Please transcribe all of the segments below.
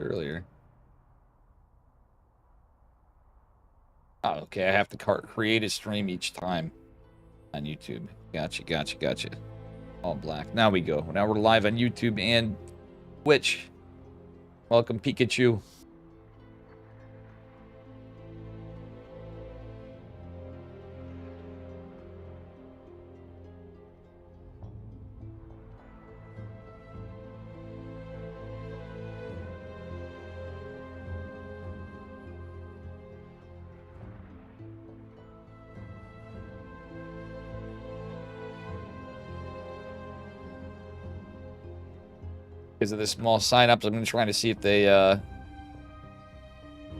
earlier. Oh, okay. I have to create a stream each time on YouTube. Gotcha. All black. Now we go. Now we're live on YouTube and Twitch. Welcome, Pikachu. Because of the small sign-ups, I'm going to try to see if they, if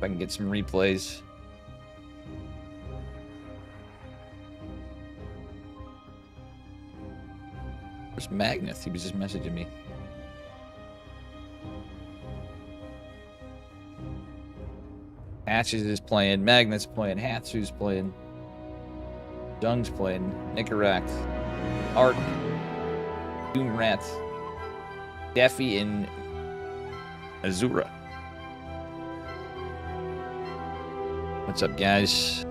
I can get some replays. Where's Magnus? He was just messaging me. Hatches is playing, Magnus playing, Hatsu's playing, Jung's playing, Nicaract, Art, Doomrat, Daffy, and Azura. What's up, guys?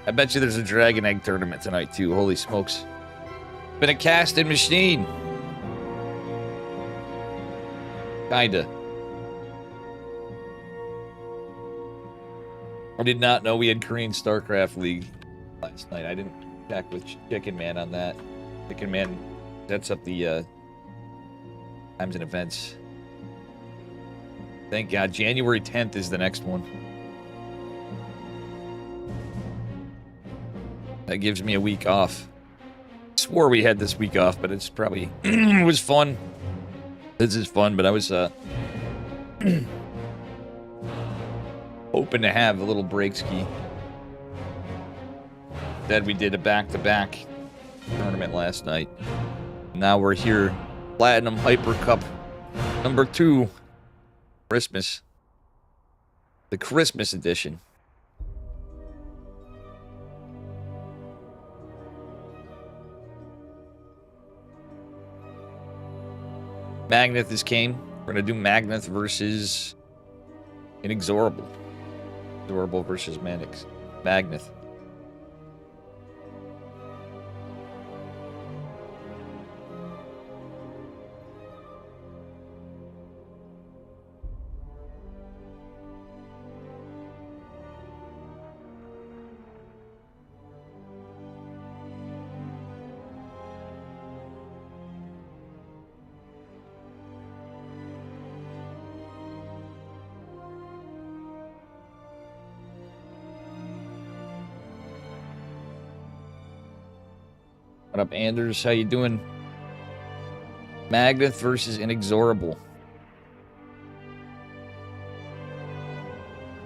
I bet you there's a Dragon Egg tournament tonight, too. Holy smokes. Been a casting machine. Kinda. I did not know we had Korean StarCraft League last night. I didn't check with Chicken Man on that. Chicken Man sets up the times and events. Thank God. January 10th is the next one. That gives me a week off. I swore we had this week off, but it's probably... it was fun. This is fun, but I was hoping to have a little break ski. Instead, we did a back-to-back tournament last night. Now we're here. Platinum Hyper Cup number 2. Christmas. The Christmas edition. Magnath is came. We're going to do Magnath versus Inexorable. Inexorable versus Magnath. What up, Anders? How you doing? Magnath versus Inexorable.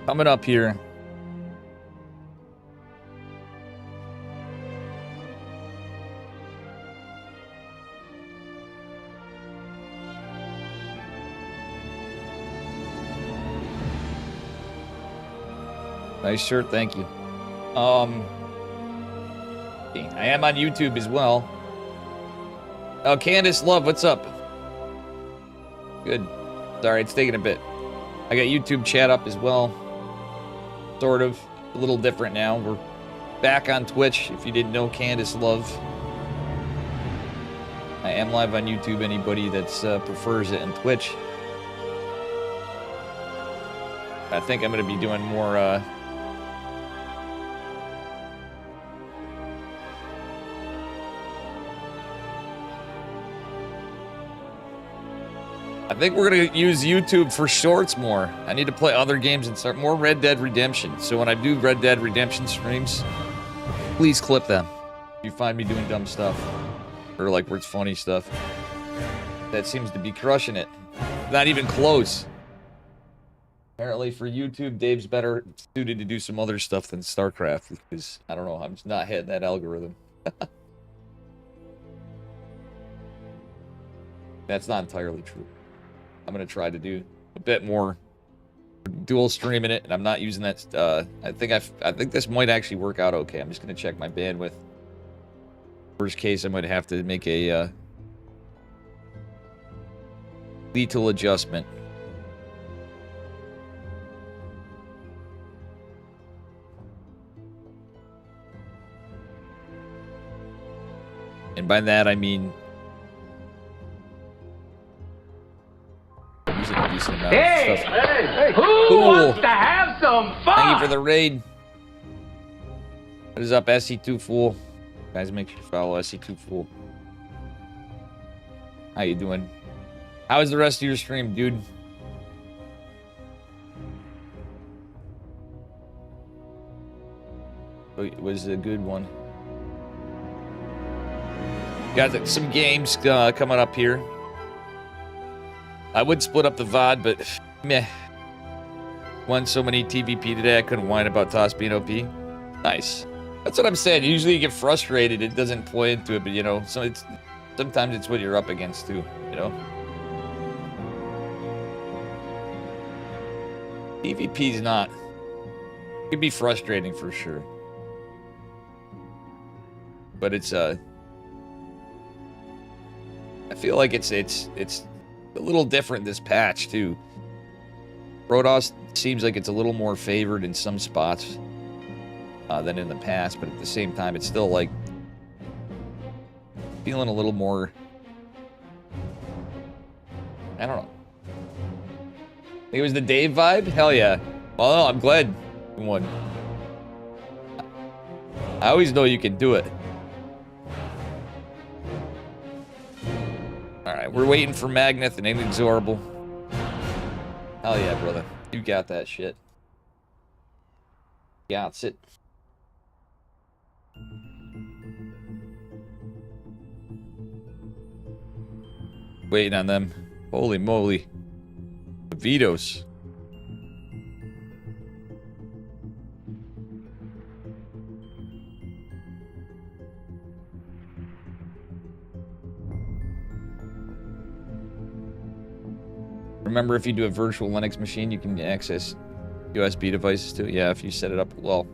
Coming up here. Nice shirt, thank you. I am on YouTube as well. Oh, Candace Love, what's up? Good. Sorry, it's taking a bit. I got YouTube chat up as well. Sort of. A little different now. We're back on Twitch, if you didn't know Candace Love. I am live on YouTube, anybody that prefers it, and Twitch. I think I'm going to be doing more... I think we're going to use YouTube for shorts more. I need to play other games and start more Red Dead Redemption. So when I do Red Dead Redemption streams, please clip them. If you find me doing dumb stuff, or like where it's funny stuff, that seems to be crushing it. Not even close. Apparently for YouTube, Dave's better suited to do some other stuff than StarCraft, because, I don't know, I'm just not hitting that algorithm. That's not entirely true. I'm going to try to do a bit more dual streaming it, and I'm not using that. I think this might actually work out okay. I'm just going to check my bandwidth. Worst case, I might have to make a Lethal adjustment. And by that, I mean... using a decent amount of stuff. Hey, who wants to have some fun? Thank you for the raid. What is up, SC2 Fool? Guys, make sure you follow SC2 Fool. How you doing? How was the rest of your stream, dude? It was a good one. Got some games coming up here. I would split up the VOD, but meh. Won so many TVP today, I couldn't whine about Toss being OP. Nice. That's what I'm saying. Usually you get frustrated, it doesn't play into it, but you know, so sometimes it's what you're up against too, you know? TVP's not. It could be frustrating for sure. But it's I feel like it's a little different this patch too. Protoss seems like it's a little more favored in some spots than in the past, but at the same time, it's still like feeling a little more. I don't know. I think it was the Dave vibe. Hell yeah! Well, I'm glad you won. I always know you can do it. Alright, we're waiting for Magneth and Inexorable. Hell yeah, brother. You got that shit. Got it. Waiting on them. Holy moly. Vito's. Remember, if you do a virtual Linux machine, you can access USB devices too. Yeah, if you set it up well.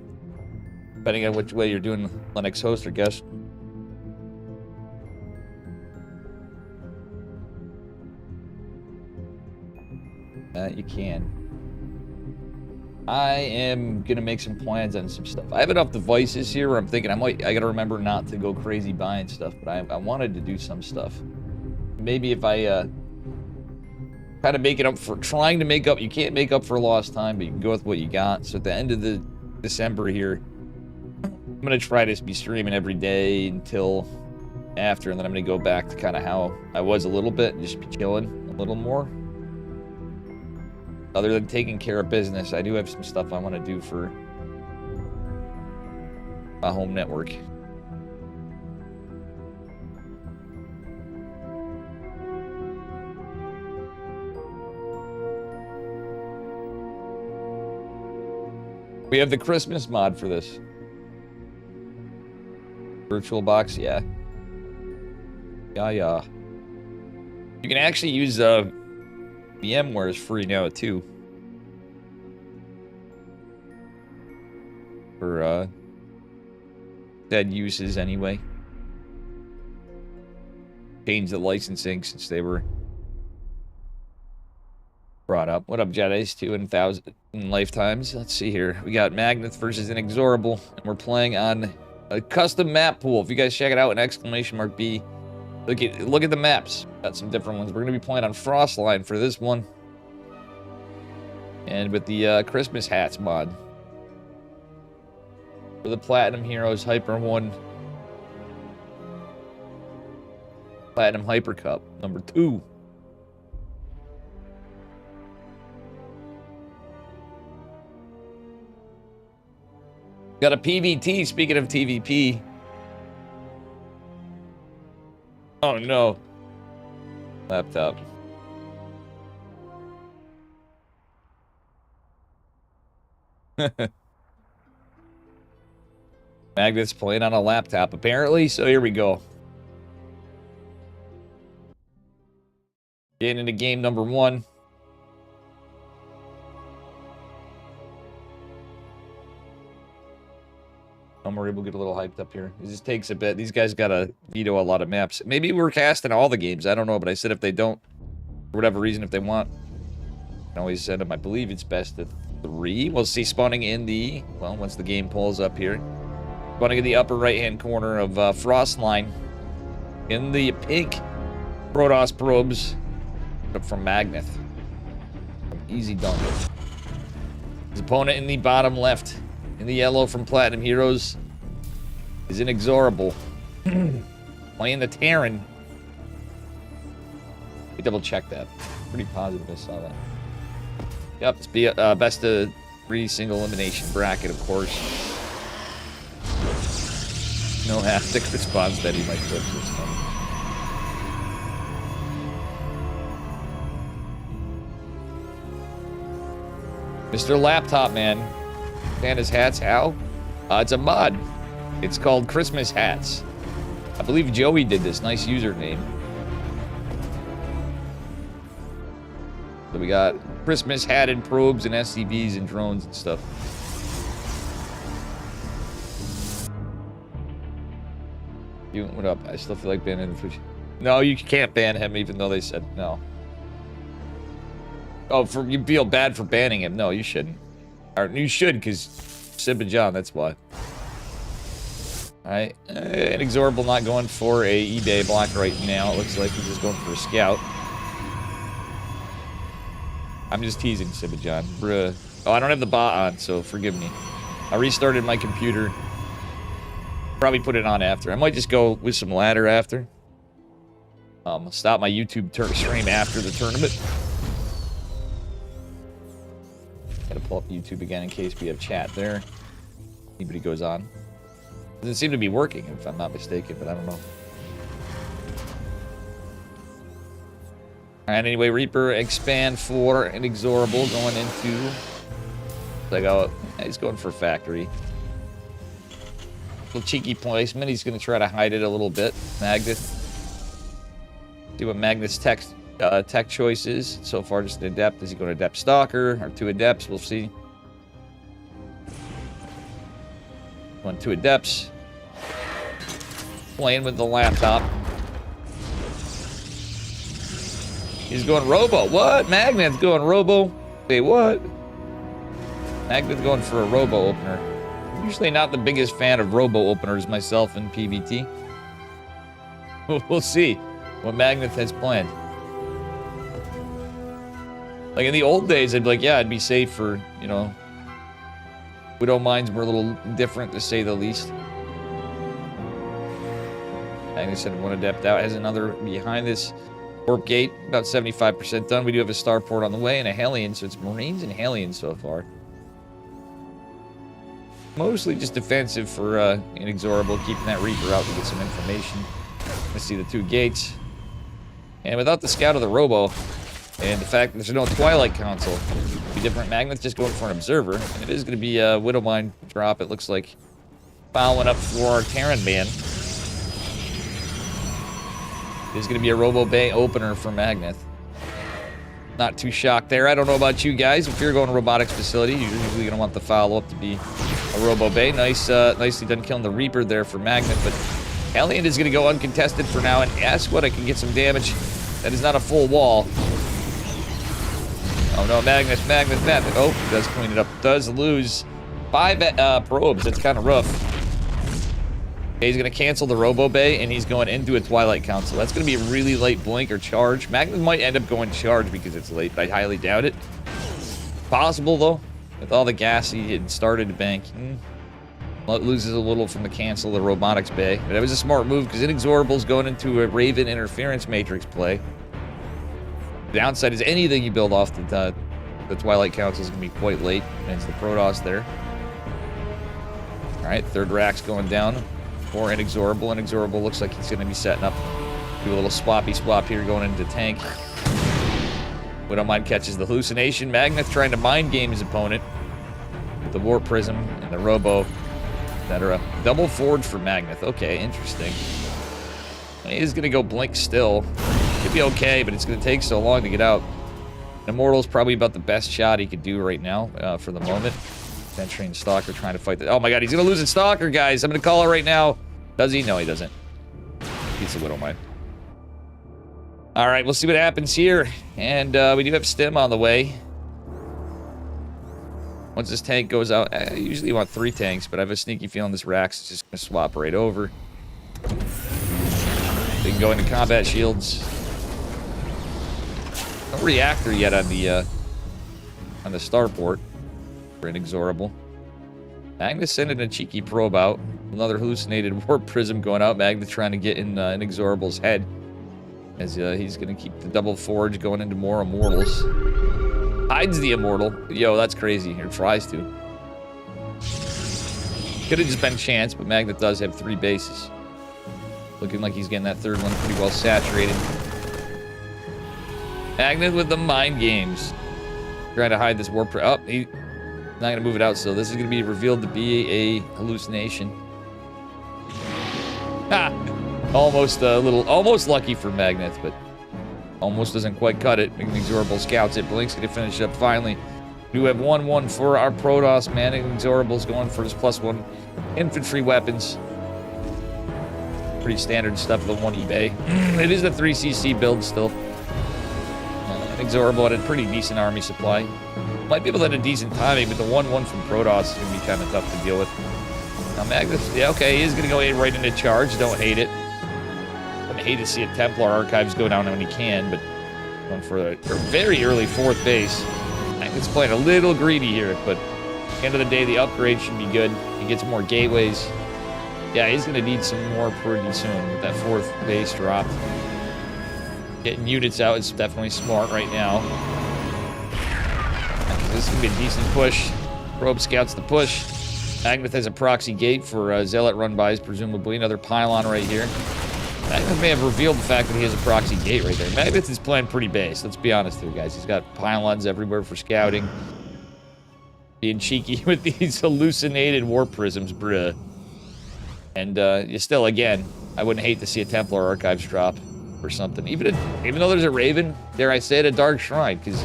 Depending on which way you're doing Linux host, I guess. You can. I am gonna make some plans on some stuff. I have enough devices here where I'm thinking I gotta remember not to go crazy buying stuff, but I wanted to do some stuff. Maybe if I kind of make it up for trying to make up. You can't make up for lost time, but you can go with what you got. So at the end of the December here, I'm gonna try to be streaming every day until after, and then I'm gonna go back to kind of how I was a little bit and just be chilling a little more. Other than taking care of business, I do have some stuff I want to do for my home network. We have the Christmas mod for this. VirtualBox, yeah. Yeah. You can actually use VMware is free now too. For dead uses anyway. Change the licensing since they were brought up. What up, Jedi's 2 in 1,000 lifetimes? Let's see here. We got Magneth versus Inexorable, and we're playing on a custom map pool. If you guys check it out, an !B. Look at the maps. Got some different ones. We're gonna be playing on Frostline for this one, and with the Christmas hats mod for the Platinum Heroes Hyper 1, Platinum Hyper Cup number 2. Got a PVT, speaking of TVP. Oh no. Laptop. Magnet's playing on a laptop, apparently, so here we go. Getting into game number 1. We're able to get a little hyped up here. It just takes a bit. These guys gotta veto a lot of maps. Maybe we're casting all the games. I don't know, but I said if they don't For whatever reason, if they want, you can always send them. I believe it's best of 3. We'll see spawning in the, well, once the game pulls up here. Spawning in the upper right-hand corner of Frostline. In the pink Protoss probes from Magneth. From Easy Dunk. His opponent in the bottom left, in the yellow from Platinum Heroes, is Inexorable. Playing the Terran. Let me double check that. Pretty positive I saw that. Yep, it's best of 3 single elimination bracket, of course. No haptic response that he might clip this one. Mr. Laptop Man. Santa's hats, how? It's a mod. It's called Christmas Hats. I believe Joey did this. Nice username. So we got Christmas hatted probes and SCVs and drones and stuff. What up? I still feel like banning the Twitch. No, you can't ban him even though they said no. Oh, you feel bad for banning him. No, you shouldn't. Or you should, because Sib and John, that's why. Alright. Inexorable not going for a eBay block right now. It looks like he's just going for a scout. I'm just teasing Sib and John. Bruh. Oh, I don't have the bot on, so forgive me. I restarted my computer. Probably put it on after. I might just go with some ladder after. Stop my YouTube stream after the tournament. Gotta pull up YouTube again in case we have chat there. Anybody goes on. Doesn't seem to be working, if I'm not mistaken, but I don't know. Alright, anyway, Reaper expand for Inexorable going into... Like, oh, he's going for factory. Little cheeky placement. He's going to try to hide it a little bit. Magneth. See what Magneth's tech choice is. So far, just an Adept. Is he going to Adept Stalker or 2 Adepts? We'll see. Going 2 Adepts. Playing with the laptop. He's going Robo. What? Magneth's going Robo. Wait, what? Magneth going for a Robo opener. Usually not the biggest fan of Robo openers myself in PvT. We'll see what Magneth has planned. Like in the old days, I'd be like, yeah, I'd be safe for, you know, Widow Mines were a little different to say the least. Magneth said 1 Adept out, has another behind this warp gate, about 75% done. We do have a starport on the way and a Hellion, so it's Marines and Hellion so far. Mostly just defensive for Inexorable, keeping that Reaper out to get some information. Let's see the 2 gates. And without the scout of the Robo, and the fact that there's no Twilight Council, it'd be different. Magneth just going for an Observer. And it is going to be a Widowmine drop, it looks like. Following up for our Terran man. There's going to be a Robo Bay opener for Magneth. Not too shocked there. I don't know about you guys. If you're going to robotics facility, you're usually going to want the follow-up to be a Robo Bay. Nice, nicely done killing the Reaper there for Magneth, but Hellion is going to go uncontested for now, and ask what I can get some damage. That is not a full wall. Oh no, Magneth. Oh, does clean it up. Does lose 5 probes. That's kind of rough. Okay, he's going to cancel the Robo Bay, and he's going into a Twilight Council. That's going to be a really late blink or charge. Magneth might end up going charge because it's late, but I highly doubt it. Possible, though, with all the gas he had started to bank. Loses a little from the cancel of the Robotics Bay. But that was a smart move, because Inexorable's going into a Raven Interference Matrix play. The downside is anything you build off the Twilight Council is going to be quite late. And it's the Protoss there. Alright, 3rd rack's going down. For Inexorable. Inexorable looks like he's going to be setting up. Do a little swappy swap here going into tank. Widowmine catches the hallucination. Magneth trying to mind game his opponent. With the Warp Prism and the Robo, etc. Double forge for Magneth. Okay, interesting. He is going to go blink still. Could be okay, but it's going to take so long to get out. Immortal's probably about the best shot he could do right now for the moment. Venturing Stalker trying to fight the... Oh my god, he's going to lose in Stalker, guys. I'm going to call it right now. Does he? No, he doesn't. He's a Widowmine. All right, we'll see what happens here. And we do have Stim on the way. Once this tank goes out, I usually want 3 tanks, but I have a sneaky feeling this Rax is just going to swap right over. They can go into combat shields. No reactor yet on the starport for Inexorable. Magnus sending a cheeky probe out. Another hallucinated warp prism going out. Magnus trying to get in Inexorable's head. As he's going to keep the double forge going into more immortals. Hides the immortal. Yo, that's crazy. Or tries to. Could have just been chance, but Magnus does have 3 bases. Looking like he's getting that 3rd one pretty well saturated. Magnus with the mind games. Trying to hide this warp. Oh, he's not going to move it out, so this is going to be revealed to be a hallucination. Ha! Almost lucky for Magnus, but almost doesn't quite cut it. Inexorable scouts it. Blink's going to finish up finally. We do have 1-1 for our Protoss, man. Inexorable's going for his +1 infantry weapons. Pretty standard stuff of the 1 eBay. It is the 3cc build still. Inexorable had a pretty decent army supply. Might be able to have a decent timing, but the 1-1 from Protoss is going to be kind of tough to deal with. Now Magnus, yeah, okay, he is going to go right into charge. Don't hate it. I hate to see a Templar Archives go down when he can, but going for a very early 4th base. Magnus playing a little greedy here, but at the end of the day, the upgrade should be good. He gets more gateways. Yeah, he's going to need some more pretty soon with that 4th base dropped. Getting units out is definitely smart right now. This is going to be a decent push. Probe scouts the push. Magnus has a proxy gate for Zealot run-bys, presumably. Another pylon right here. Magnus may have revealed the fact that he has a proxy gate right there. Magnus is playing pretty base. Let's be honest here, guys. He's got pylons everywhere for scouting. Being cheeky with these hallucinated warp prisms, bruh. And you still, again, I wouldn't hate to see a Templar Archives drop or something. Even though there's a Raven, dare I say it, a Dark Shrine, because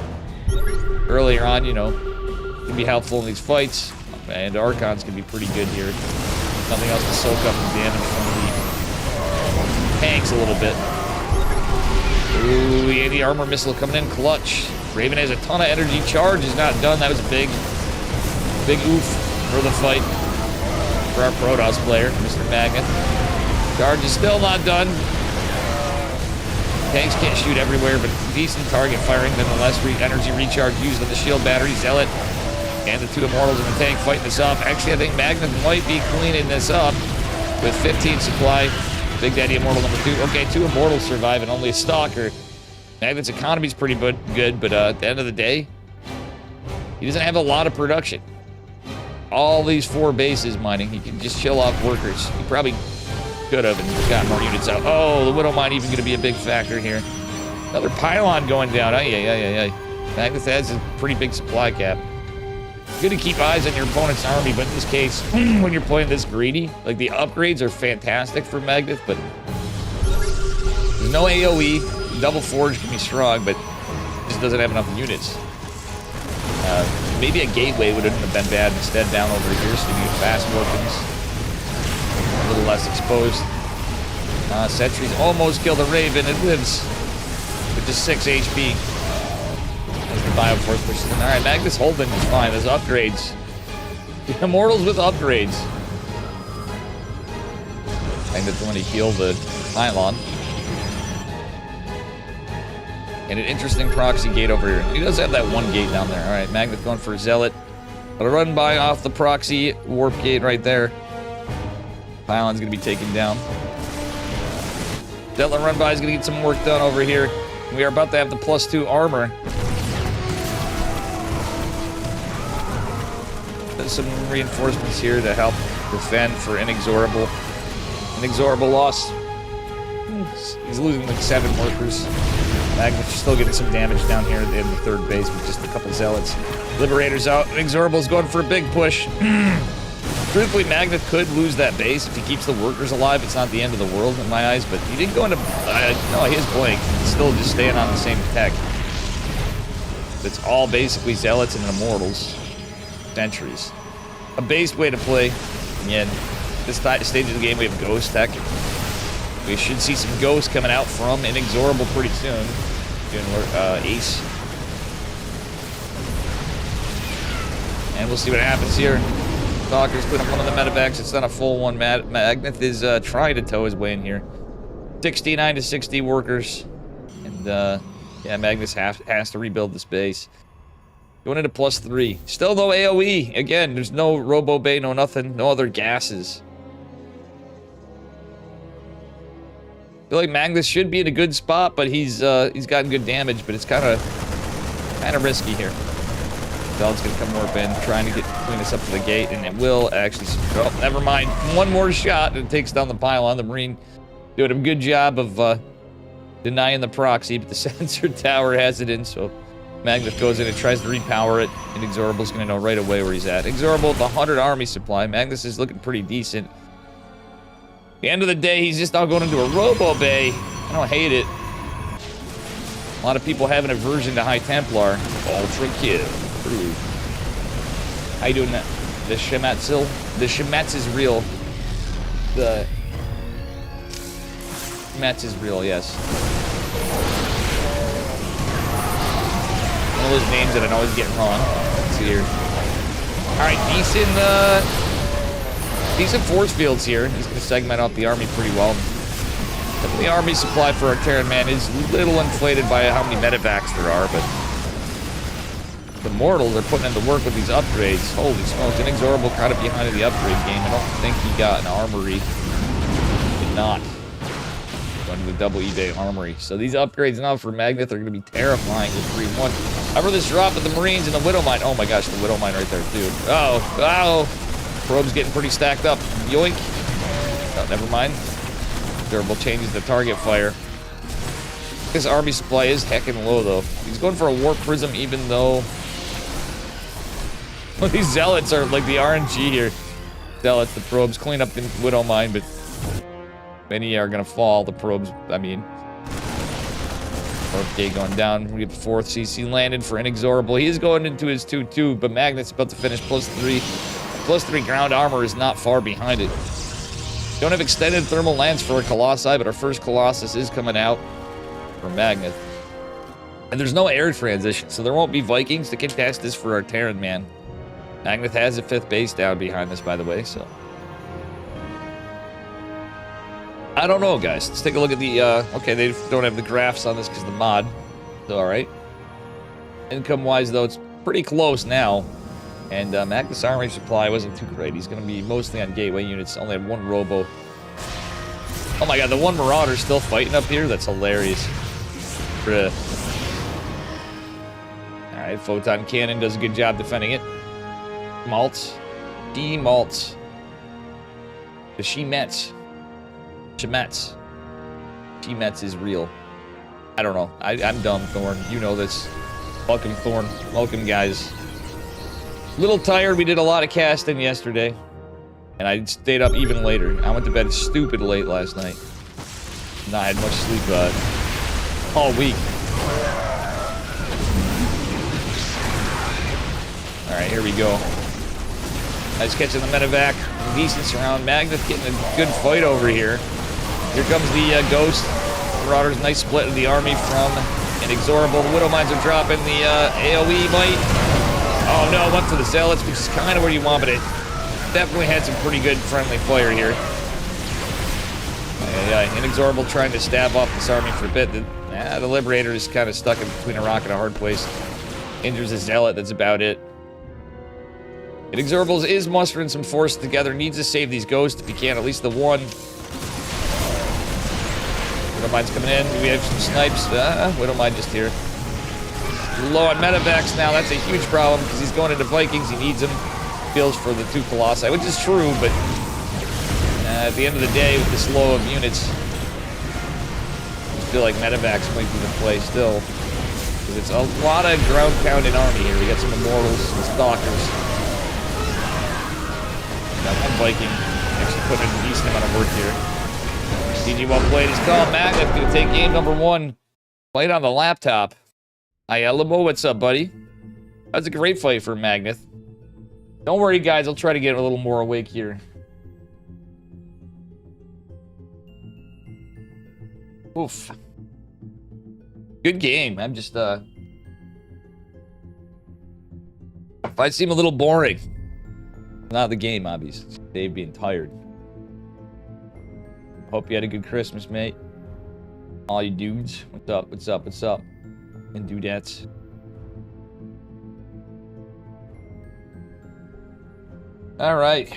earlier on, you know, it can be helpful in these fights, and Archons can be pretty good here. Something else to soak up the damage from the tanks a little bit. Ooh, the anti-armor missile coming in clutch. Raven has a ton of energy. Charge is not done. That was a big oof for the fight for our Protoss player, Mr. Magnus. Charge is still not done. Tanks can't shoot everywhere, but decent target firing nonetheless. Energy recharge used on the shield battery. Zealot and the 2 Immortals in the tank fighting this up. Actually, I think Magnus might be cleaning this up with 15 supply. Big Daddy Immortal number 2. Okay, 2 Immortals survive and only a Stalker. Magnus' economy's pretty good, but at the end of the day, he doesn't have a lot of production. All these 4 bases mining, he can just chill off workers. He probably could have and got more units out. Oh, the Widow Mine even going to be a big factor here. Another pylon going down. Magnus has a pretty big supply cap. Good to keep eyes on your opponent's army, but in this case, when you're playing this greedy, like the upgrades are fantastic for Magnus, but there's no AoE. Double Forge can be strong, but just doesn't have enough units. Maybe a gateway wouldn't have been bad instead down over here, so you get fast weapons. A little less exposed. Sentries almost killed a Raven. It lives with just 6 HP. As the Bioforce pushes in. Alright, Magnus holding is fine. There's upgrades. The Immortals with upgrades. Magnus when he healed the pylon. And an interesting proxy gate over here. He does have that 1 gate down there. Alright, Magnus going for Zealot. But a run by off the proxy warp gate right there. Pylon's going to be taken down. Zealot run by is going to get some work done over here. We are about to have the +2 armor. There's some reinforcements here to help defend for Inexorable. Inexorable lost. He's losing like 7 workers. Magnus is still getting some damage down here in the 3rd base with just a couple Zealots. Liberator's out. Inexorable's going for a big push. Truthfully, Magnus could lose that base if he keeps the workers alive. It's not the end of the world in my eyes, but he didn't go into... no, he is blank. He's still just staying on the same tech. It's all basically Zealots and Immortals. Sentries. A based way to play. Again, this stage of the game, we have Ghost Tech. We should see some ghosts coming out from Inexorable pretty soon. Doing Ace. And we'll see what happens here. Stalker's putting up one of the medevacs. It's not a full one. Magnath is trying to tow his way in here. 69 to 60 workers. And, yeah, Magnus has to rebuild this base. Going into +3. Still no AoE. Again, there's no Robo Bay, no nothing. No other gases. I feel like Magnus should be in a good spot, but he's gotten good damage, but it's kind of risky here. Zealot's gonna come warp in, trying to clean us up to the gate, and it will actually. Oh, never mind. One more shot, and it takes down the pylon. The Marine doing a good job of denying the proxy, but the sensor tower has it in, so Magnus goes in and tries to repower it, and Inexorable's gonna know right away where he's at. Inexorable with 100 army supply. Magnus is looking pretty decent. At the end of the day, he's just now going into a Robo Bay. I don't hate it. A lot of people have an aversion to High Templar. Ultra kill. True. How you doing that? The Shematzil? The Shematz is real. The Shematz is real, yes. One of those names that I always get wrong. Let's see here. Alright, decent force fields here. He's going to segment out the army pretty well. The army supply for our Terran man is a little inflated by how many medevacs there are, but the Mortals are putting in the work with these upgrades. Holy smokes, Inexorable kind of behind in the upgrade game. I don't think he got an armory. He did not. Going to the double eBay armory. So these upgrades now for Magnath are going to be terrifying with 3-1. However, this drop of the Marines and the Widow Mine. Oh my gosh, the Widow Mine right there, dude. Oh. Probe's getting pretty stacked up. Yoink. Oh, never mind. Durable changes the target fire. His army supply is heckin' low, though. He's going for a Warp Prism, even though... Well, these Zealots are like the RNG here. Zealots, the probes, clean up the Widow Mine, but... many are gonna fall, the probes, I mean... Okay, going down. We get the 4th CC landed for Inexorable. He is going into his 2-2, but Magnet's about to finish +3. +3 ground armor is not far behind it. Don't have extended thermal lance for a Colossi, but our first Colossus is coming out for Magnath. And there's no air transition, so there won't be Vikings to contest this for our Terran man. Magnath has a 5th base down behind this, by the way, so... I don't know, guys. Let's take a look at the, okay, they don't have the graphs on this because of the mod. So, alright. Income-wise, though, it's pretty close now. And Magnus armory supply wasn't too great. He's going to be mostly on gateway units. Only had 1 Robo. Oh my god, the 1 Marauder's still fighting up here? That's hilarious. Bruh. Alright, Photon Cannon does a good job defending it. Maltz. D-Maltz. The Shemetz. Shemetz. Shemetz is real. I don't know. I'm dumb, Thorn. You know this. Welcome, Thorn. Welcome, guys. Little tired. We did a lot of casting yesterday. And I stayed up even later. I went to bed stupid late last night. Not had much sleep all week. Alright, here we go. I was catching the medevac. Decent surround. Magnath getting a good fight over here. Here comes the Ghost. Marauder's nice split of the army from Inexorable. The Widow Mines are dropping. The AoE might... Oh no, went for the Zealots, which is kind of where you want, but it definitely had some pretty good friendly fire here. Yeah, Inexorable trying to stab off this army for a bit. The Liberator is kind of stuck in between a rock and a hard place. Injures a Zealot, that's about it. Inexorable is mustering some force together, needs to save these Ghosts if he can, at least the one. Widow Mine's coming in, we have some snipes. Widow Mine just here. Low on medevacs now, that's a huge problem because he's going into Vikings, he needs them. Feels for the 2 Colossi, which is true, but at the end of the day, with this low of units, I feel like medevacs might be the play still. Because it's a lot of ground pounding army here. We got some Immortals, some Stalkers. Got one Viking, actually putting in a decent amount of work here. GG well played, he's called Magnath, gonna take game number 1. Played on the laptop. Ielimo, what's up, buddy? That was a great fight for Magnath. Don't worry, guys. I'll try to get a little more awake here. Oof. Good game. I'm just, if I seem a little boring. Not the game, obviously. Dave being tired. Hope you had a good Christmas, mate. All you dudes. What's up? What's up? What's up? And dudettes. All right.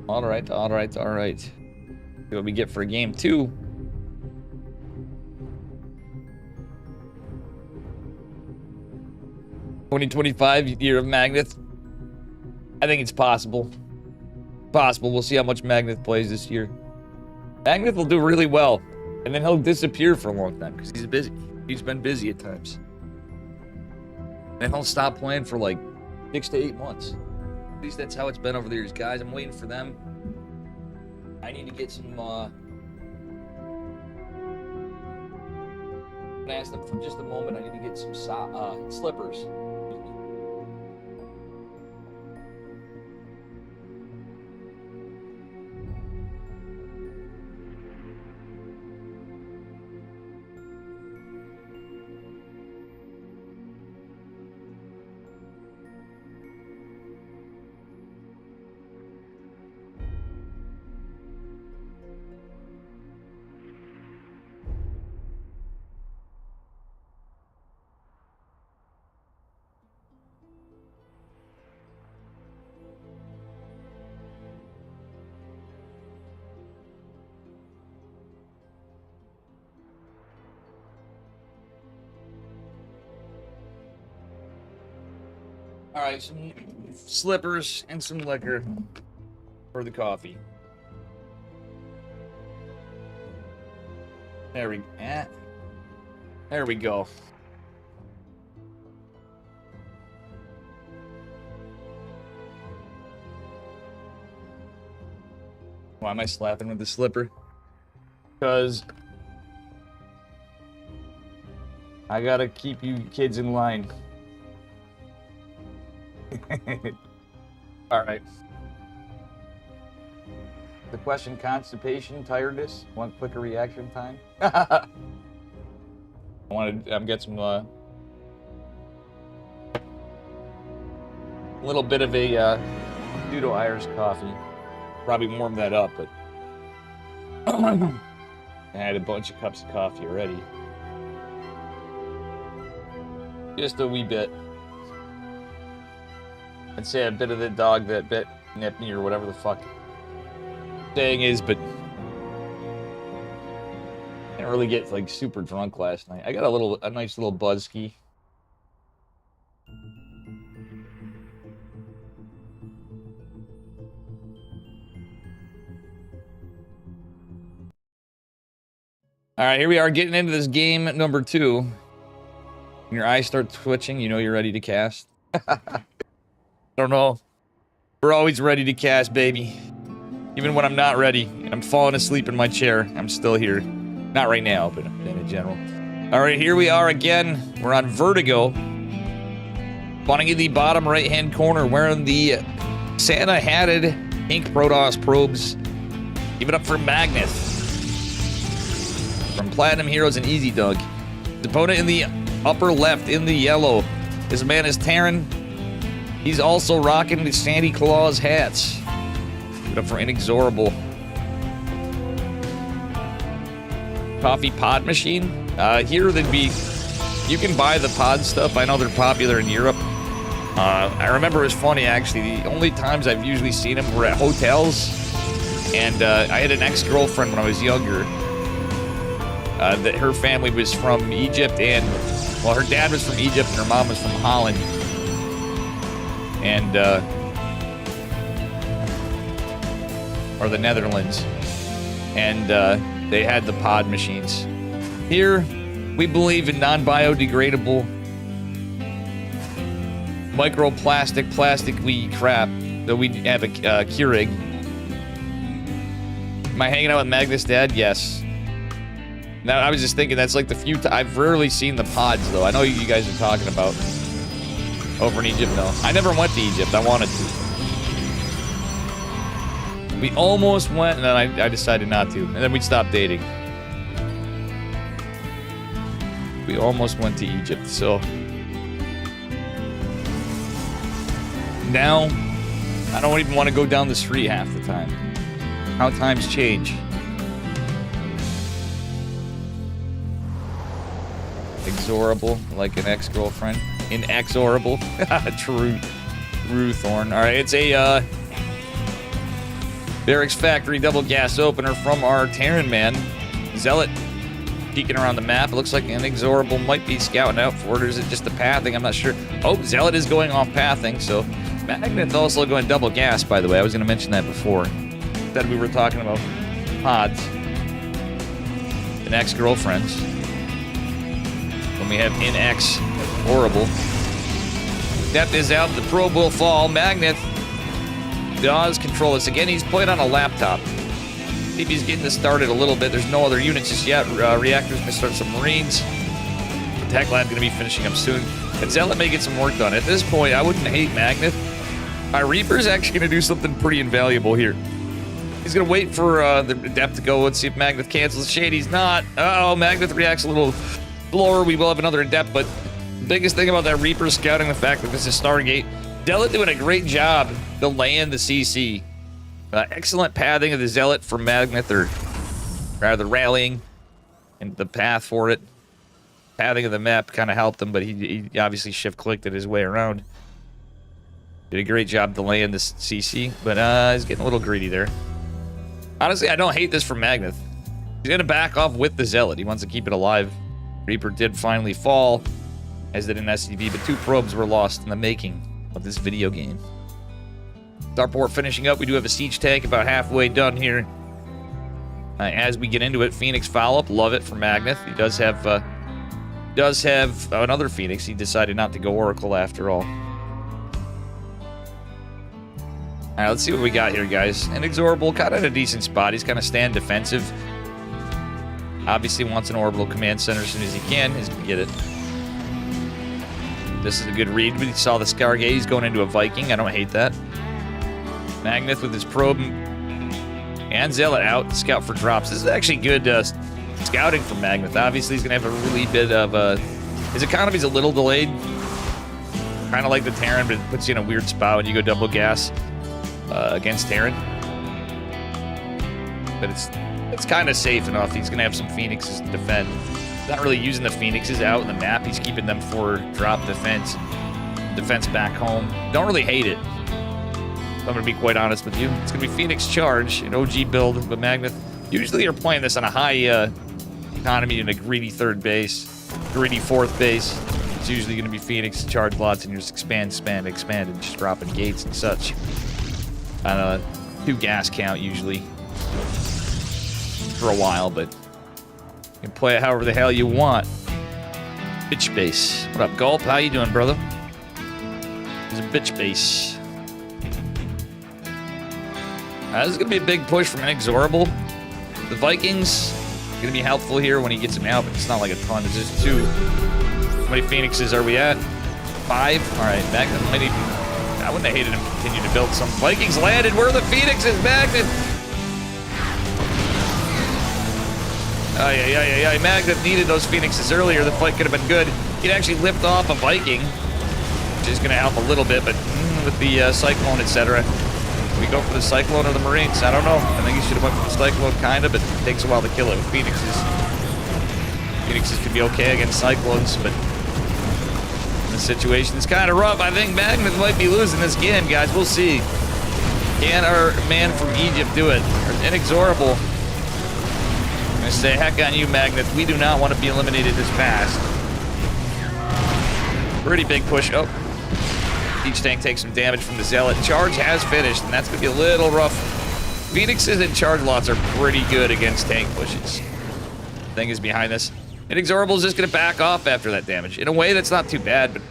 All right, all right, all right. See what we get for game 2. $2025 year of Magnath. I think it's possible. Possible. We'll see how much Magnath plays this year. Magnath will do really well, and then he'll disappear for a long time because he's busy. He's been busy at times. And he'll stop playing for like 6 to 8 months. At least that's how it's been over the years, guys. I'm waiting for them. I need to get some, I'm gonna ask them for just a moment. I need to get some slippers. All right, some slippers and some liquor for the coffee. There we go. Why am I slapping with the slipper? Because I gotta keep you kids in line. All right. The question: constipation, tiredness, want quicker reaction time? I'm get some little bit of a pseudo Irish coffee. Probably warm that up, but I had a bunch of cups of coffee already. Just a wee bit. I'd say a bit of the dog that bit nipped me or whatever the fuck saying is, but I didn't really get like super drunk last night. I got a nice little buzzkey. All right, here we are getting into this game number 2. When your eyes start twitching, you know you're ready to cast. Don't know. We're always ready to cast, baby. Even when I'm not ready, and I'm falling asleep in my chair, I'm still here. Not right now, but in general. All right, here we are again. We're on Vertigo. Spawning in the bottom right-hand corner, wearing the Santa-hatted pink Protoss probes. Give it up for Magnath. From Platinum Heroes and Easy Doug. The opponent in the upper left, in the yellow. This man is Terran. He's also rocking the Santa Claus hats. Give it up for Inexorable. Coffee pod machine. Here they'd be... You can buy the pod stuff. I know they're popular in Europe. I remember it was funny, actually. The only times I've usually seen them were at hotels. And I had an ex-girlfriend when I was younger. That her family was from Egypt and... Well, her dad was from Egypt and her mom was from Holland. And, or the Netherlands. And, they had the pod machines. Here, we believe in non-biodegradable microplastic, plastic-y crap that we have a Keurig. Am I hanging out with Magnus' dad? Yes. Now, I was just thinking, that's like the few I've rarely seen the pods, though. I know you guys are talking about. Over in Egypt, no. I never went to Egypt. I wanted to. We almost went, and then I decided not to. And then we stopped dating. We almost went to Egypt, so... Now, I don't even want to go down the street half the time. How times change. Exorable, like an ex-girlfriend. Inexorable. True. True Thorn. Alright, it's a, Barracks Factory double gas opener from our Terran man. Zealot peeking around the map. It looks like Inexorable might be scouting out for it, or is it just the pathing? I'm not sure. Oh, Zealot is going off pathing, so... Magneth's also going double gas, by the way. I was going to mention that before. That we were talking about pods and ex-girlfriends. When we have in-ex horrible. Depth is out. The probe will fall. Magneth does control this. Again, he's playing on a laptop. Maybe he's getting this started a little bit. There's no other units just yet. Reactor's going to start some Marines. The Tech Lab's going to be finishing up soon. And Zealot may get some work done. At this point, I wouldn't hate Magneth. My Reaper's actually going to do something pretty invaluable here. He's going to wait for the Adept to go and see if Magneth cancels Shade. He's not. Uh-oh, Magneth reacts a little slower. We will have another Adept, but the biggest thing about that Reaper scouting the fact that this is Stargate. Zealot doing a great job delaying the CC. Excellent pathing of the Zealot from Magneth, or rather rallying and the path for it. Pathing of the map kind of helped him, but he obviously shift-clicked it his way around. Did a great job delaying this CC, but he's getting a little greedy there. Honestly, I don't hate this from Magneth. He's going to back off with the Zealot. He wants to keep it alive. Reaper did finally fall, as did an SCV, but 2 probes were lost in the making of this video game. Starport finishing up. We do have a siege tank about halfway done here. As we get into it, Phoenix follow-up. Love it from Magneth. He does have another Phoenix. He decided not to go Oracle after all. All right, let's see what we got here, guys. Inexorable, kind of in a decent spot. He's kind of stand defensive. Obviously wants an orbital command center as soon as he can. He's going to get it. This is a good read. We saw the Scargate. He's going into a Viking. I don't hate that. Magneth with his probe and Zealot out. Scout for drops. This is actually good scouting from Magneth. Obviously, he's going to have a really bit of... his economy's a little delayed. Kind of like the Terran, but it puts you in a weird spot when you go double gas. Against Terran, but it's kind of safe enough. He's gonna have some Phoenixes to defend. He's not really using the Phoenixes out in the map. He's keeping them for drop defense back home. Don't really hate it. I'm gonna be quite honest with you. It's gonna be Phoenix Charge, an OG build, but Magneth. Usually you're playing this on a high economy and a greedy third base, greedy fourth base. It's usually gonna be Phoenix Charge lots, and you just expand, and just dropping gates and such. 2 gas count usually for a while, but you can play it however the hell you want. Bitch base. What up, Gulp? How you doing, brother? There's a bitch base. This is gonna be a big push from Inexorable. The Vikings gonna be helpful here when he gets him out, but it's not like a ton. It's just 2. How many Phoenixes are we at? 5? All right, Magneth might even... I wouldn't have hated him to continue to build some. Vikings landed. Where are the Phoenixes? Magneth. Magneth needed those Phoenixes earlier. The fight could have been good. He'd actually lift off a Viking, which is going to help a little bit, but with the Cyclone, etc. We go for the Cyclone or the Marines? I don't know. I think he should have went for the Cyclone, kind of, but it takes a while to kill it with Phoenixes. Phoenixes can be okay against Cyclones, but... the situation's kind of rough. I think Magneth might be losing this game, guys. We'll see. Can our man from Egypt do it? Or Inexorable? I'm gonna say, heck on you, Magneth. We do not want to be eliminated this fast. Pretty big push. Oh. Each tank takes some damage from the Zealot. Charge has finished, and that's gonna be a little rough. Phoenixes and charge lots are pretty good against tank pushes. Thing is behind this. Inexorable is just going to back off after that damage. In a way, that's not too bad, but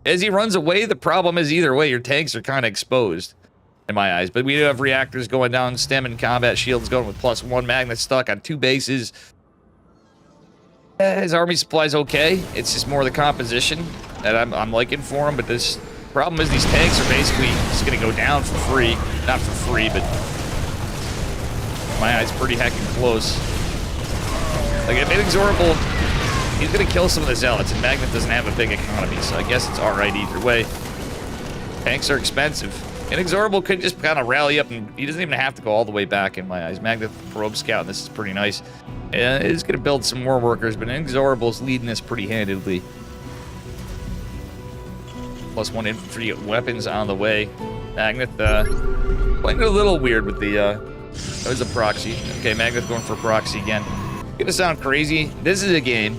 as he runs away, the problem is either way, your tanks are kind of exposed, in my eyes. But we do have reactors going down, stem and combat shields going with +1. Magneth stuck on 2 bases. His army supply's okay. It's just more the composition that I'm liking for him. But this problem is these tanks are basically just gonna go down for free. Not for free, but my eyes pretty heckin' close. Like if Inexorable, he's gonna kill some of the zealots, and Magnet doesn't have a big economy, so I guess it's all right either way. Tanks are expensive. Inexorable could just kind of rally up, and he doesn't even have to go all the way back in my eyes. Magnet Probe Scout, and this is pretty nice. It's going to build some more workers, but Inexorable's leading this pretty handedly. +1 infantry weapons on the way. Magnet playing a little weird with the... that was a proxy. Okay, Magnet going for proxy again. Gonna sound crazy. This is a game.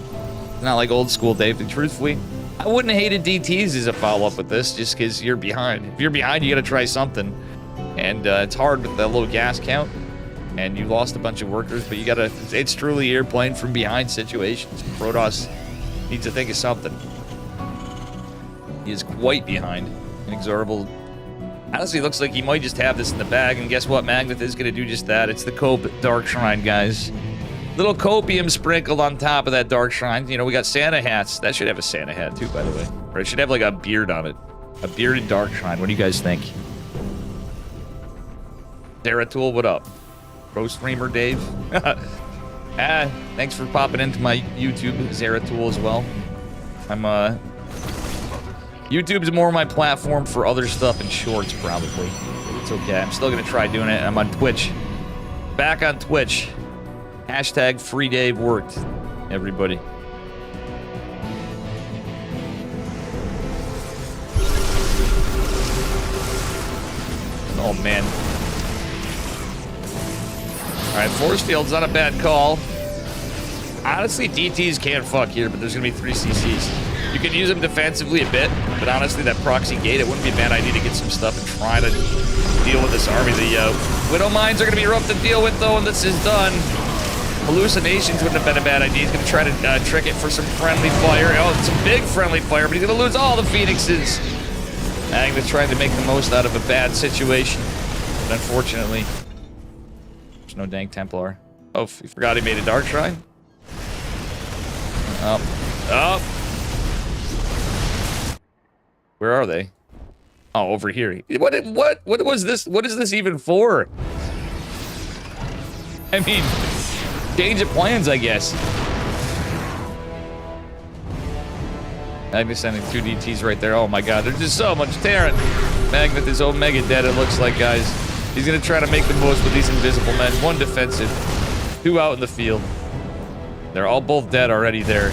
Not like old school Dave, but truthfully, I wouldn't have hated DTs as a follow-up with this, just because you're behind. If you're behind, you gotta try something. And it's hard with that low gas count. And you lost a bunch of workers, but you gotta... It's truly you're playing from behind situations. Protoss needs to think of something. He is quite behind. Inexorable... Honestly, looks like he might just have this in the bag, and guess what? Magnet is gonna do just that. It's the Cope Dark Shrine, guys. Little copium sprinkled on top of that Dark Shrine. You know, we got Santa hats. That should have a Santa hat, too, by the way. Or it should have, like, a beard on it. A bearded Dark Shrine. What do you guys think? Zeratul, what up? Pro streamer Dave. Thanks for popping into my YouTube, Zeratul, as well. YouTube's more my platform for other stuff and shorts, probably. But it's okay. I'm still gonna try doing it. I'm on Twitch. Back on Twitch. Hashtag free Dave worked, everybody. Oh, man. Alright, Force Field's not a bad call. Honestly, DTs can't fuck here, but there's gonna be 3 CCs. You can use them defensively a bit, but honestly, that proxy gate, it wouldn't be a bad idea to get some stuff and try to deal with this army. The Widow Mines are gonna be rough to deal with, though, when this is done. Hallucinations wouldn't have been a bad idea. He's gonna try to trick it for some friendly fire. Oh, it's a big friendly fire, but he's gonna lose all the Phoenixes. Agnes trying to make the most out of a bad situation, but unfortunately, there's no dang Templar. Oh, he forgot he made a Dark Shrine. Oh. Where are they? Oh, over here. What was this? What is this even for? I mean, change of plans, I guess. Magnus sending 2 DTs right there. Oh my god, there's just so much Terran. Magnet is Omega dead, it looks like, guys. He's gonna try to make the most with these invisible men. 1 defensive, 2 out in the field. They're all both dead already there.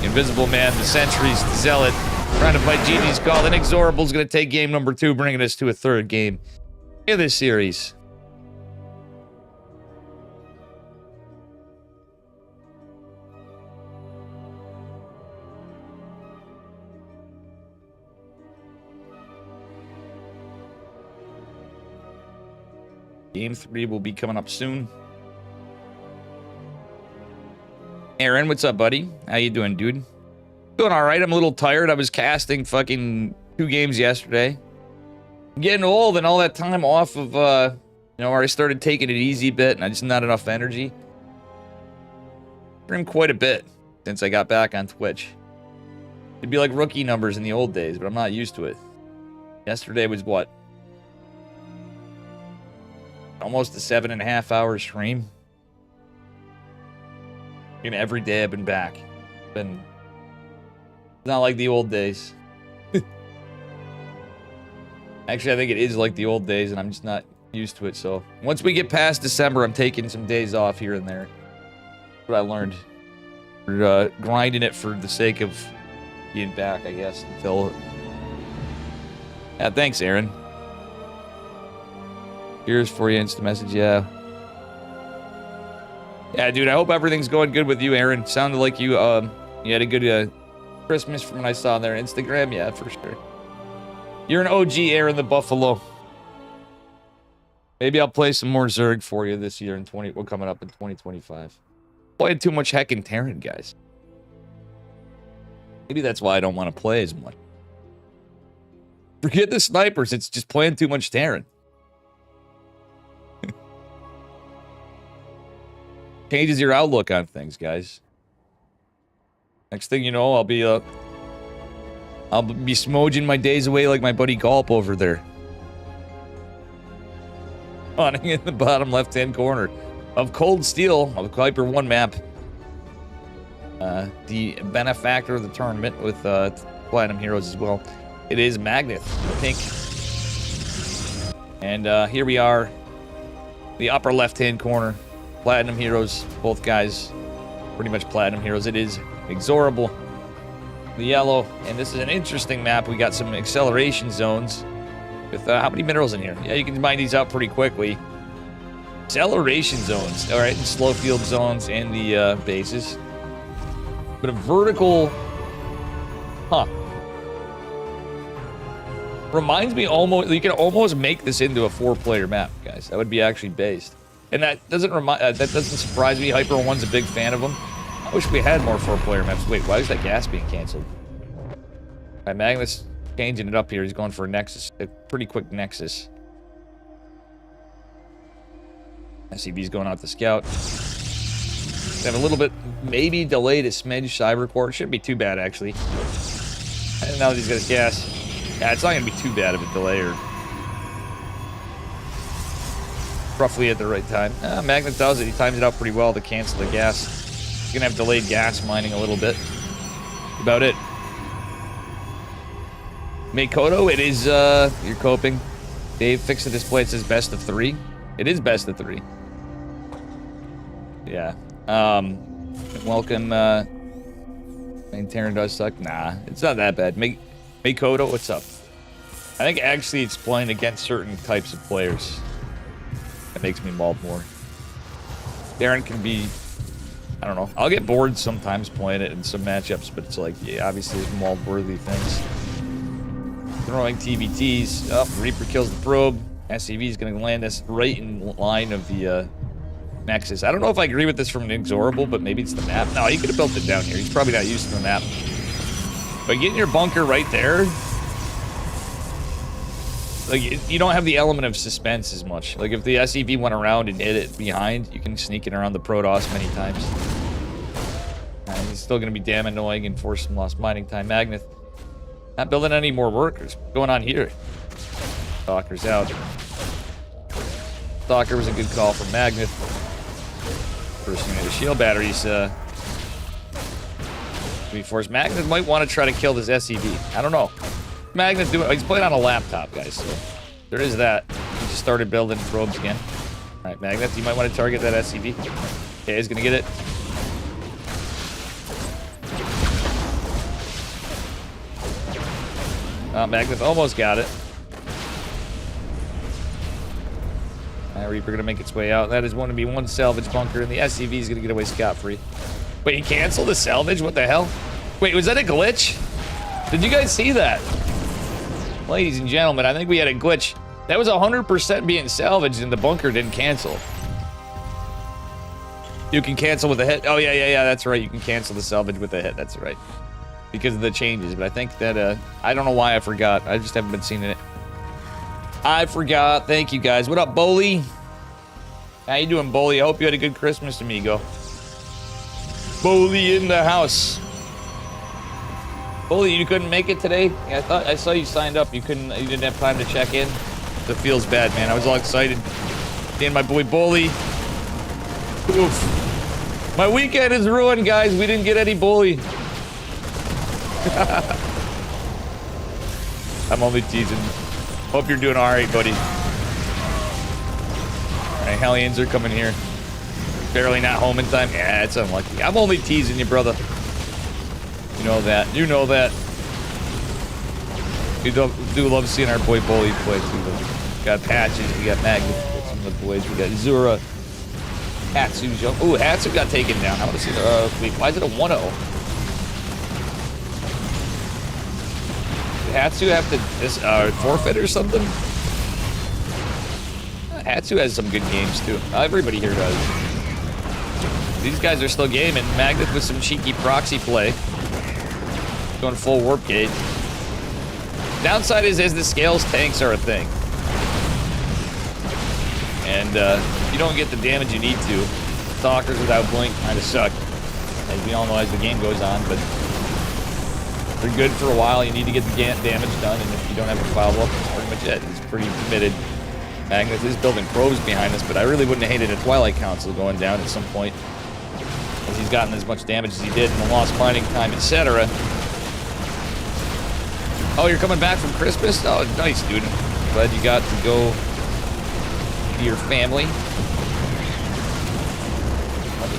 Invisible Man, the sentries, the zealot, trying to fight Genie's Call. Inexorable's gonna take game number 2, bringing us to a 3rd game in this series. Game 3 will be coming up soon. Aaron, what's up, buddy? How you doing, dude? Doing all right. I'm a little tired. I was casting fucking 2 games yesterday. I'm getting old, and all that time off of, you know, where I started taking it easy a bit, and I just not enough energy. Streamed quite a bit since I got back on Twitch. It'd be like rookie numbers in the old days, but I'm not used to it. Yesterday was what? Almost a 7.5 hour stream. And every day I've been back. Been not like the old days. Actually, I think it is like the old days, and I'm just not used to it. So once we get past December, I'm taking some days off here and there. That's what I learned. We're grinding it for the sake of being back, I guess, until... Yeah, thanks, Aaron. Here's for you, instant message, yeah. Yeah, dude, I hope everything's going good with you, Aaron. Sounded like you had a good Christmas from what I saw on their Instagram. Yeah, for sure. You're an OG, Aaron the Buffalo. Maybe I'll play some more Zerg for you this year in we're coming up in 2025. Playing too much heckin' Terran, guys. Maybe that's why I don't want to play as much. Forget the snipers, it's just playing too much Terran. Changes your outlook on things, guys. Next thing you know, I'll be smoging my days away like my buddy Gulp over there. Spawning in the bottom left-hand corner of Cold Steel of Hyper 1 map. The benefactor of the tournament with Platinum Heroes as well. It is Magnet, pink. And here we are, the upper left-hand corner. Platinum Heroes, both guys, pretty much Platinum Heroes. It is Exorable, the yellow, and this is an interesting map. We got some acceleration zones with how many minerals in here? Yeah, you can mine these out pretty quickly. Acceleration zones, all right, and slow field zones and the bases. But a vertical, reminds me almost, you can almost make this into a 4-player map, guys. That would be actually based. And that doesn't surprise me. Hyper 1's a big fan of them. I wish we had more 4-player maps. Wait, why is that gas being canceled? All right, Magnus changing it up here. He's going for a Nexus, a pretty quick Nexus. SCV's going out the scout. They have a little bit, maybe delayed a smidge Cybercore. Shouldn't be too bad, actually. And now that he's got his gas. Yeah, it's not going to be too bad of a delay or roughly at the right time. Magnet does it. He times it out pretty well to cancel the gas. He's going to have delayed gas mining a little bit. About it. Makoto, it is, you're coping. Dave fixed the display. It says best of 3. It is best of 3. Yeah. Welcome, Terran does suck. Nah, it's not that bad. Makoto, what's up? I think actually it's playing against certain types of players. That makes me mob more. Darren can be, I don't know. I'll get bored sometimes playing it in some matchups, but it's like, yeah, obviously there's mob-worthy things. Throwing TBTs. Oh, Reaper kills the probe. SCV is going to land us right in line of the Nexus. I don't know if I agree with this from an Exorable, but maybe it's the map. No, he could have built it down here. He's probably not used to the map. But getting your bunker right there, like, you don't have the element of suspense as much. Like, if the SCV went around and hit it behind, you can sneak it around the Protoss many times. And he's still going to be damn annoying and force some lost mining time. Magnet, not building any more workers. What's going on here? Stalker's out. Stalker was a good call from Magnet. First unit of shield batteries, force. Magnet might want to try to kill this SCV. I don't know. Magnet's doing. He's playing on a laptop, guys. So there is that. He just started building probes again. All right, Magnet, you might want to target that SCV. Okay, he's gonna get it. Magnet almost got it. Reaper gonna make its way out. That is going to be one salvage bunker, and the SCV is gonna get away scot-free. Wait, he canceled the salvage? What the hell? Wait, was that a glitch? Did you guys see that? Ladies and gentlemen, I think we had a glitch. That was 100% being salvaged, and the bunker didn't cancel. You can cancel with a hit. Oh, yeah, that's right. You can cancel the salvage with a hit. That's right. Because of the changes, but I think that, I don't know why I forgot. I just haven't been seeing it. I forgot. Thank you, guys. What up, Boley? How you doing, Boley? I hope you had a good Christmas, amigo. Boley in the house. Boley, you couldn't make it today? Yeah, I saw you signed up. You didn't have time to check in. It feels bad, man. I was all excited. Seeing my boy Boley. Oof. My weekend is ruined, guys. We didn't get any Boley. I'm only teasing. Hope you're doing alright, buddy. Alright, Hellions are coming here. Barely not home in time. Yeah, it's unlucky. I'm only teasing you, brother. You know that. You know that. We do love seeing our boy Bully play, too. We got Patches. We got Magnus. Some of the boys. We got Zura. Hatsu's young. Ooh, Hatsu got taken down. I want to see the fleet. Why is it a 1-0? Hatsu have to forfeit or something? Hatsu has some good games too. Everybody here does. These guys are still gaming. Magnet with some cheeky proxy play. Going full warp gate. Downside is the scales tanks are a thing. And you don't get the damage you need to. Stalkers without Blink kind of suck, as we all know as the game goes on, but they're good for a while. You need to get the damage done, and if you don't have a follow-up, that's pretty much it. He's pretty committed. Magnus is building probes behind us, but I really wouldn't have hated a Twilight Council going down at some point, as he's gotten as much damage as he did in the lost mining time, etc. Oh, you're coming back from Christmas? Oh, nice, dude. Glad you got to go to your family.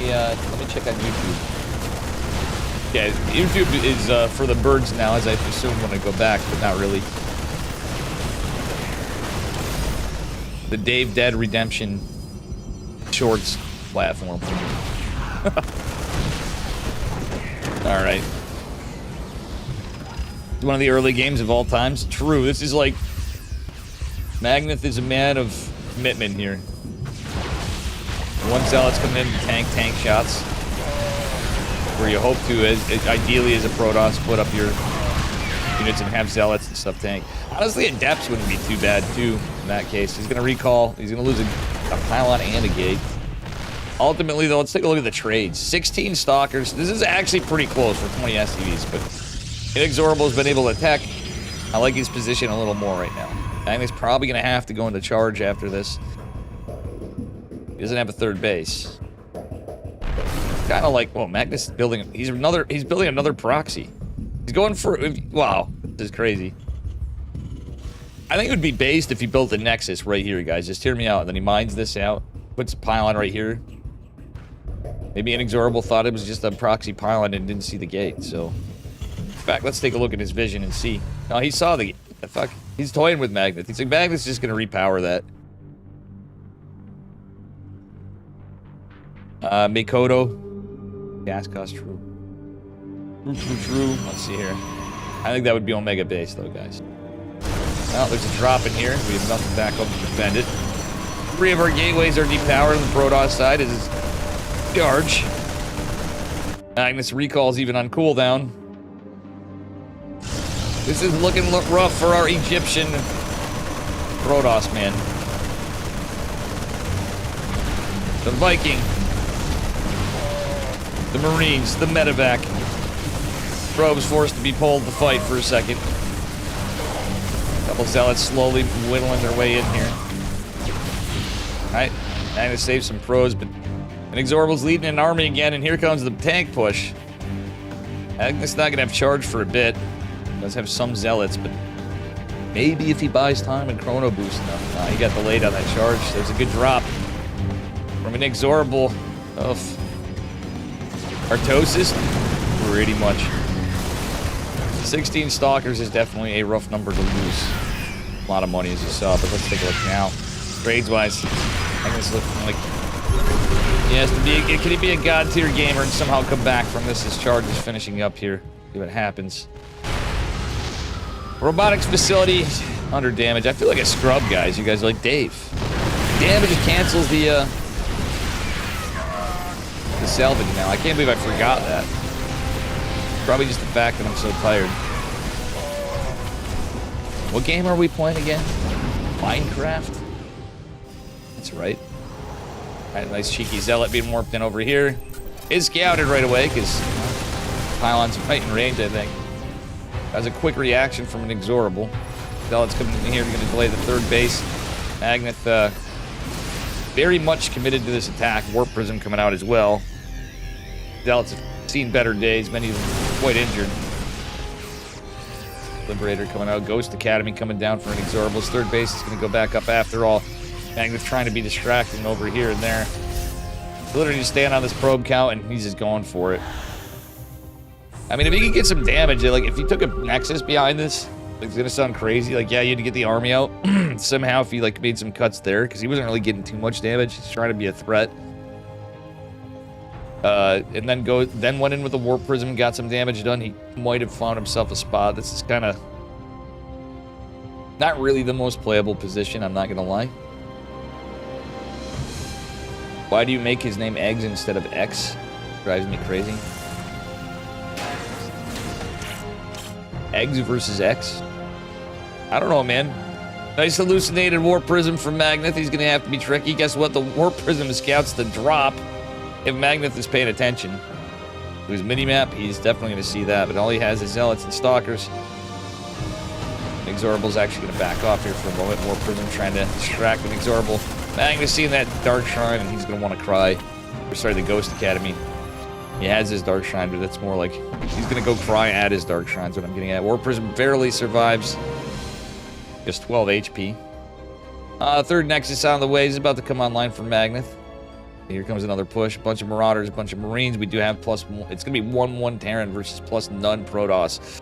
Let me check on YouTube. Yeah, YouTube is for the birds now, as I assume when I go back, but not really. The Dave Dead Redemption Shorts platform. All right. It's one of the early games of all times. True. This is like Magnus is a man of commitment here. One Zealot's coming in to tank shots. Where you hope to, ideally as a Protoss, split up your units and have Zealots and stuff tank. Honestly, Adepts wouldn't be too bad, too, in that case. He's going to recall. He's going to lose a pylon and a gate. Ultimately, though, let's take a look at the trades. 16 Stalkers. This is actually pretty close for 20 SCVs, but Inexorable's been able to attack. I like his position a little more right now. Magnus probably going to have to go into charge after this. He doesn't have a third base. Kind of like, well, Magnus is building. He's building another proxy. He's going for. Wow, this is crazy. I think it would be based if he built a Nexus right here, guys. Just hear me out. And then he mines this out, puts a pylon right here. Maybe Inexorable thought it was just a proxy pylon and didn't see the gate. So, in fact, let's take a look at his vision and see. No, he saw the fuck. He's toying with Magnus. He's like, Magnus is just gonna repower that. Mikoto. Gas cost true. True. Let's see here. I think that would be Omega base, though, guys. Well, there's a drop in here. We have nothing back up to defend it. 3 of our gateways are depowered on the Protoss side. It is charge. Magnus recalls even on cooldown. This is looking rough for our Egyptian Protoss, man. The Viking. The Marines, the medevac. Probes forced to be pulled to fight for a second. Couple Zealots slowly whittling their way in here. Alright, Magnus saved some pros, but Inexorable's leading an army again, and here comes the tank push. Magnus not gonna have charge for a bit. Does have some Zealots, but maybe if he buys time and chrono boost enough. Nah, he got delayed on that charge. There's a good drop from Inexorable of Artosis, pretty much. 16 Stalkers is definitely a rough number to lose. A lot of money, as you saw, but let's take a look now. Trades-wise, I think this looking like he has to be. Can he be a god-tier gamer and somehow come back from this? His charge is finishing up here. See what happens. Robotics facility under damage. I feel like a scrub, guys. You guys are like, Dave. Damage cancels the salvage now. I can't believe I forgot that. Probably just the fact that I'm so tired. What game are we playing again? Minecraft? That's right. Alright, nice cheeky Zealot being warped in over here. Is scouted right away, because pylons right in range, I think. That was a quick reaction from an Inexorable. Zealot's coming in here, going to delay the third base. Magnus, very much committed to this attack. Warp Prism coming out as well. Zealots have seen better days, many of them quite injured. Liberator coming out, Ghost Academy coming down for Inexorable's third base is going to go back up after all. Magnus trying to be distracting over here and there. Literally just staying on this probe count, and he's just going for it. I mean, if he could get some damage, like if he took a Nexus behind this, it's going to sound crazy. Like, yeah, you had to get the army out. Somehow, if he like made some cuts there, because he wasn't really getting too much damage. He's trying to be a threat. And then went in with the Warp Prism and got some damage done. He might have found himself a spot. This is kind of not really the most playable position, I'm not going to lie. Why do you make his name Eggs instead of X? Drives me crazy. Eggs versus X? I don't know, man. Nice hallucinated Warp Prism from Magnus. He's going to have to be tricky. Guess what? The Warp Prism scouts the drop. If Magneth is paying attention to his mini-map, he's definitely going to see that. But all he has is Zealots and Stalkers. Inexorable's actually going to back off here for a moment. War Prism trying to distract with Inexorable. Magneth seeing that Dark Shrine, and he's going to want to cry. Or sorry, the Ghost Academy. He has his Dark Shrine, but that's more like he's going to go cry at his Dark Shrine, is what I'm getting at. War Prism barely survives. Just 12 HP. Third Nexus out of the way. He's about to come online for Magneth. Here comes another push. A bunch of Marauders, a bunch of Marines. We do have plus... It's going to be 1-1 Terran versus plus none Protoss.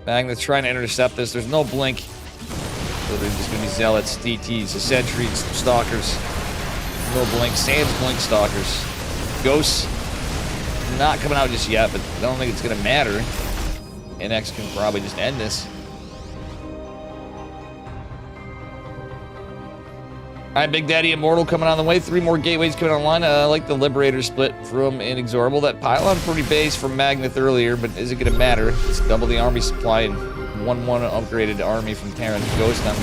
Magneth's trying to intercept this. There's no blink. So there's just going to be Zealots, DTs, the Sentries, Stalkers. No blink. Sans blink Stalkers. Ghosts not coming out just yet, but I don't think it's going to matter. NX can probably just end this. Alright, Big Daddy Immortal coming on the way. 3 more gateways coming online. I like the Liberator split from Inexorable. That pylon pretty base from Magneth earlier, but is it going to matter? It's double the army supply and 1-1 upgraded army from Terran. Ghost on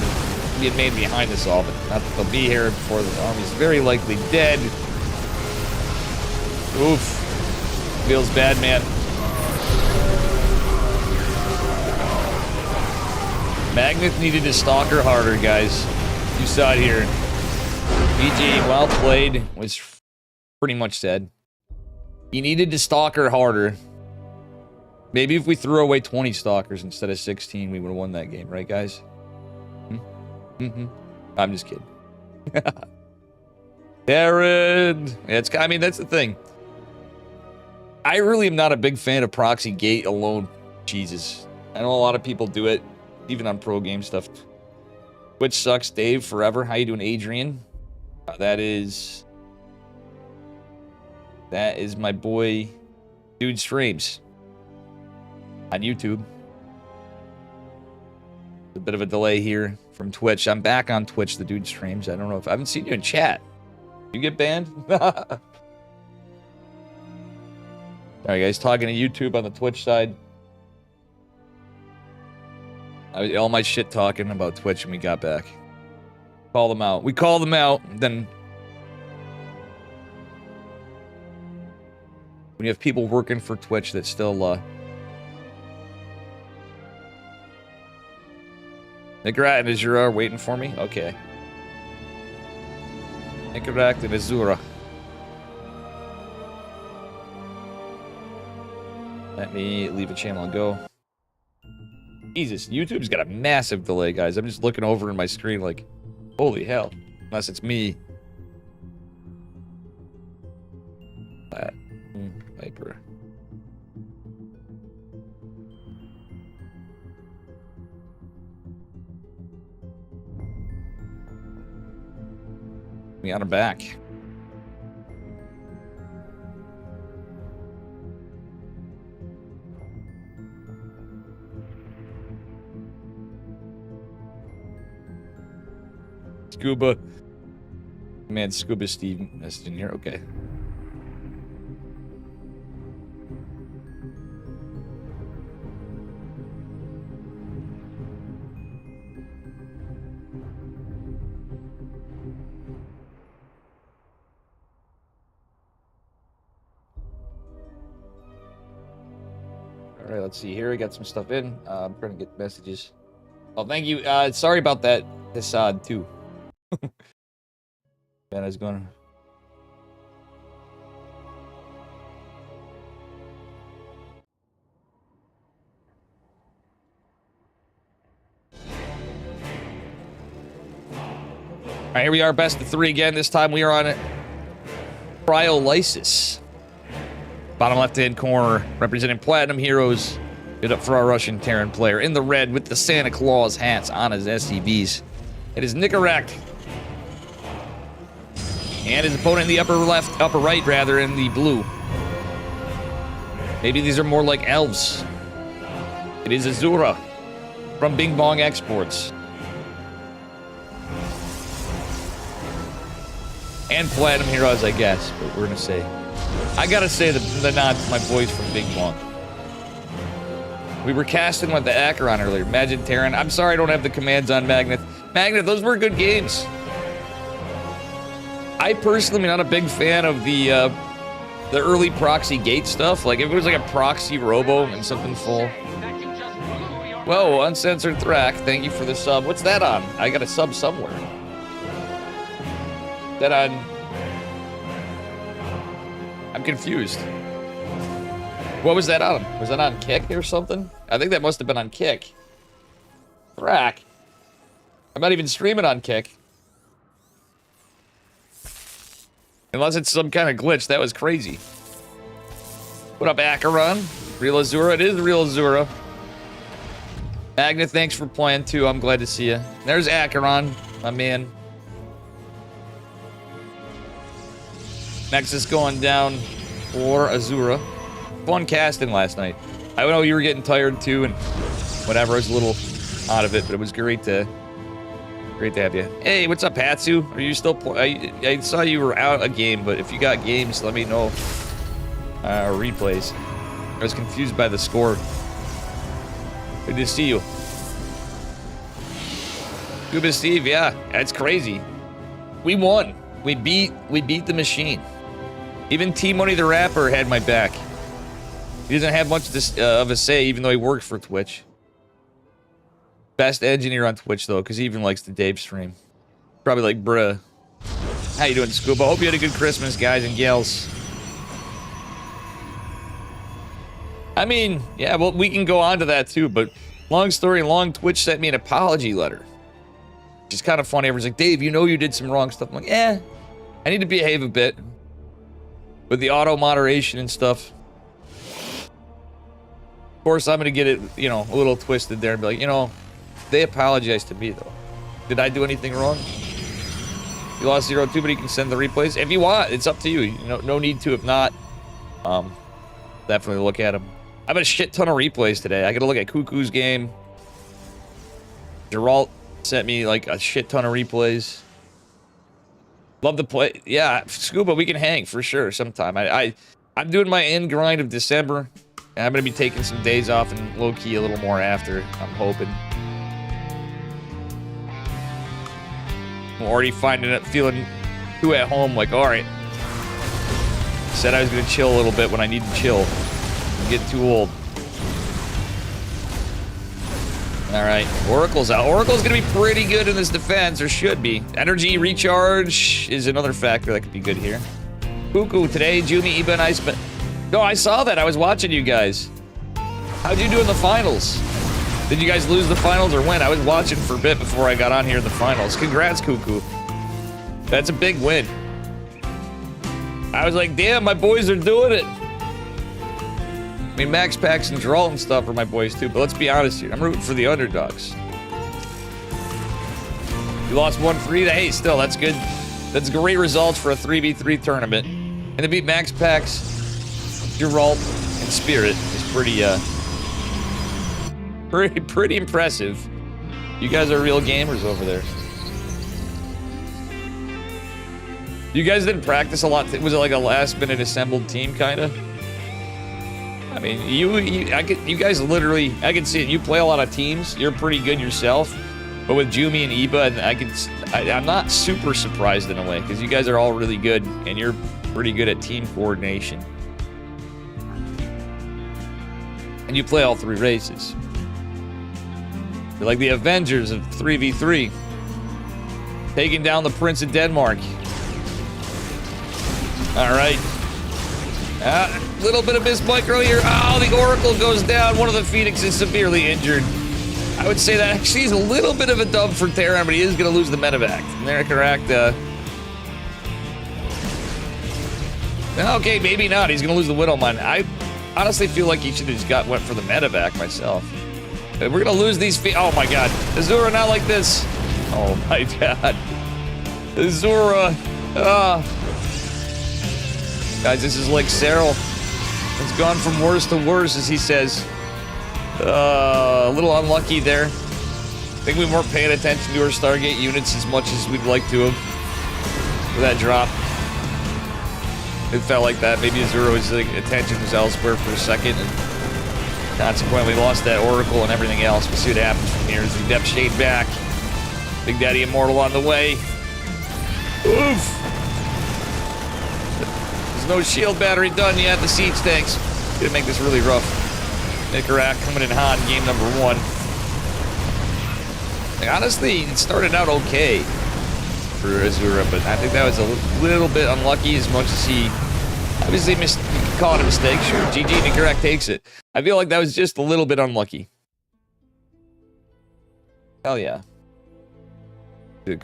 being made behind this all, but not that they'll be here before the army's very likely dead. Oof. Feels bad, man. Magneth needed to Stalker harder, guys. You saw it here. BG, well played, was pretty much said. He needed to Stalker harder. Maybe if we threw away 20 Stalkers instead of 16, we would have won that game, right, guys? I'm just kidding. Aaron! Yeah, I mean, that's the thing. I really am not a big fan of proxy gate alone. Jesus. I know a lot of people do it, even on pro game stuff. Twitch sucks, Dave, forever. How you doing, Adrian? That is my boy, Dude Streams on YouTube. A bit of a delay here from Twitch. I'm back on Twitch, the Dude Streams. I don't know if I haven't seen you in chat. You get banned? Alright, guys, talking to YouTube on the Twitch side. All my shit talking about Twitch and we got back. Call them out. We call them out, then when you have people working for Twitch that still Nikarat and Azura are waiting for me? Okay. Nikarat and Azura. Let me leave a channel and go. Jesus, YouTube's got a massive delay, guys. I'm just looking over in my screen like, holy hell. Unless it's me. Viper. We got him back. Scuba. Man, Scuba Steve messaged in here. Okay. Alright, let's see here. I got some stuff in. I'm trying to get messages. Oh, thank you. Sorry about that. Assad, too. Man, I was going. Alright, here we are, best of 3 again. This time we are on Cryolysis. Bottom left-hand corner, representing Platinum Heroes. Get up for our Russian Terran player in the red with the Santa Claus hats on his SCVs. It is Nikarat. And his opponent in the upper right, rather, in the blue. Maybe these are more like elves. It is Azura from Bing Bong Exports. And Platinum Heroes, I guess, but we're gonna say. I gotta say the nod to my boys from Bing Bong. We were casting with the Acheron earlier. Imagine Terran. I'm sorry I don't have the commands on Magneth. Magneth, those were good games. I personally am not a big fan of the early proxy gate stuff. Like if it was like a proxy robo and something full. Whoa, Uncensored Thrak, thank you for the sub. What's that on? I got a sub somewhere. That on... I'm confused. What was that on? Was that on Kick or something? I think that must have been on Kick. Thrak. I'm not even streaming on Kick. Unless it's some kind of glitch. That was crazy. What up, Acheron? Real Azura? It is Real Azura. Magna, thanks for playing too. I'm glad to see you. There's Acheron, my man. Nexus going down for Azura. Fun casting last night. I know you were getting tired too, and whatever. I was a little out of it, but it was great to have you. Hey, what's up, Hatsu? Are you still I saw you were out a game, but if you got games, let me know. Replays. I was confused by the score. Good to see you. Scuba Steve, yeah, that's crazy. We won. We beat the machine. Even T-Money the Rapper had my back. He doesn't have much of a say, even though he worked for Twitch. Best engineer on Twitch, though, because he even likes the Dave stream. Probably like, bruh. How you doing, Scuba? Hope you had a good Christmas, guys and gals. I mean, yeah, well, we can go on to that, too, but long story long, Twitch sent me an apology letter. Which is kind of funny. Everyone's like, Dave, you know you did some wrong stuff. I'm like, I need to behave a bit. With the auto-moderation and stuff. Of course, I'm going to get it, you know, a little twisted there and be like, you know, they apologized to me, though. Did I do anything wrong? You lost 0-2, but you can send the replays. If you want, it's up to you. You know, no need to. If not, definitely look at them. I have a shit ton of replays today. I got to look at Cuckoo's game. Geralt sent me, like, a shit ton of replays. Love to play. Yeah, Scuba, we can hang for sure sometime. I'm doing my end grind of December. And I'm going to be taking some days off and low-key a little more after, I'm hoping. I'm already finding it, feeling too at home, like, alright. Said I was going to chill a little bit when I need to chill. I'm getting too old. Alright, Oracle's out. Oracle's going to be pretty good in this defense, or should be. Energy recharge is another factor that could be good here. Cuckoo today, Jumi, Iba, and I spent... No, I saw that. I was watching you guys. How'd you do in the finals? Did you guys lose the finals or win? I was watching for a bit before I got on here in the finals. Congrats, Cuckoo. That's a big win. I was like, damn, my boys are doing it. I mean, Max Pax and Geralt and stuff are my boys too, but let's be honest here. I'm rooting for the underdogs. You lost 1-3. Hey, still, that's good. That's great results for a 3v3 tournament. And to beat Max Pax, Geralt, and Spirit is pretty impressive. You guys are real gamers over there. You guys didn't practice a lot. Was it like a last-minute assembled team, kind of? I mean, you guys literally, I can see it. You play a lot of teams. You're pretty good yourself. But with Jumi and Iba, and I'm not super surprised in a way, because you guys are all really good, and you're pretty good at team coordination. And you play all 3 races. You're like the Avengers of 3v3. Taking down the Prince of Denmark. Alright. Little bit of mismicro here. Oh, the Oracle goes down. One of the Phoenix is severely injured. I would say that actually is a little bit of a dub for Terran, but he is going to lose the medevac. And they're correct. Okay, maybe not. He's going to lose the Widowmine. I honestly feel like he should have just went for the medevac myself. We're going to lose these Oh my god. Azura not like this. Oh my god. Azura. Guys, this is like Cyril. It's gone from worse to worse, as he says. A little unlucky there. I think we weren't paying attention to our Stargate units as much as we'd like to have. With that drop. It felt like that. Maybe Azura's attention was elsewhere for a second, and consequently lost that Oracle and everything else. We'll see what happens from here as we depth shade back. Big Daddy Immortal on the way. Oof! There's no shield battery done yet. The siege tanks. Gonna make this really rough. Nicarak coming in hot in game number 1. Like, honestly, it started out okay for Azura, but I think that was a little bit unlucky as much as he obviously caught a mistake. Sure, GG, Nicarak takes it. I feel like that was just a little bit unlucky. Hell yeah. Good.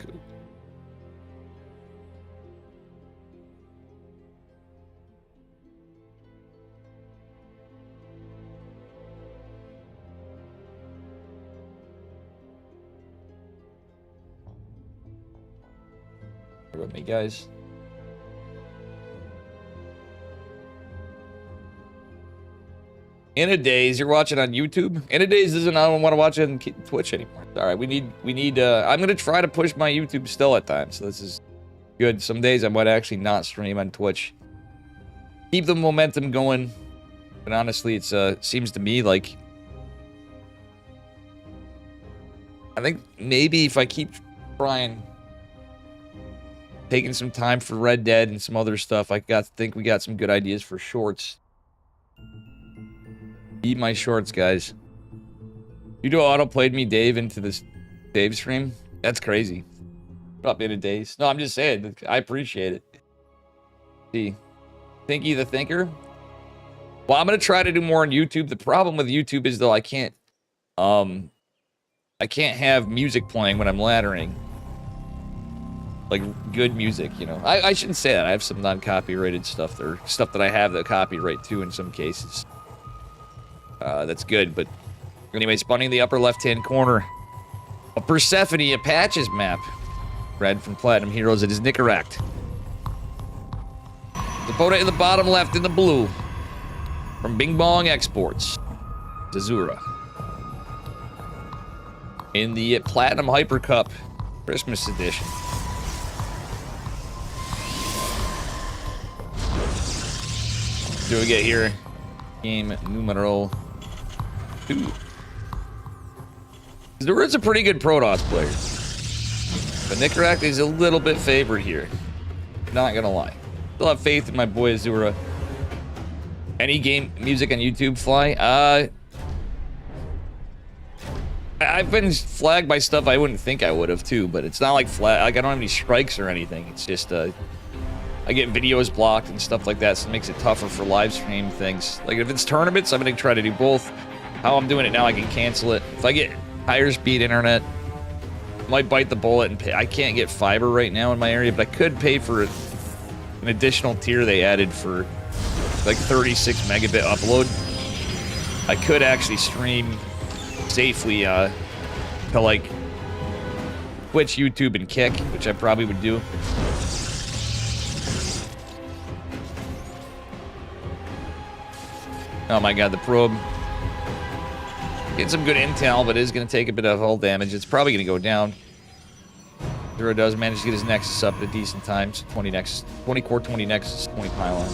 Bear with me, guys. In a Days, you're watching on YouTube. In a Days doesn't want to watch it on Twitch anymore. All right, we need. I'm gonna try to push my YouTube still at times. So this is good. Some days I might actually not stream on Twitch. Keep the momentum going. But honestly, it's seems to me like I think maybe if I keep trying, taking some time for Red Dead and some other stuff, think we got some good ideas for shorts. Eat my shorts, guys. You do auto-played me, Dave, into this Dave stream? That's crazy. Up in a days. No, I'm just saying. I appreciate it. See. Thinky the Thinker? Well, I'm going to try to do more on YouTube. The problem with YouTube is, though, I can't have music playing when I'm laddering. Like, good music, you know. I shouldn't say that. I have some non-copyrighted stuff. Or stuff that I have the copyright to in some cases. That's good, but anyway, spawning in the upper left-hand corner. A Persephone Apaches map. Red from Platinum Heroes. It is Nicarak. The opponent in the bottom left in the blue. From Bing Bong Exports. Azura. In the Platinum Hyper Cup Christmas edition. What do we get here? Game numero 2. Azura's a pretty good Protoss player. But Nicarak is a little bit favored here. Not gonna lie. Still have faith in my boy Azura. Any game music on YouTube fly? I've been flagged by stuff I wouldn't think I would have too, but it's not like I don't have any strikes or anything. It's just I get videos blocked and stuff like that, so it makes it tougher for live stream things. Like if it's tournaments, I'm gonna try to do both. How I'm doing it now, I can cancel it. If I get higher speed internet, I might bite the bullet and pay. I can't get fiber right now in my area, but I could pay for an additional tier they added for like 36 megabit upload. I could actually stream safely to like Twitch, YouTube, and Kick, which I probably would do. Oh my god, the probe. Getting some good intel, but is going to take a bit of hull damage. It's probably going to go down. Zero does manage to get his Nexus up at a decent time. So 20 core, 20 Nexus, 20 pylon.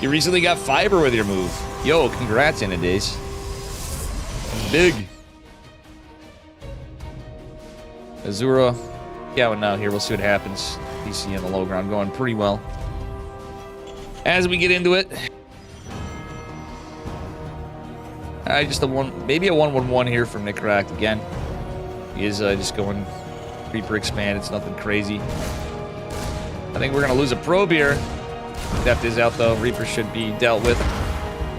You recently got fiber with your move. Yo, congrats, in a days. Big. Azura. Yeah, now here. We'll see what happens. DC on the low ground going pretty well. As we get into it. Just maybe a 1-1-1 here from Nicarak again. He is just going Reaper expand. It's nothing crazy. I think we're going to lose a probe here. Depth is out, though. Reaper should be dealt with.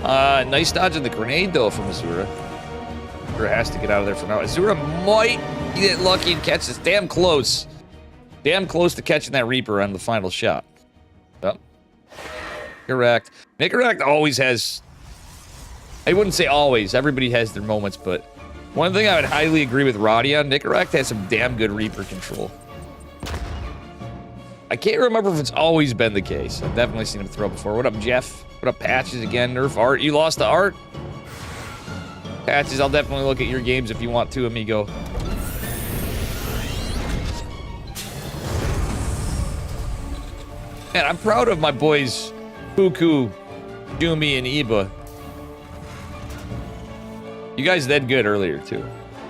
Nice dodge of the grenade, though, from Azura. Azura has to get out of there for now. Azura might get lucky and catch this. Damn close. Damn close to catching that Reaper on the final shot. Yep. Correct. Nicarak always has... I wouldn't say always. Everybody has their moments, but one thing I would highly agree with Roddy on, Nicarak has some damn good Reaper control. I can't remember if it's always been the case. I've definitely seen him throw before. What up, Jeff? What up, Patches again? Nerf Art. You lost to Art? Patches, I'll definitely look at your games if you want to, amigo. Man, I'm proud of my boys, Puku, Jumi, and Iba. You guys did good earlier, too.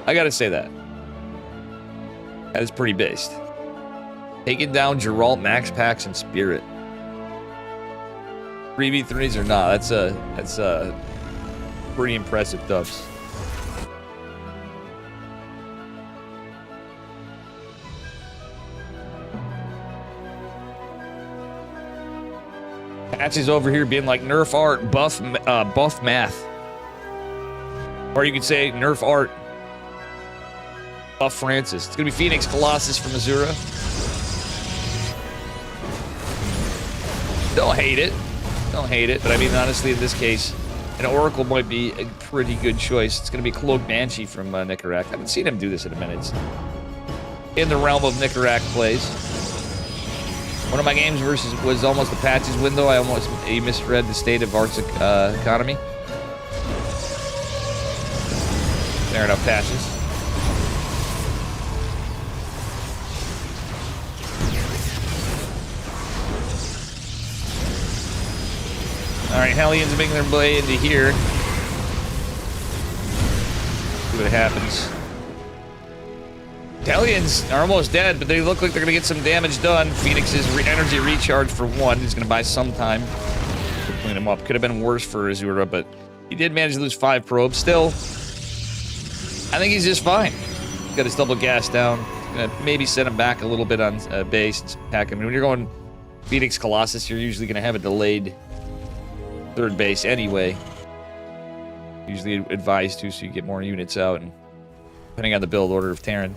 I gotta say that. That is pretty based. Taking down Geralt, Max Pax, and Spirit. 3v3s or not. That's pretty impressive dubs. Patches over here being like nerf art, buff math. Or you could say nerf art, buff Francis. It's gonna be Phoenix Colossus from Azura. Don't hate it. Don't hate it, but I mean, honestly, in this case, an Oracle might be a pretty good choice. It's going to be Cloak Banshee from Nicarak. I haven't seen him do this in a minute. It's in the realm of Nicarak plays. One of my games was almost a patches window. I misread the state of Art's economy. Fair enough, patches. Alright, Hellions making their way into here. See what happens. Hellions are almost dead, but they look like they're going to get some damage done. Phoenix's energy recharge for one. He's going to buy some time to clean him up. Could have been worse for Azura, but he did manage to lose 5 probes. Still, I think he's just fine. Got his double gas down. Gonna maybe set him back a little bit on base and pack him. I mean, when you're going Phoenix Colossus, you're usually going to have a delayed third base anyway. Usually advised to, so you get more units out, and depending on the build order of Terran.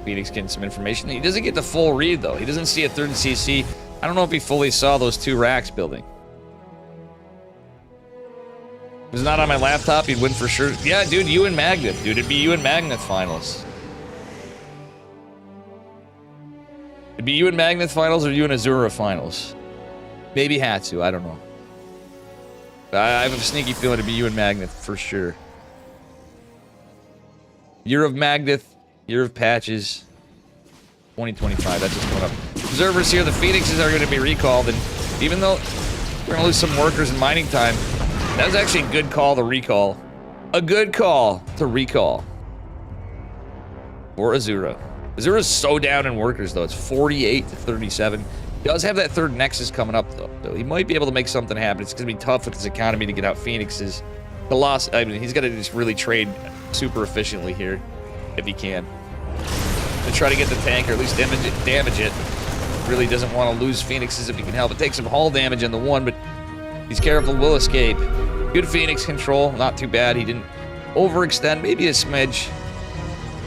Phoenix getting some information. He doesn't get the full read though. He doesn't see a third CC. I don't know if he fully saw those 2 racks building. If it's not on my laptop, he'd win for sure. Yeah, dude, you and Magnet. Dude, it'd be you and Magnet finals. It'd be you and Magnet finals or you and Azura finals. Maybe Hatsu, I don't know. I have a sneaky feeling it'd be you and Magnet for sure. Year of Magnet, year of patches. 2025, that's just going up. Observers here, the Phoenixes are going to be recalled, and even though we're going to lose some workers in mining time, that was actually a good call to recall. A good call to recall. For Azura. Azura's so down in workers, though. It's 48 to 37. He does have that third Nexus coming up, though. So he might be able to make something happen. It's going to be tough with his economy to get out Phoenixes. The loss, I mean, he's got to just really trade super efficiently here, if he can. To try to get the tank, or at least damage it. Really doesn't want to lose Phoenixes if he can help it. Take some hull damage on the one, but he's careful, will escape. Good Phoenix control, not too bad. He didn't overextend, maybe a smidge.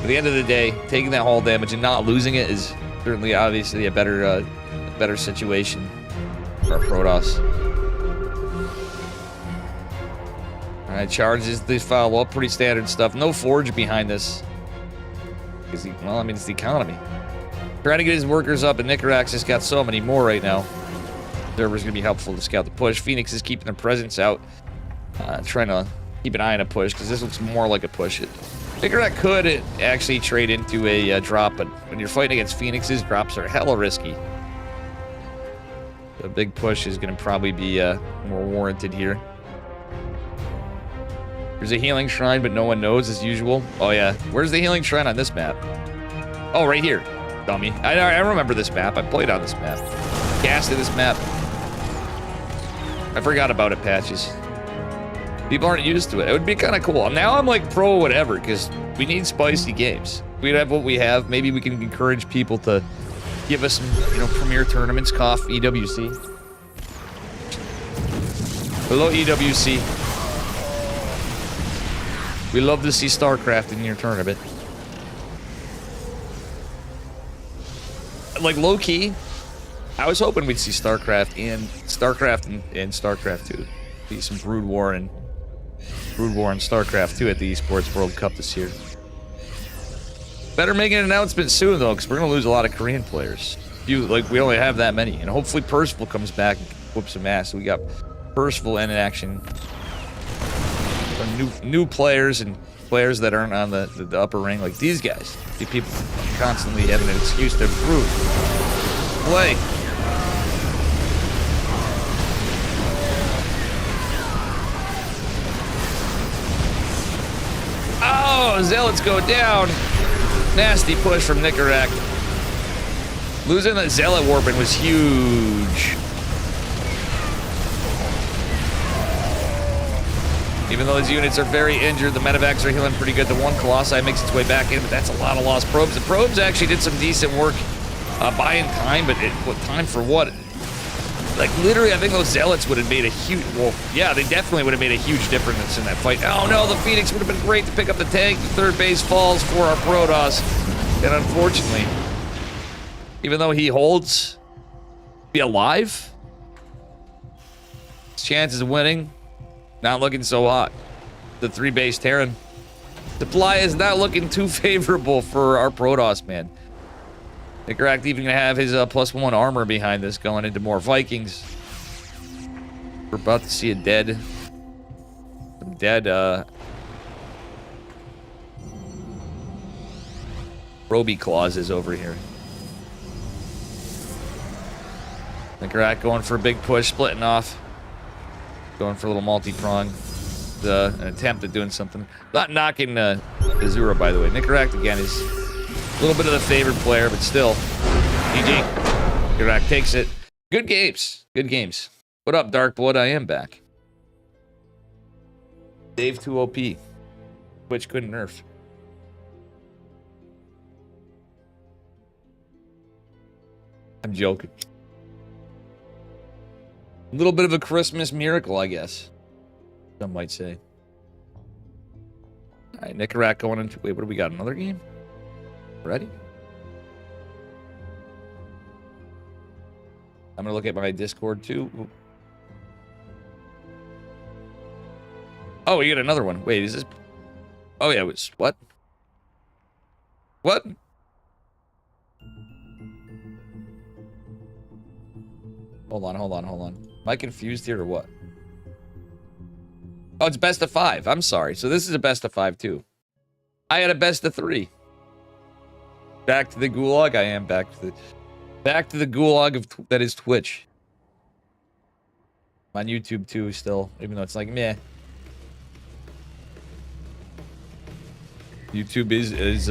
At the end of the day, taking that hull damage and not losing it is certainly, obviously, a better situation for Protoss. Alright, charges the follow up, pretty standard stuff. No Forge behind this. Because well, I mean, it's the economy. Trying to get his workers up, and Nicarak's just got so many more right now. Observer's gonna be helpful to scout the push. Phoenix is keeping their presence out. Trying to keep an eye on a push, because this looks more like a push. Nicarak could actually trade into a drop, but when you're fighting against Phoenixes, drops are hella risky. A big push is going to probably be more warranted here. There's a healing shrine, but no one knows as usual. Oh yeah, where's the healing shrine on this map? Oh, right here, dummy. I remember this map. I played on this map. Casted this map. I forgot about it, patches. People aren't used to it. It would be kind of cool. Now I'm like pro whatever, because we need spicy games. We have what we have. Maybe we can encourage people to give us some, premier tournaments. Cough, EWC. Hello, EWC. We love to see StarCraft in your tournament. Like, low-key, I was hoping we'd see StarCraft and StarCraft 2. See some Brood War and StarCraft 2 at the Esports World Cup this year. Better make an announcement soon, though, because we're going to lose a lot of Korean players. We only have that many. And hopefully Percival comes back and whoops some ass. So we got Percival in action. New players and players that aren't on the upper ring, like these guys. See people constantly having an excuse to improve. Play. Oh, Zealots go down. Nasty push from Nicarak. Losing that Zealot Warping was huge. Even though his units are very injured, the medevacs are healing pretty good. The one Colossi makes its way back in, but that's a lot of lost probes. The probes actually did some decent work buying time, but what time for what? Like, literally, I think those Zealots would have made a huge... Well, yeah, they definitely would have made a huge difference in that fight. Oh, no, the Phoenix would have been great to pick up the tank. The third base falls for our Protoss. And unfortunately, even though he holds... be alive? His chances of winning... not looking so hot. The 3-base Terran. Supply is not looking too favorable for our Protoss, man. Nicaract even gonna have his +1 armor behind this going into more Vikings. We're about to see a dead... some dead, Roby clauses over here. Nicaract going for a big push, splitting off. Going for a little multi-prong. An attempt at doing something. Not knocking Azura, by the way. Nicaract, again, is a little bit of the favored player, but still. GG. Nicaract takes it. Good games. Good games. What up, Dark Blood? I am back. Dave 2 OP. Twitch couldn't nerf. I'm joking. A little bit of a Christmas miracle, I guess. Some might say. All right, Nicaract going into... Wait, what do we got? Another game? Ready? I'm going to look at my Discord, too. Ooh. Oh, you got another one. Wait, is this... Oh, yeah, it was... What? What? Hold on. Am I confused here or what? Oh, it's best of 5. I'm sorry. So this is a best of 5 too. I had a best of 3. Back to the gulag. I am back to the gulag of that is Twitch. I'm on YouTube too still, even though it's like meh. YouTube is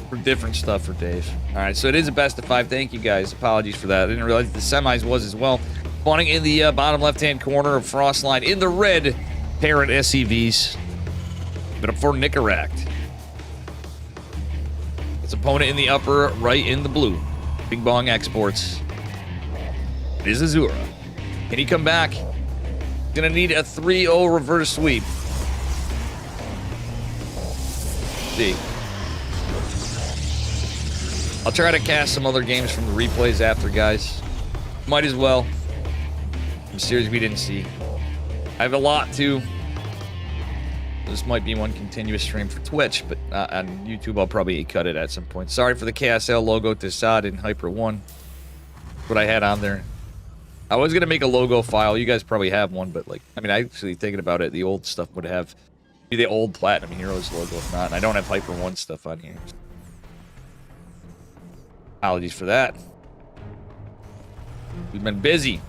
for different stuff for Dave. All right, so it is a best of 5. Thank you guys. Apologies for that. I didn't realize the semis was as well. Spawning in the bottom left-hand corner of Frostline in the red parent SCVs. But up for Nicaract. Its opponent in the upper right in the blue. Bing Bong Exports. It is Azura. Can he come back? Gonna need a 3-0 reverse sweep. See. I'll try to cast some other games from the replays after, guys. Might as well. Some series we didn't see. I have a lot too. This might be one continuous stream for Twitch, but on YouTube I'll probably cut it at some point. Sorry for the KSL logo to Saad in Hyper 1. What I had on there. I was gonna make a logo file. You guys probably have one, but like, I mean, actually thinking about it, the old stuff would have be the old Platinum Heroes logo if not. And I don't have Hyper 1 stuff on here. Apologies for that. We've been busy.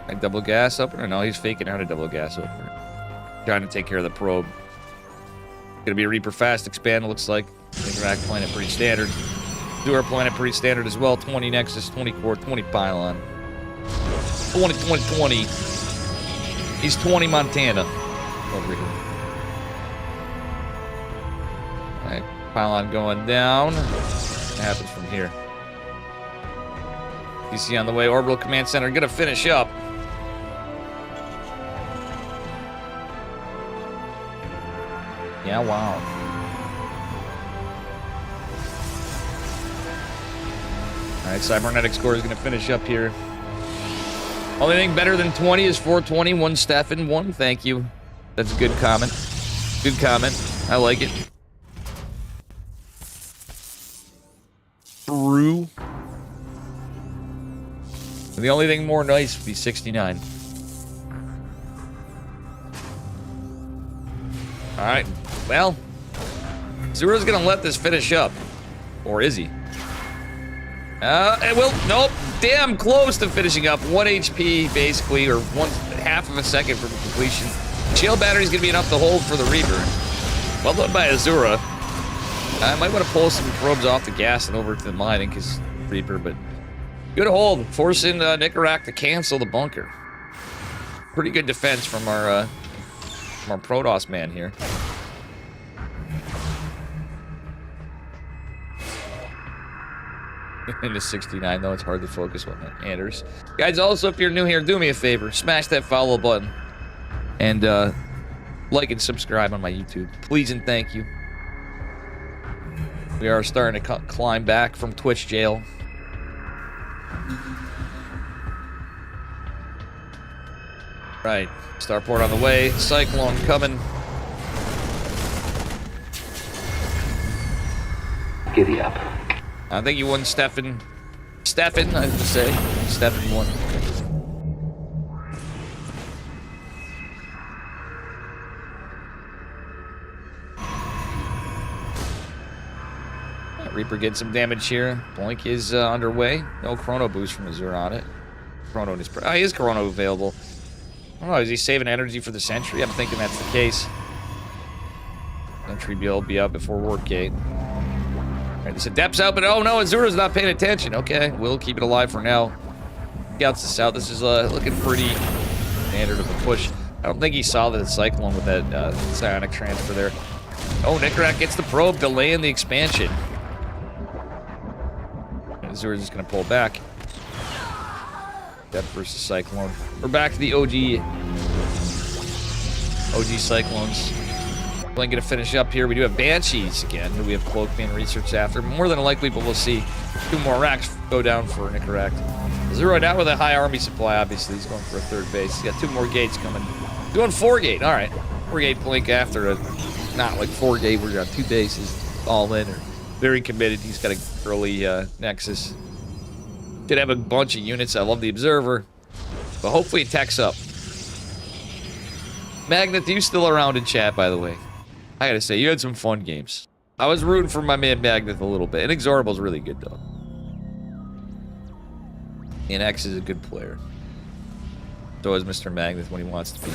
I double gas opener? No, he's faking out a double gas opener. Trying to take care of the probe. Gonna be a Reaper fast expand, looks like. Nicaract playing it pretty standard. Azura playing it pretty standard as well. 20 Nexus, 20 core, 20 pylon. 20, 20, 20. He's 20 Montana over here. Alright, pylon going down. What happens from here? DC on the way. Orbital Command Center gonna finish up. Yeah, wow. Alright, Cybernetics Core is gonna finish up here. Only thing better than 20 is 420. 1 Stefan, 1. Thank you. That's a good comment. Good comment. I like it. True. The only thing more nice would be 69. Alright. Well, Azura's gonna let this finish up. Or is he? Well, nope. Damn close to finishing up. 1 HP, basically, or 1/2 of a second from completion. Shield battery's gonna be enough to hold for the Reaper. Well done by Azura. I might want to pull some probes off the gas and over to the mining because Reaper, but good hold, forcing Nicorak to cancel the bunker. Pretty good defense from our Protoss man here. Into 69 though, it's hard to focus on Anders. Guys, also if you're new here, do me a favor, smash that follow button and like and subscribe on my YouTube, please and thank you. We are starting to climb back from Twitch jail. Right, starport on the way, Cyclone coming. Giddy up. I think you won, Stefan. Stefan, I have to say. Stefan won. Reaper getting some damage here. Blink is underway. No chrono boost from Azura on it. Chrono is he is chrono available. I don't know, is he saving energy for the sentry? I'm thinking that's the case. Sentry will be up before Warp Gate. Alright, this Adept's out, but oh no, Azura's not paying attention. Okay, we'll keep it alive for now. Scouts this out. This is looking pretty standard of a push. I don't think he saw the Cyclone with that psionic transfer there. Oh, Nicorak gets the probe, delaying the expansion. Azura's just gonna pull back. Adept versus Cyclone. We're back to the OG Cyclones. Blink gonna finish up here. We do have Banshees again, who we have Cloak being researched after. More than likely, but we'll see. 2 more racks go down for Nicorak. Azura out with a high army supply, obviously. He's going for a 3rd base. He's got 2 more gates coming. Doing 4 gate, alright. 4 gate Blink after a, not like 4 gate, we're got 2 bases all in. Or very committed. He's got an early Nexus. Did have a bunch of units. I love the Observer. But hopefully it techs up. Magnet, you still around in chat, by the way? I gotta say, you had some fun games. I was rooting for my man Magnet a little bit. Inexorable's really good, though. And X is a good player. So is Mr. Magnet when he wants to be.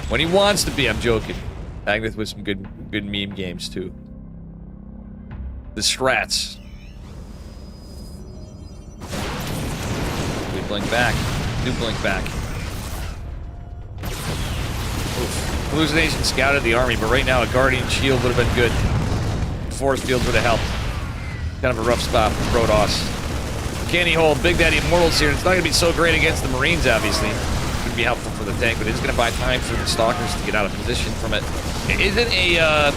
When he wants to be, I'm joking. Magnet with some good meme games, too. The strats. We blink back. Do blink back. Oof. Hallucination scouted the army, but right now a Guardian Shield would have been good. Force Fields would have helped. Kind of a rough spot for Protoss. Can he hold Big Daddy Immortals here? It's not going to be so great against the Marines, obviously. It would be helpful for the tank, but it's going to buy time for the Stalkers to get out of position from it. It isn't a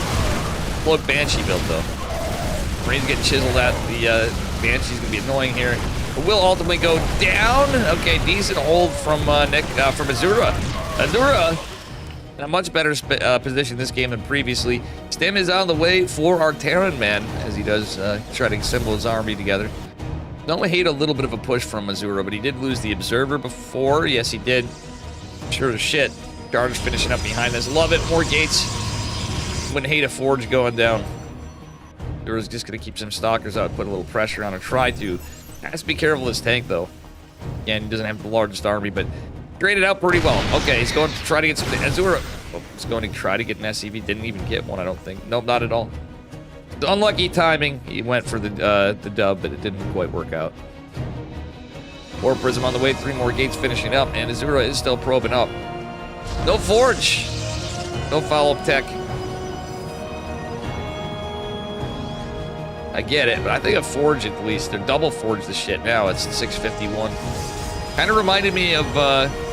Cloak Banshee build, though. Marines getting chiseled at. The Banshee's going to be annoying here. But will ultimately go down. Okay, decent hold from Azura. Azura in a much better position this game than previously. Stem is on the way for our Terran man, as he does try to assemble his army together. Don't hate a little bit of a push from Azura, but he did lose the Observer before. Yes, he did. Sure as shit. Charge finishing up behind this. Love it. More gates. Wouldn't hate a Forge going down. Azura's just going to keep some Stalkers out, put a little pressure on, or try to. Has to be careful of this tank, though. Again, he doesn't have the largest army, but graded out pretty well. Okay, he's going to try to get some... Azura... Oh, he's going to try to get an SCV. Didn't even get one, I don't think. Nope, not at all. Unlucky timing. He went for the dub, but it didn't quite work out. Warp Prism on the way. 3 more gates finishing up, and Azura is still probing up. No Forge. No follow-up tech. I get it, but I think a Forge at least. They're double Forge this shit now. It's 651. Kind of reminded me of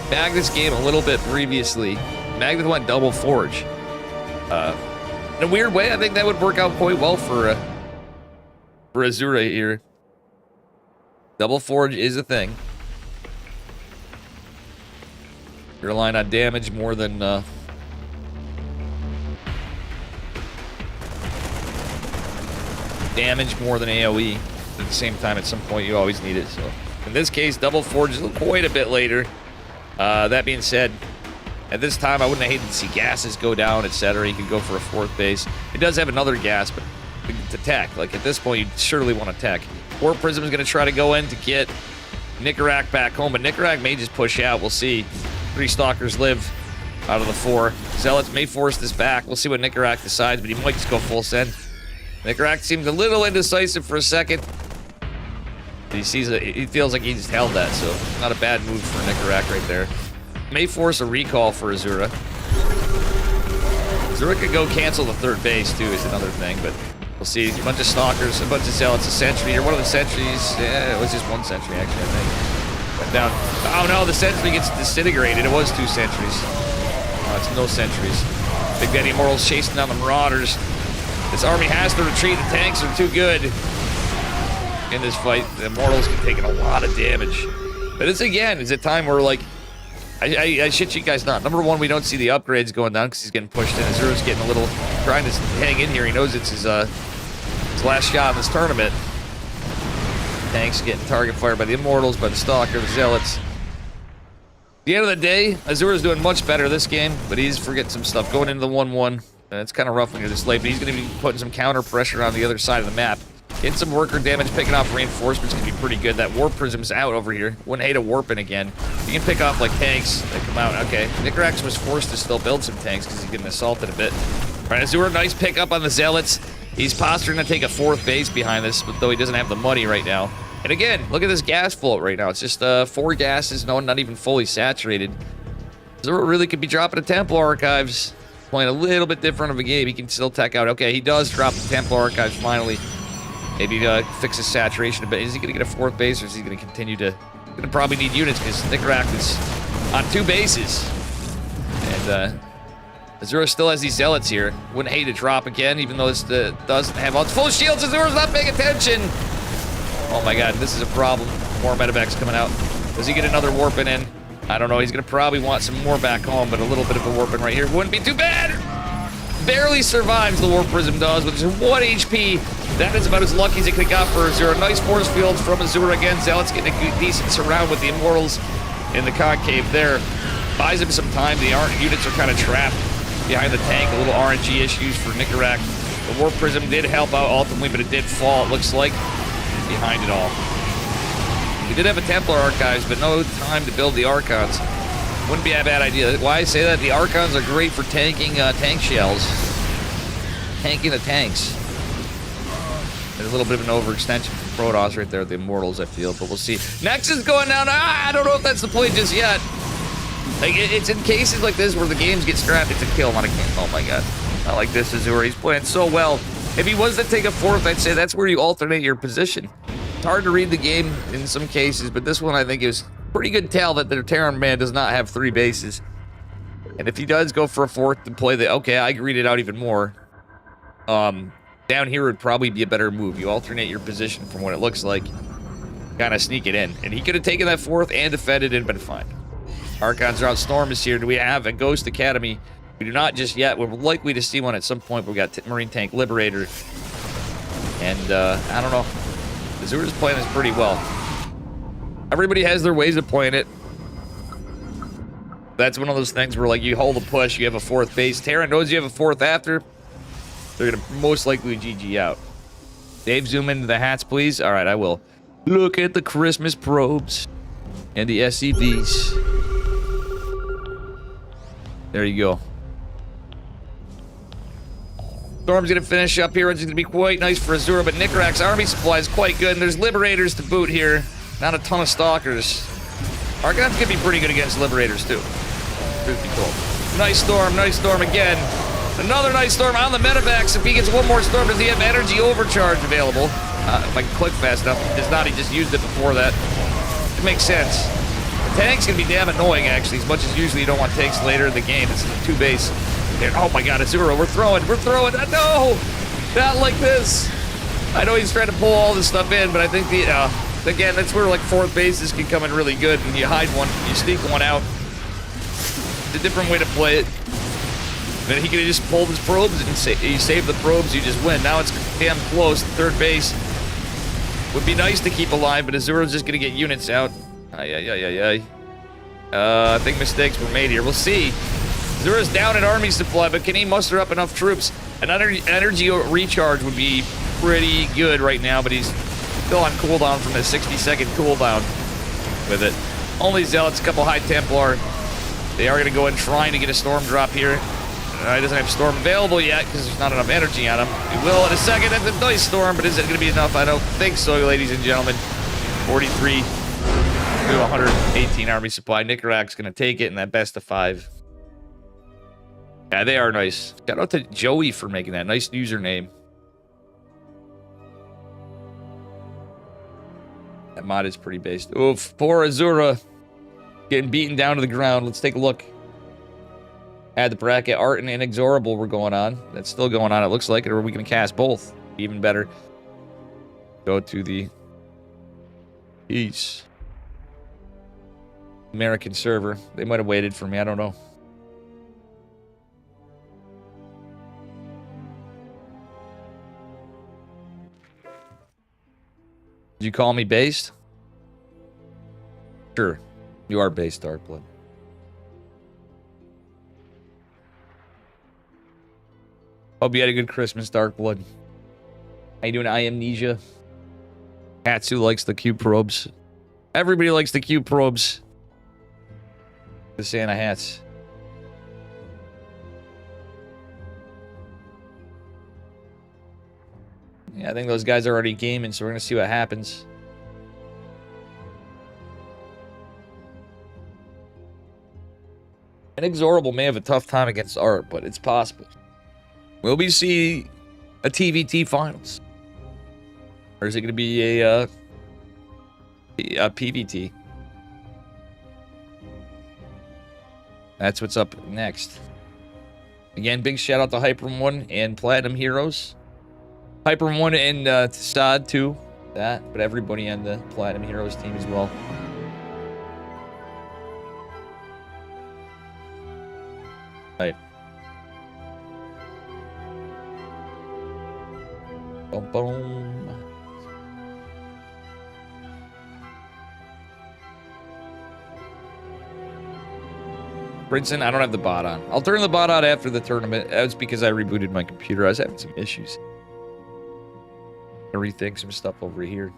Magnus game a little bit previously. Magnus went double Forge. In a weird way, I think that would work out quite well for Azura here. Double Forge is a thing. You're relying on damage more than AoE. At the same time, at some point, you always need it. So in this case, double Forge is quite a bit later. That being said, at this time, I wouldn't have hated to see gases go down, etc. You could go for a 4th base. It does have another gas, but to tech. Like, at this point, you'd surely want to tech. Warp Prism is going to try to go in to get Nicorak back home, but Nicorak may just push out. We'll see. 3 Stalkers live out of the 4. Zealots may force this back. We'll see what Nicorak decides, but he might just go full send. Nicarak seems a little indecisive for a second. He feels like he's held that, so not a bad move for Nicarak right there. May force a recall for Azura. Azura could go cancel the third base too, is another thing, but we'll see. A bunch of stalkers, a bunch of zealots, a sentry, or one of the sentries. Yeah, it was just one sentry actually, I think. Went down. Oh no, the sentry gets disintegrated. It was 2 sentries. Oh, it's no sentries. Big Daddy Immortals chasing down the Marauders. This army has to retreat. The tanks are too good in this fight. The Immortals can take a lot of damage. But this again is a time where, like, I shit you guys not. Number one, we don't see the upgrades going down because he's getting pushed in. Azura's getting a little, trying to hang in here. He knows it's his last shot in this tournament. Tanks getting target fired by the Immortals, by the Stalker, the Zealots. At the end of the day, Azura's doing much better this game, but he's forgetting some stuff. Going into the 1-1, it's kind of rough when you're this late, but he's going to be putting some counter pressure on the other side of the map. Getting some worker damage, picking off reinforcements can be pretty good. That Warp Prism's out over here. Wouldn't hate a Warping again. You can pick off, like, tanks that come out. Okay, Nicarak was forced to still build some tanks because he's getting assaulted a bit. All right, Azura, nice pickup on the Zealots. He's posturing to take a 4th base behind this, but though he doesn't have the money right now. And again, look at this gas float right now. It's just 4 gases, no, not even fully saturated. Azura really could be dropping the Templar Archives. Playing a little bit different of a game. He can still tech out. Okay, he does drop the Templar Archives finally. Maybe fix his saturation a bit. Is he going to get a 4th base, or is he going to continue to... Going to probably need units, because Nicarak is on 2 bases. And Azura still has these Zealots here. Wouldn't hate a drop again, even though this doesn't have all its full shields. Azura's not paying attention! Oh my god, this is a problem. More medevacs coming out. Does he get another Warping in? I don't know. He's going to probably want some more back home, but a little bit of a Warping right here wouldn't be too bad! Barely survives, the Warp Prism does, with just 1 HP. That is about as lucky as it could have got for Azura. Nice force field from Azura again. Zealot's getting a decent surround with the Immortals in the concave there. Buys him some time. The units are kind of trapped behind the tank. A little RNG issues for Nicarak. The Warp Prism did help out ultimately, but it did fall, it looks like, behind it all. We did have a Templar Archives, but no time to build the Archons. Wouldn't be a bad idea. Why I say that? The Archons are great for tanking tank shells. Tanking the tanks. There's a little bit of an overextension from Protoss right there with the Immortals, I feel, but we'll see. Nexus going down. I don't know if that's the play just yet. Like, it's in cases like this where the games get scrapped. It's a kill on a game. Oh my god. Not like this, Azura. He's playing so well. If he was to take a 4th, I'd say that's where you alternate your position. It's hard to read the game in some cases, but this one I think is pretty good tell that their Terran man does not have 3 bases. And if he does go for a 4th to play the... Okay, I read it out even more. Down here would probably be a better move. You alternate your position from what it looks like. Kind of sneak it in. And he could have taken that 4th and defended it and been fine. Archons are out. Storm is here. Do we have a Ghost Academy? We do not just yet. We're likely to see one at some point. We've got Marine Tank Liberator. And, I don't know. Azura's playing this pretty well. Everybody has their ways of playing it. That's one of those things where, like, you hold a push, you have a 4th base. Terran knows you have a 4th after. They're going to most likely GG out. Dave, zoom into the hats, please. All right, I will. Look at the Christmas probes and the SCVs. There you go. Storm's going to finish up here. It's going to be quite nice for Azura, but Nicarak's army supply is quite good, and there's Liberators to boot here. Not a ton of Stalkers. Archons could be pretty good against Liberators, too. Truth be told. Nice Storm again. Another nice Storm on the medevacs. If he gets one more Storm, does he have energy overcharge available? If I can click fast enough. If does not, he just used it before that. It makes sense. The tank's going to be damn annoying, actually, as much as usually you don't want tanks later in the game. This is a 2-base. Oh my god, Azura, we're throwing. No! Not like this. I know he's trying to pull all this stuff in, but I think the, again, that's where, like, 4th bases can come in really good, and you hide one, you sneak one out. It's a different way to play it. Then he could have just pulled his probes and you save the probes, you just win. Now it's damn close. 3rd base would be nice to keep alive, but Azura's just gonna get units out. I think mistakes were made here. We'll see. Azura's down in army supply, but can he muster up enough troops? An energy recharge would be pretty good right now, but he's still on cooldown from a 60-second cooldown with it. Only Zealots, a couple high Templar. They are going to go in trying to get a Storm drop here. He doesn't have Storm available yet because there's not enough energy on him. He will in a second at the Dice Storm, but is it going to be enough? I don't think so, ladies and gentlemen. 43 to 118 army supply. Nicarag's going to take it in that best of 5. Yeah, they are nice. Shout out to Joey for making that nice username. That mod is pretty based. Oof, poor Azura getting beaten down to the ground. Let's take a look. Add the bracket. Art and Inexorable were going on. That's still going on, it looks like. Or are we going to cast both? Even better. Go to the Peace American server. They might have waited for me. I don't know. Did you call me based? Sure. You are based, Darkblood. Hope you had a good Christmas, Darkblood. How you doing, Amnesia? Katsu likes the cube probes. Everybody likes the cube probes. The Santa hats. Yeah, I think those guys are already gaming, so we're going to see what happens. Inexorable may have a tough time against Art, but it's possible. Will we see a TVT finals? Or is it going to be a PVT? That's what's up next. Again, big shout out to Hyperum 1 and Platinum Heroes. Hyperum 1 and Tassad too. That, but everybody on the Platinum Heroes team as well. Right. Boom, boom. Brinson, I don't have the bot on. I'll turn the bot on after the tournament. That's because I rebooted my computer. I was having some issues. Rethink some stuff over here.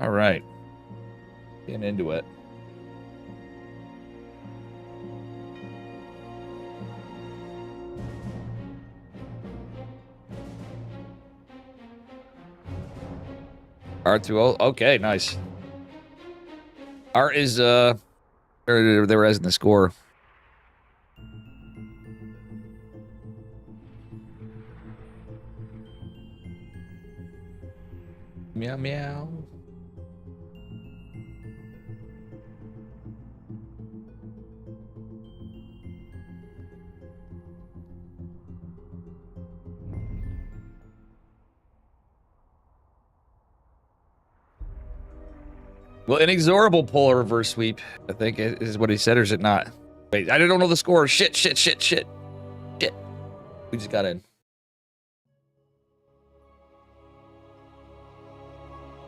All right. Getting into it. R2O. Okay, nice. Art is they were as in the score. Meow meow. Well, Inexorable pull a reverse sweep, I think is what he said, or is it not? Wait, I don't know the score. Shit. We just got in.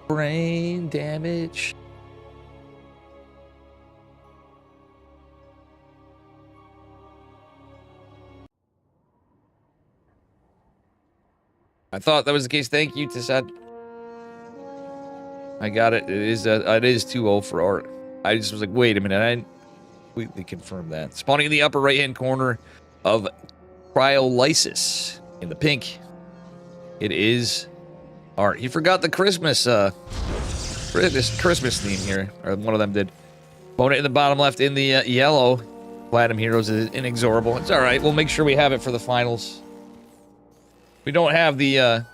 Brain damage. I thought that was the case. Thank you, Tassad. I got it. It is 2-0 for Art. I just was like, wait a minute. I didn't completely confirm that. Spawning in the upper right-hand corner of Cryolysis in the pink. It is Art. He forgot the Christmas Christmas theme here, or one of them did. Opponent in the bottom left in the yellow. Platinum Heroes is Inexorable. It's all right. We'll make sure we have it for the finals. We don't have the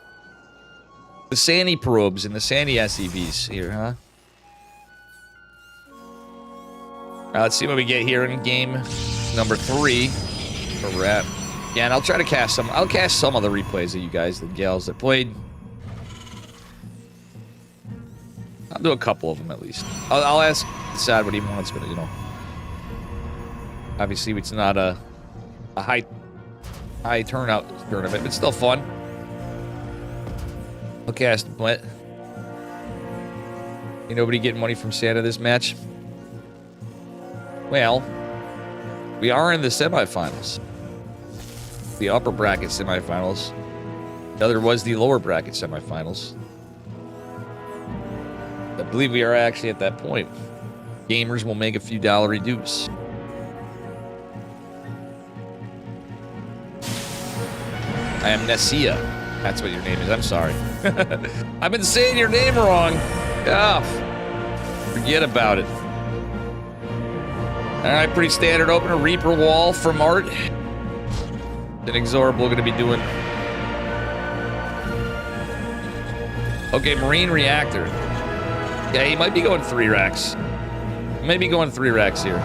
Sandy probes and the Sandy SEVs here, huh? Let's see what we get here in game number 3. Where we're at. Yeah, and I'll try to cast some. I'll cast some of the replays of you guys, the gals that played. I'll do a couple of them at least. I'll ask Sad what he wants, but you know, obviously it's not a high turnout tournament, but still fun. I'll cast Blint. Ain't nobody getting money from Santa this match. Well, we are in the semifinals. The upper bracket semifinals. The other was the lower bracket semifinals. I believe we are actually at that point. gamers will make a few dollar dues. I am Nessia. That's what your name is. I'm sorry. I've been saying your name wrong. Oh, forget about it. All right, pretty standard opener. Reaper Wall from Art. Inexorable going to be doing. Okay, Marine Reactor. Yeah, he might be going 3 racks. Maybe going 3 racks here.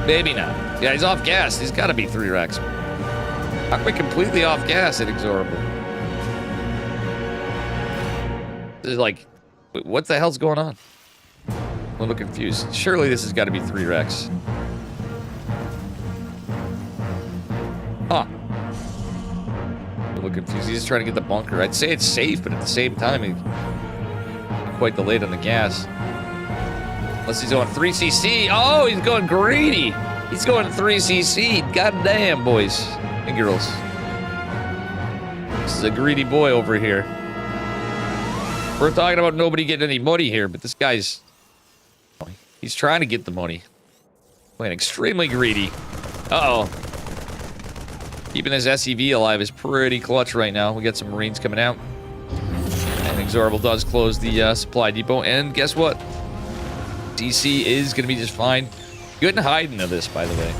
Maybe not. Yeah, he's off gas. He's got to be 3 racks. How am I completely off gas at Inexorable? This is like, what the hell's going on? I'm a little confused. Surely this has got to be 3 racks. Huh. I'm a little confused. He's just trying to get the bunker. I'd say it's safe, but at the same time, he's quite delayed on the gas. Unless he's going 3cc. Oh, he's going greedy. He's going 3cc. God damn, boys and girls. This is a greedy boy over here. We're talking about nobody getting any money here, but this guy's... he's trying to get the money. Playing extremely greedy. Uh-oh. Keeping this SEV alive is pretty clutch right now. We got some Marines coming out. And Inexorable does close the supply depot. And guess what? DC is going to be just fine. Good in hiding of this, by the way.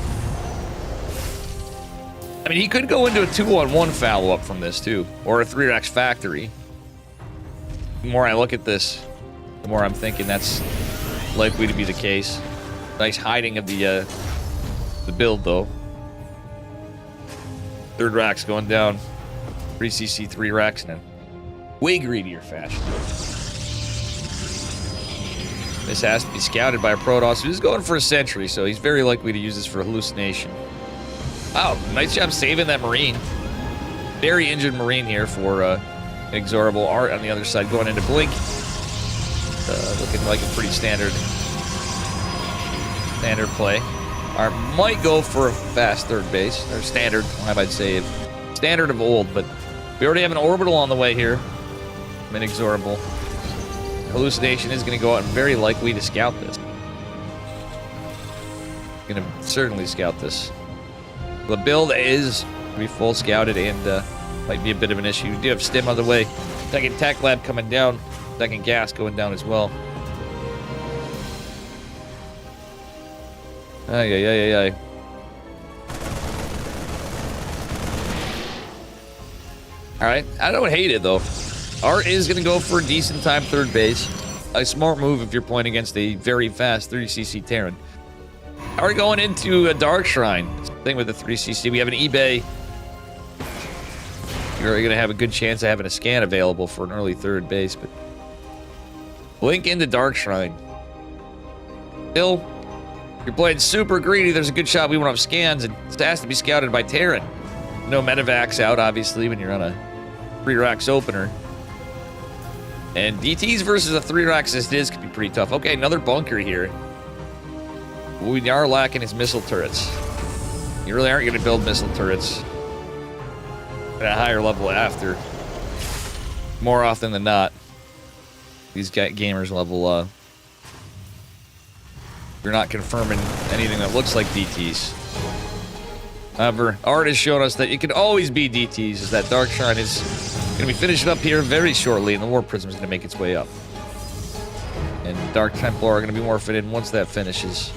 I mean, he could go into a 2-on-1 follow-up from this, too. Or a 3-racks factory. The more I look at this, the more I'm thinking that's likely to be the case. Nice hiding of the build, though. 3rd racks going down. 3cc 3 racks in a way greedier fashion. This has to be scouted by a Protoss who's going for a sentry, so he's very likely to use this for hallucination. Oh, nice job saving that Marine. Very injured Marine here for Inexorable. Art on the other side going into Blink. Looking like a pretty standard play. Art might go for a fast 3rd base. Or standard, I might say. Standard of old, but we already have an orbital on the way here. Inexorable. Hallucination is going to go out and very likely to scout this. Going to certainly scout this. The build is going to be full scouted and might be a bit of an issue. We do have Stim on the way. 2nd Tech Lab coming down. 2nd Gas going down as well. Ay. Alright, I don't hate it though. Art is going to go for a decent time 3rd base. A smart move if you're playing against a very fast 3cc Terran. Are we going into a Dark Shrine? Thing with the 3cc, we have an eBay. You're going to have a good chance of having a scan available for an early 3rd base, but Blink into Dark Shrine. Still, if you're playing super greedy, there's a good shot we won't have scans, and it has to be scouted by Terran. No medevacs out, obviously, when you're on a 3-racks opener. And DTs versus a 3-racks as it is could be pretty tough. Okay, another bunker here. We are lacking his missile turrets. You really aren't going to build missile turrets at a higher level after. More often than not, these gamers level, you're not confirming anything that looks like DTs. However, Art has shown us that it can always be DTs, as that Dark Shrine is going to be finishing up here very shortly, and the War Prism is going to make its way up. And Dark Templar are going to be morphing in once that finishes.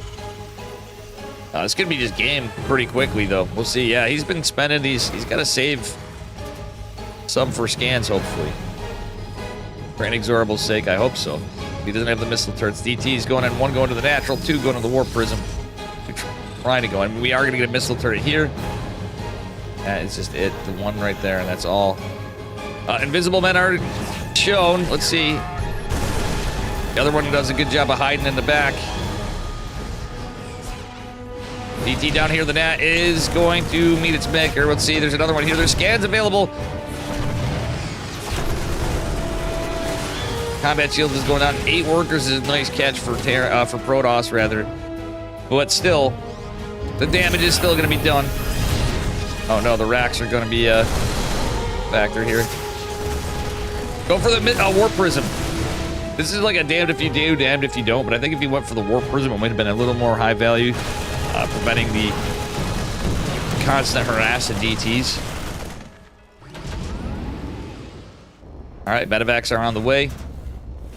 It's going to be just game pretty quickly, though. We'll see. Yeah, he's been spending these. He's got to save some for scans, hopefully. For Inexorable's sake, I hope so. He doesn't have the missile turrets. DT's going in. 1 going to the natural, 2 going to the War Prism. We're trying to go in. We are going to get a missile turret here. It's just it. The 1 right there, and that's all. Invisible men are shown. Let's see. The other one does a good job of hiding in the back. DT down here, the Nat is going to meet its maker. Let's see, there's another one here. There's scans available. Combat shield is going down. 8 workers is a nice catch for Protoss, rather. But still, the damage is still going to be done. Oh no, the racks are going to be a factor here. Go for the War Prism. This is like a damned if you do, damned if you don't, but I think if you went for the Warp Prism, it might have been a little more high value, preventing the constant harass of DTs. All right, Medivacs are on the way.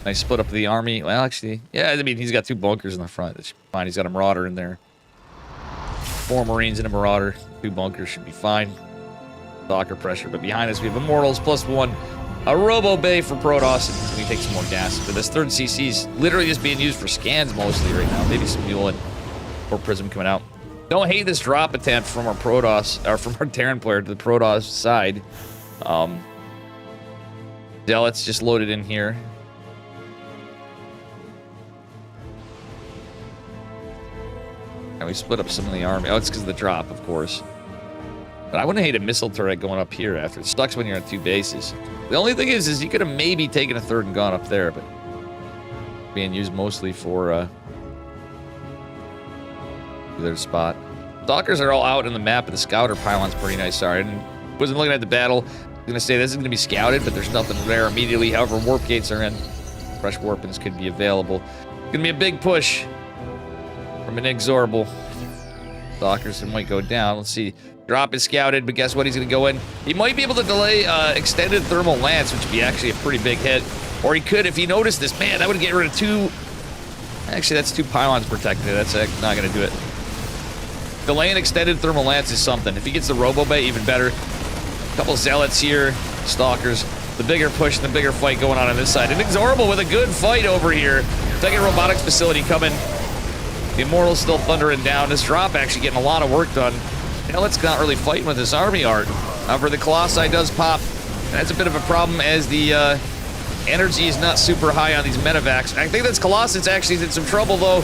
Nice split up of the army. Well, actually, yeah, I mean, he's got 2 bunkers in the front. That's fine. He's got a Marauder in there. 4 Marines and a Marauder. 2 bunkers should be fine. Stalker pressure. But behind us, we have Immortals +1. A Robo Bay for Protoss. And we take some more gas. But this 3rd CC is literally just being used for scans mostly right now. Maybe some Mule or Prism coming out. Don't hate this drop attempt from our Protoss, or from our Terran player to the Protoss side. Zealots just loaded in here. And we split up some of the army. Oh, it's because of the drop, of course. But I wouldn't hate a missile turret going up here after. It sucks when you're on 2 bases. The only thing is you could have maybe taken a 3rd and gone up there, but being used mostly for their spot. Stalkers are all out in the map, and the scouter pylon's pretty nice. Sorry, I wasn't looking at the battle. I'm gonna say this is gonna be scouted, but there's nothing there immediately. However, warp gates are in. Fresh warpings could be available. It's gonna be a big push from Inexorable. Stalkers might go down. Let's see. Drop is scouted, but guess what? He's gonna go in. He might be able to delay extended thermal lance, which would be actually a pretty big hit. Or he could, if he noticed this. Man, that would get rid of 2. Actually, that's 2 pylons protecting it. That's not gonna do it. Delaying extended thermal lance is something. If he gets the Robo Bay, even better. Couple Zealots here, Stalkers. The bigger push and the bigger fight going on this side. Inexorable with a good fight over here. Second robotics facility coming. The Immortal's still thundering down. This drop actually getting a lot of work done. Zealot's not really fighting with this army art. However, the Colossi does pop. That's a bit of a problem as the energy is not super high on these Medivacs. I think that's Colossus actually in some trouble though.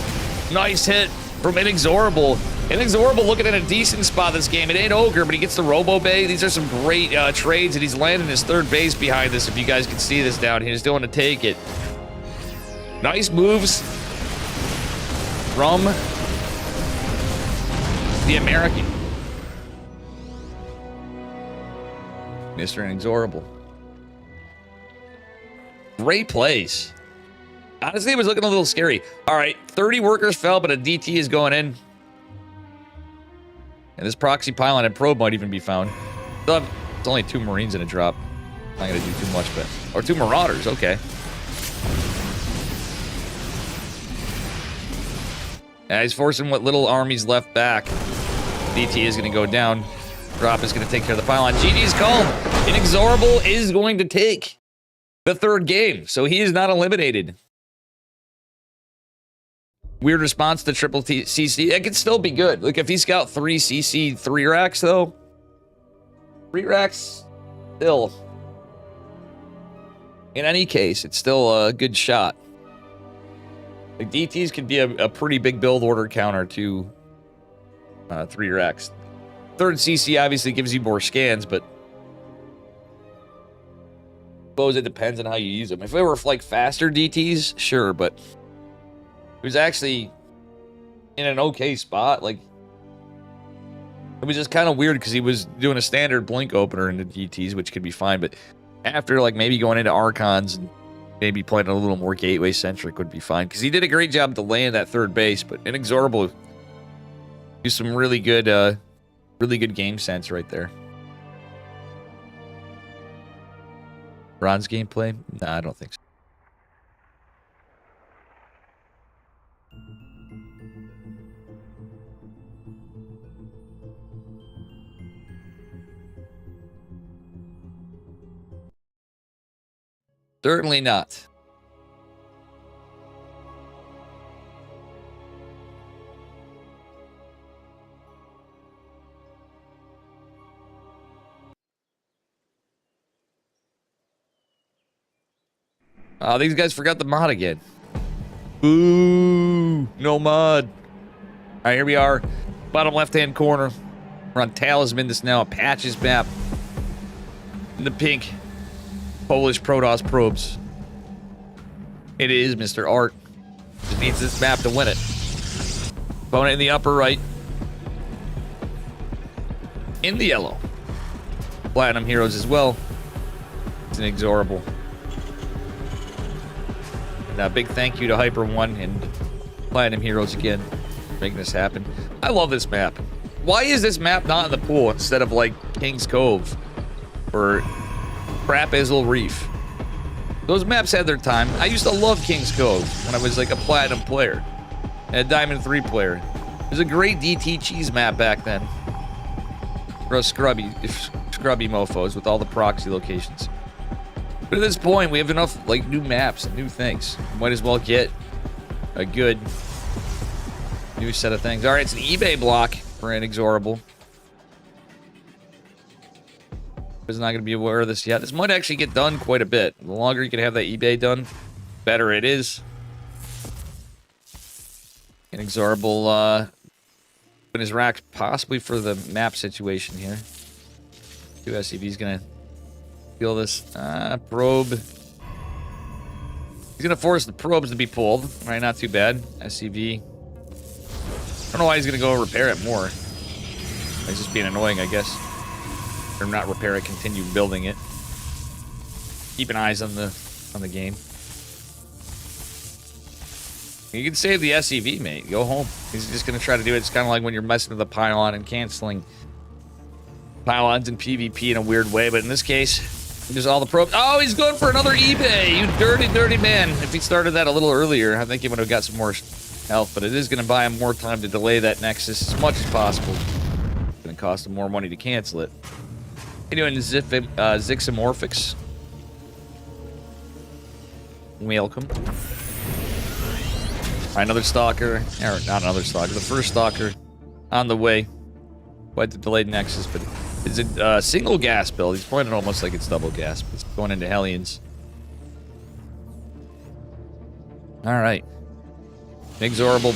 Nice hit from Inexorable. Inexorable looking at a decent spot this game. It ain't Ogre, but he gets the Robo Bay. These are some great trades, and he's landing his 3rd base behind this, if you guys can see this down here. He's doing to take it. Nice moves from the American. Mr. Inexorable. Great plays. Honestly, it was looking a little scary. All right, 30 workers fell, but a DT is going in. And this proxy pylon and probe might even be found. It's only 2 Marines in a drop. Not gonna do too much, but... Or 2 Marauders, okay. Yeah, he's forcing what little armies left back. DT is gonna go down. Drop is gonna take care of the pylon. GG's called. Inexorable is going to take the 3rd game, so he is not eliminated. Weird response to triple CC. It could still be good. Look, if he's got 3 CC 3 racks, though. 3 racks, still. In any case, it's still a good shot. Like, DTs could be a pretty big build order counter to 3 racks. 3rd CC obviously gives you more scans, but I suppose it depends on how you use them. If it were like faster DTs, sure, but it was actually in an okay spot. Like, it was just kind of weird because he was doing a standard blink opener into DTs, which could be fine, but after like maybe going into Archons and maybe playing a little more gateway centric would be fine, because he did a great job delaying that 3rd base. But Inexorable used some really good game sense right there. Bronze gameplay? Nah, I don't think so. Certainly not. Oh, these guys forgot the mod again. Boo! No mod. All right, here we are. Bottom left-hand corner. We're on Talisman. This now a Patches map. In the pink. Polish Protoss probes. It is Mr. Art. Just needs this map to win it. Opponent in the upper right. In the yellow. Platinum heroes as well. It's Inexorable. And big thank you to Hyper One and Platinum Heroes again for making this happen. I love this map. Why is this map not in the pool instead of like King's Cove or Trapezoidal Reef? Those maps had their time. I used to love King's Cove when I was like a Platinum player and a Diamond 3 player. It was a great DT cheese map back then. For us scrubby mofos with all the proxy locations. But at this point, we have enough like new maps and new things. Might as well get a good new set of things. All right, it's an eBay block for Inexorable. Is not going to be aware of this yet. This might actually get done quite a bit. The longer you can have that eBay done, better it is. Inexorable in his racks possibly for the map situation here. 2 SCV's going to feel this probe. He's going to force the probes to be pulled. All right, not too bad. SCV. I don't know why he's going to go repair it more. He's just being annoying, I guess. Or not repair it, continue building it. Keeping eyes on the game. You can save the SCV, mate. Go home. He's just going to try to do it. It's kind of like when you're messing with a pylon and canceling pylons in PvP in a weird way. But in this case, there's all the probes. Oh, he's going for another eBay. You dirty, dirty man. If he started that a little earlier, I think he would have got some more health. But it is going to buy him more time to delay that Nexus as much as possible. It's going to cost him more money to cancel it. How you doing, Zixamorphix? Welcome. Right, another Stalker. Or not another Stalker. The first Stalker on the way. Quite the delayed Nexus, but it's a single gas build. He's pointing almost like it's double gas, but it's going into Hellions. Alright. Inexorable.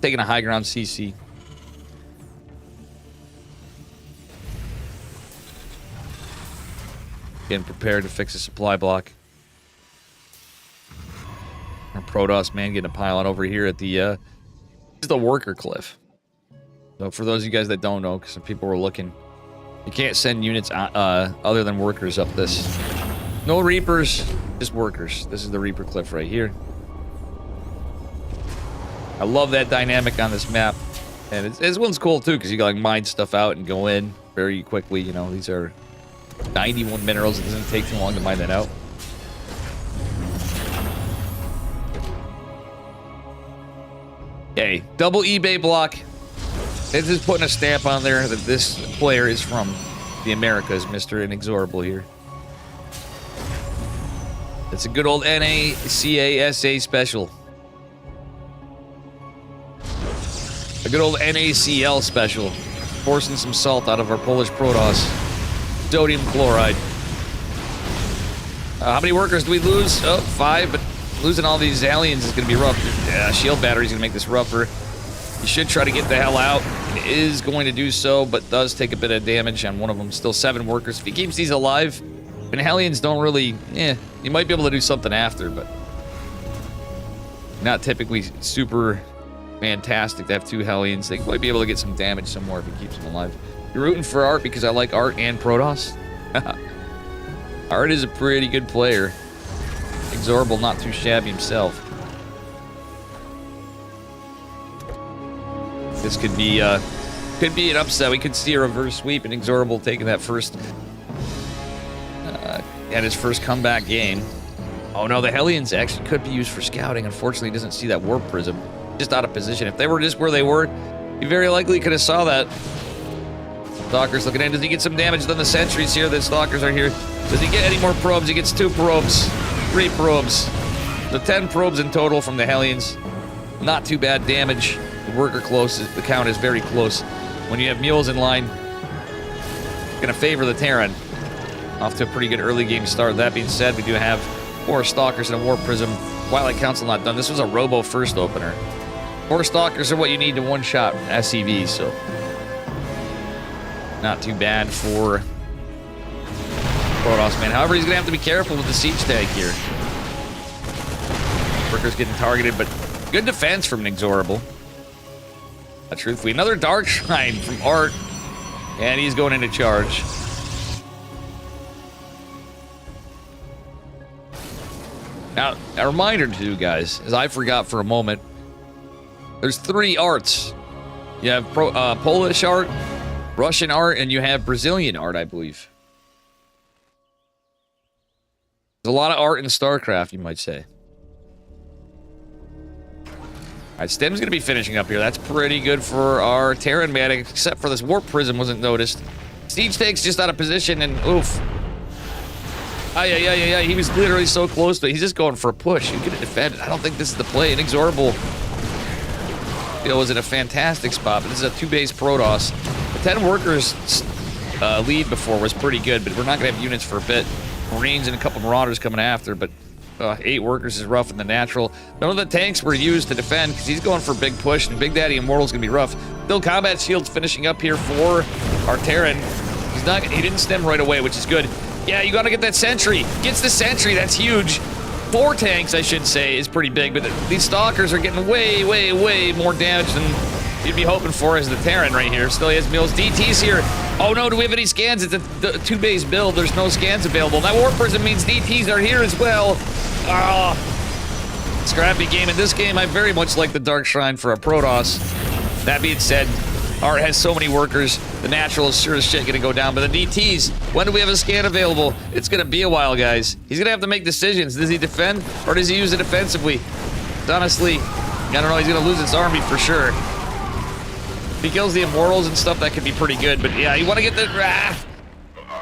Taking a high ground CC. Getting prepared to fix a supply block. Our Protoss man getting a pylon over here at the worker cliff. So for those of you guys that don't know, because some people were looking, you can't send units other than workers up this. No Reapers, just workers. This is the Reaper cliff right here. I love that dynamic on this map. And this one's cool too, because you can like mine stuff out and go in very quickly. You know, these are 91 minerals. It doesn't take too long to mine that out. Okay, double eBay block. It's just putting a stamp on there that this player is from the Americas, Mr. Inexorable here. It's a good old NACASA special. A good old NaCl special. Forcing some salt out of our Polish Protoss. Sodium chloride. How many workers do we lose? Oh, 5, but losing all these aliens is going to be rough. Shield battery's going to make this rougher. You should try to get the hell out. It is going to do so, but does take a bit of damage on one of them. Still 7 workers. If he keeps these alive, and Hellions don't really... you might be able to do something after, but... not typically super fantastic to have 2 Hellions. They might be able to get some damage somewhere if he keeps them alive. You're rooting for Art because I like Art and Protoss? Art is a pretty good player. Inexorable, not too shabby himself. This could be an upset. We could see a reverse sweep and Inexorable taking that first at his first comeback game. Oh no, the Hellions actually could be used for scouting. Unfortunately, he doesn't see that warp prism. Just out of position. If they were just where they were, he very likely could have saw that. Stalker's looking in. Does he get some damage? Then the sentries here. The Stalkers are here. Does he get any more probes? He gets 2 probes. 3 probes. So 10 probes in total from the Hellions. Not too bad damage. The worker close. The count is very close. When you have mules in line, going to favor the Terran. Off to a pretty good early game start. That being said, we do have 4 Stalkers and a Warp Prism. Twilight Council not done. This was a Robo first opener. 4 Stalkers are what you need to one-shot SCVs, so... not too bad for Protoss, man. However, he's going to have to be careful with the siege tag here. Worker's getting targeted, but good defense from Inexorable. Truthfully, another Dark Shrine from Art. And he's going into charge. Now, a reminder to you guys, as I forgot for a moment, there's 3 arts. You have Polish art, Russian art, and you have Brazilian art, I believe. There's a lot of art in StarCraft, you might say. Alright, Stem's gonna be finishing up here. That's pretty good for our Terran Medic, except for this Warp Prism wasn't noticed. Siege Tank's just out of position, and oof. Yeah, he was literally so close, but he's just going for a push. You could have defended. I don't think this is the play. Inexorable, was in a fantastic spot, but this is a 2-base Protoss. The 10 workers lead before was pretty good, but we're not going to have units for a bit. Marines and a couple Marauders coming after, but 8 workers is rough in the natural. None of the tanks were used to defend because he's going for a big push, and Big Daddy Immortal's going to be rough. Still, combat shields finishing up here for our Terran. He didn't stem right away, which is good. Yeah, you gotta get that sentry. Gets the sentry, that's huge. 4 tanks, I should say, is pretty big, but these stalkers are getting way more damage than you'd be hoping for as the Terran right here. Still, he has Mills. DT's here. Oh no, do we have any scans? It's a 2-base build. There's no scans available. That Warp Prism means DTs are here as well. Scrappy game. In this game, I very much like the Dark Shrine for a Protoss. That being said, Art has so many workers. The natural is sure as shit gonna go down, but the DTs, when do we have a scan available? It's gonna be a while, guys. He's gonna have to make decisions. Does he defend, or does he use it offensively? Honestly, I don't know, he's gonna lose his army for sure. If he kills the Immortals and stuff, that could be pretty good, but yeah, you wanna get the...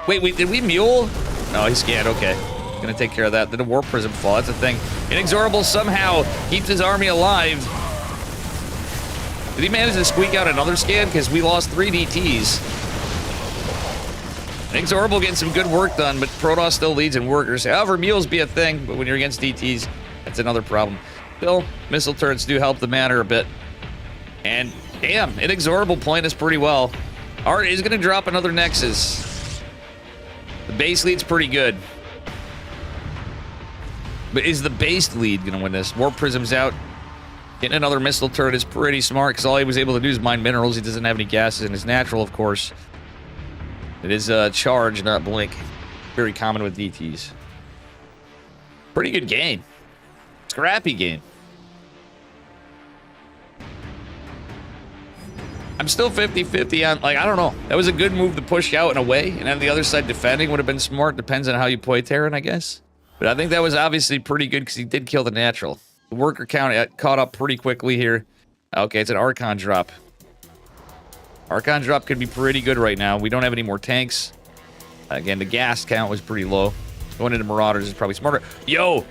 Wait, did we mule? No, he scanned, okay. Gonna take care of that. Did a Warp Prism fall? That's the thing. Inexorable somehow keeps his army alive. Did he manage to squeak out another scan? Because we lost 3 DTs. Inexorable getting some good work done, but Protoss still leads in workers. However, mules be a thing, but when you're against DTs, that's another problem. Still, missile turrets do help the matter a bit. And, damn, Inexorable playing us pretty well. Art is going to drop another Nexus. The base lead's pretty good. But is the base lead going to win this? Warp Prism's out. Getting another missile turret is pretty smart because all he was able to do is mine minerals. He doesn't have any gases in his natural, of course. It is charge, not blink. Very common with DTs. Pretty good game. Scrappy game. I'm still 50-50 on, like, I don't know. That was a good move to push out in a way, and then the other side defending would have been smart. Depends on how you play Terran, I guess. But I think that was obviously pretty good because he did kill the natural. The worker count caught up pretty quickly here. Okay, it's an Archon drop. Archon drop could be pretty good right now. We don't have any more tanks. Again, the gas count was pretty low. Going into Marauders is probably smarter. Yo!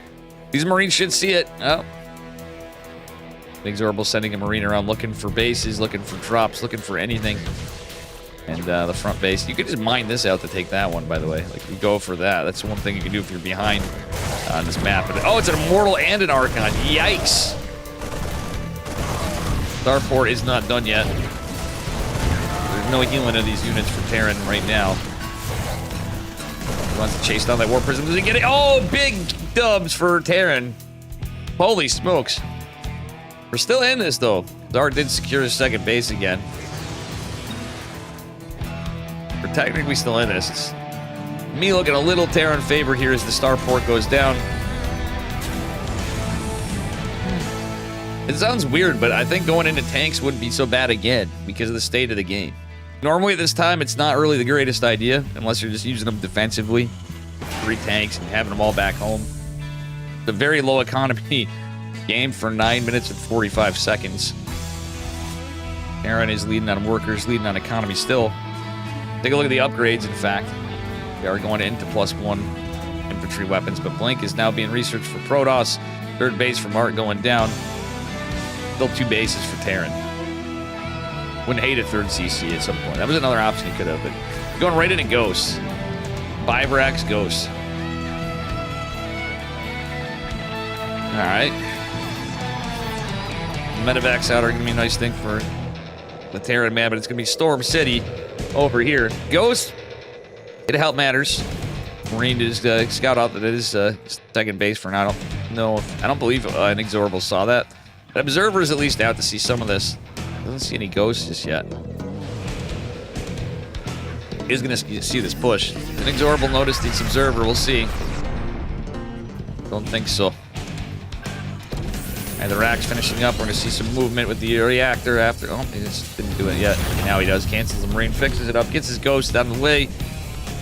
These Marines should see it. Oh. Inexorable sending a Marine around looking for bases, looking for drops, looking for anything. And the front base. You could just mine this out to take that one, by the way. Like, you go for that. That's one thing you can do if you're behind on this map. But, oh, it's an Immortal and an Archon. Yikes! Starport is not done yet. There's no healing of these units for Terran right now. He wants to chase down that Warp Prism. Does he get it? Oh, big dubs for Terran. Holy smokes. We're still in this, though. Dart did secure his second base again. We're technically still in this. It's me looking a little Terran favor here as the starport goes down. It sounds weird, but I think going into tanks wouldn't be so bad again because of the state of the game. Normally at this time, it's not really the greatest idea unless you're just using them defensively. 3 tanks and having them all back home. It's a very low economy game for 9 minutes and 45 seconds. Terran is leading on workers, leading on economy still. Take a look at the upgrades, in fact. They are going into +1 infantry weapons, but Blink is now being researched for Protoss. 3rd base from Art going down. Still 2 bases for Terran. Wouldn't hate a 3rd CC at some point. That was another option he could have, but going right into Ghosts. 5 racks Ghosts. Alright. Medevacs out are going to be a nice thing for the Terran man, but it's going to be Storm City over here. Ghost, it help matters. Marine is scout out that it is second base for now. I don't believe Inexorable saw that. The Observer is at least out to see some of this. Doesn't see any ghosts just yet. Is going to see this push. Inexorable noticed this Observer. We'll see. Don't think so. And the rack's finishing up. We're going to see some movement with the reactor after. Oh, he just didn't do it yet. Now he does. Cancels the Marine, fixes it up, gets his ghost out of the way.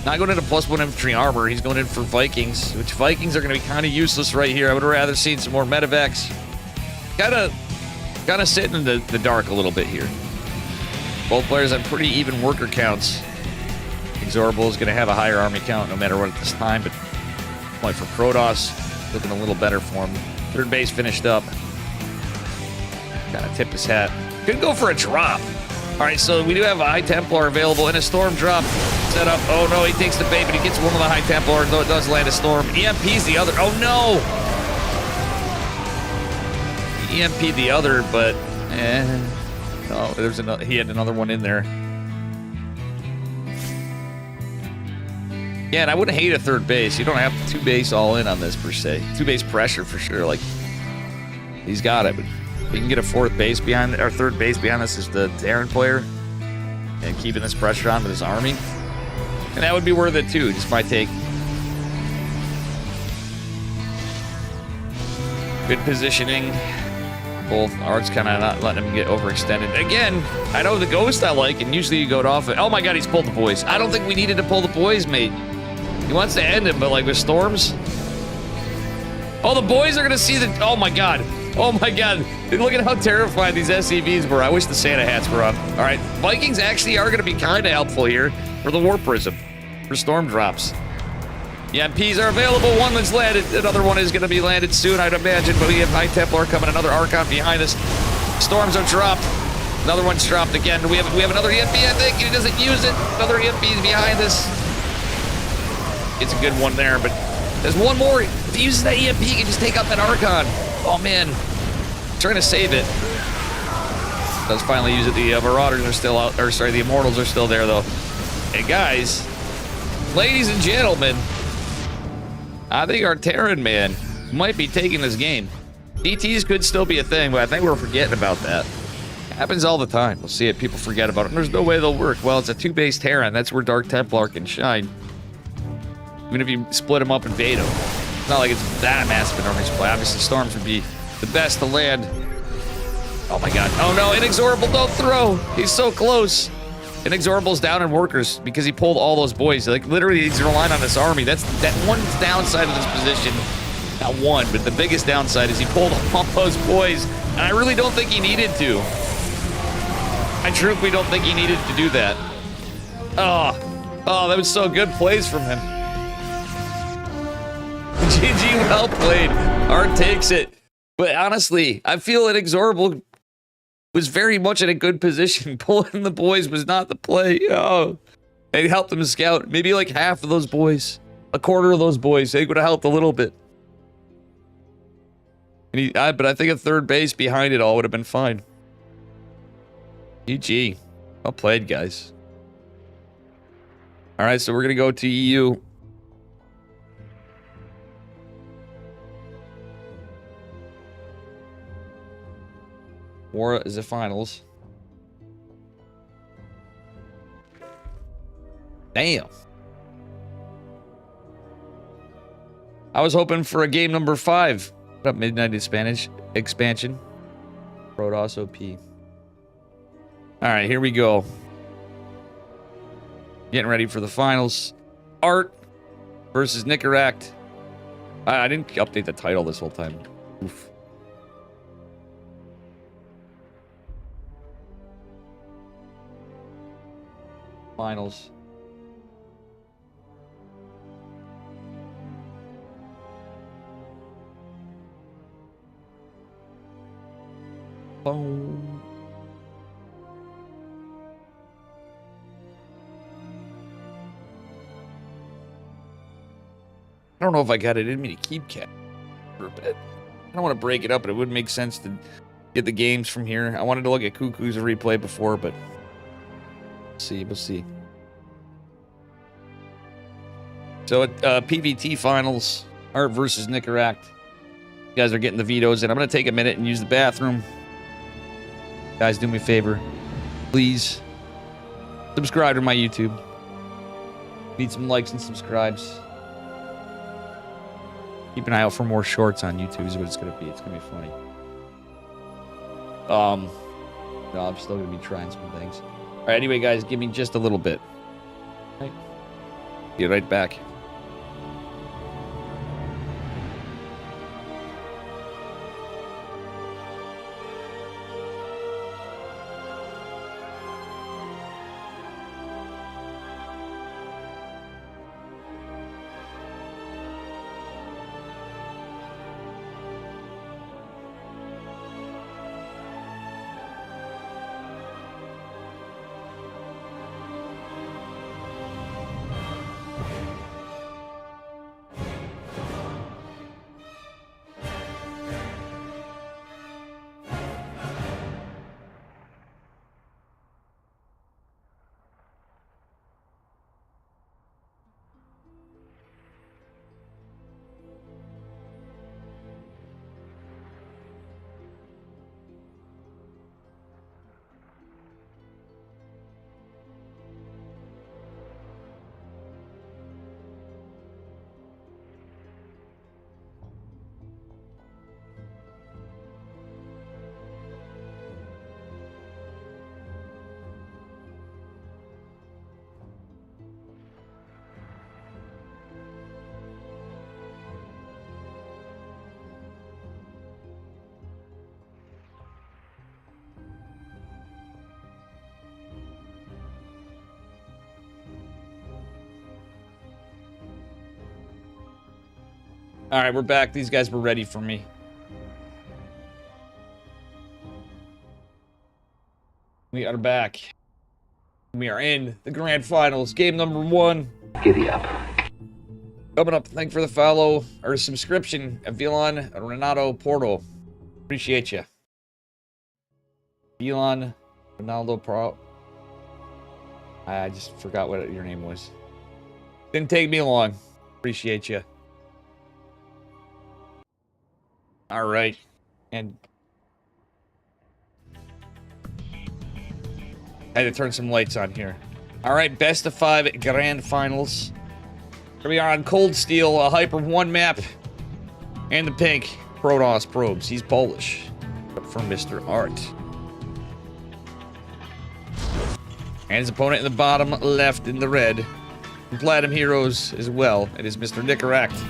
Not going into +1 infantry armor. He's going in for Vikings, which Vikings are going to be kind of useless right here. I would have rather seen some more medevacs. Kind of sitting in the dark a little bit here. Both players have pretty even worker counts. Exorbital is going to have a higher army count no matter what at this time, but point for Protoss, looking a little better for him. Third base finished up. Kind of tip his hat. Could go for a drop. All right, so we do have a High Templar available and a Storm drop set up. Oh no, he takes the bait, but he gets one of the High Templars, though it does land a Storm. EMP's the other. Oh no! EMP'd the other, but oh, there's another. He had another one in there. Yeah, and I wouldn't hate a third base. You don't have two base all in on this per se. Two base pressure for sure. Like he's got it, but we can get a fourth base behind our third base behind this is the Terran player, and keeping this pressure on with his army, and that would be worth it too. Just my take. Good positioning. Both Art's kind of not letting him get overextended. Again, I know the ghost I like, and usually you go off it. Oh my god, he's pulled the boys. I don't think we needed to pull the boys, mate. He wants to end him, but like with storms. Oh, the boys are gonna see the. Oh my god. Oh my god. Look at how terrified these SCVs were. I wish the Santa hats were on. All right, Vikings actually are gonna be kind of helpful here for the War Prism, for storm drops. Yeah, Ps are available. One that's landed. Another one is going to be landed soon, I'd imagine. But we have High Templar coming. Another Archon behind us. Storms are dropped. Another one's dropped again. We have another EMP, I think. He doesn't use it. Another EMP is behind us. It's a good one there, but there's one more. If he uses that EMP, he can just take out that Archon. Oh, man. Trying to save it. Does finally use it. The Marauders are still out. Or, sorry, the Immortals are still there, though. Hey, guys. Ladies and gentlemen. I think our Terran man might be taking this game. DTs could still be a thing, but I think we're forgetting about that. Happens all the time. We'll see it. People forget about it. And there's no way they'll work. Well, it's a two-base Terran. That's where Dark Templar can shine. Even if you split them up in Vado. It's not like it's that massive an army supply. Obviously, Storms would be the best to land. Oh my god. Oh no, Inexorable, don't throw. He's so close. Inexorable's down in workers because he pulled all those boys. Like, literally, he's relying on this army. That's that one downside of this position. Not one, but the biggest downside is he pulled all those boys. And I really don't think he needed to. I truly don't think he needed to do that. Oh, that was so good plays from him. GG, well played. Art takes it. But honestly, I feel Inexorable was very much in a good position. Pulling the boys was not the play. Oh, it helped him scout. Maybe like half of those boys, a quarter of those boys. They would have helped a little bit. And but I think a third base behind it all would have been fine. GG. Well played, guys. All right, so we're gonna go to EU. War is the finals. Damn. I was hoping for a game number 5. What up, Midnight Spanish expansion? Protoss OP. Alright, here we go. Getting ready for the finals. Art versus Nicaract. I didn't update the title this whole time. Oof. Finals. Boom. I don't know if I got it in me to keep cat for a bit. I don't want to break it up, but it would make sense to get the games from here. I wanted to look at Cuckoo's replay before, but we'll see. So at PVT finals, Art versus Nicaract. You guys are getting the vetoes in. I'm going to take a minute and use the bathroom. Guys, do me a favor. Please subscribe to my YouTube. Need some likes and subscribes. Keep an eye out for more shorts on YouTube is what it's going to be. It's going to be funny. No, I'm still gonna be trying some things. All right, anyway, guys, give me just a little bit. All right. Be right back. All right, we're back. These guys were ready for me. We are back. We are in the grand finals. Game number 1. Giddy up. Coming up, thank you for the follow or subscription, Villan Renato Porto. Appreciate you. Villan Ronaldo Pro. I just forgot what your name was. Didn't take me long. Appreciate you. All right. And I had to turn some lights on here. All right, best of 5 grand finals. Here we are on Cold Steel, a Hyper 1 map. And the pink Protoss probes. He's Polish. From Mr. Art. And his opponent in the bottom left in the red. And Platinum Heroes as well. It is Mr. Nicaract.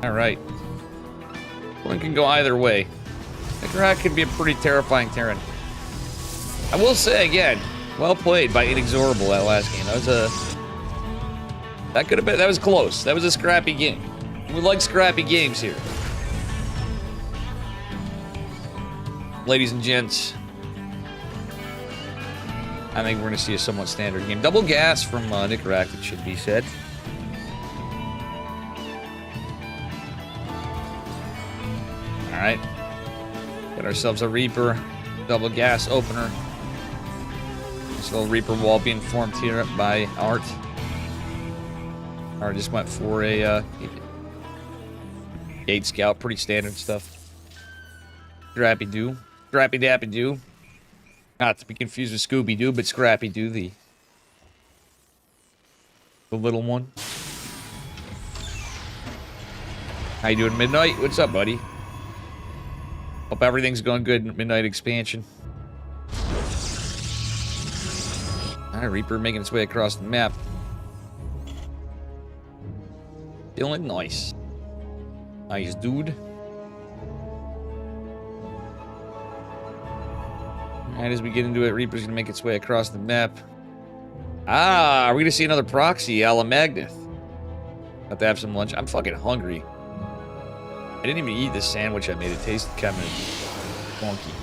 Alright. One can go either way. Nicaract could be a pretty terrifying Terran. I will say again, well played by Inexorable that last game. That was that could have been, that was close. That was a scrappy game. We like scrappy games here. Ladies and gents, I think we're going to see a somewhat standard game. Double gas from Nicaract, it should be said. Alright. Got ourselves a Reaper. Double gas opener. This little Reaper wall being formed here by Art. Art just went for a Gate Scout. Pretty standard stuff. Scrappy Doo. Scrappy Dappy Doo. Not to be confused with Scooby Doo, but Scrappy Doo, the little one. How you doing, Midnight? What's up, buddy? Hope everything's going good in Midnight Expansion. Alright, Reaper making its way across the map. Feeling nice. Nice, dude. Alright, as we get into it, Reaper's gonna make its way across the map. Ah, are we gonna see another proxy, a la Magneth? Have to have some lunch. I'm fucking hungry. I didn't even eat this sandwich I made. It tasted kind of funky.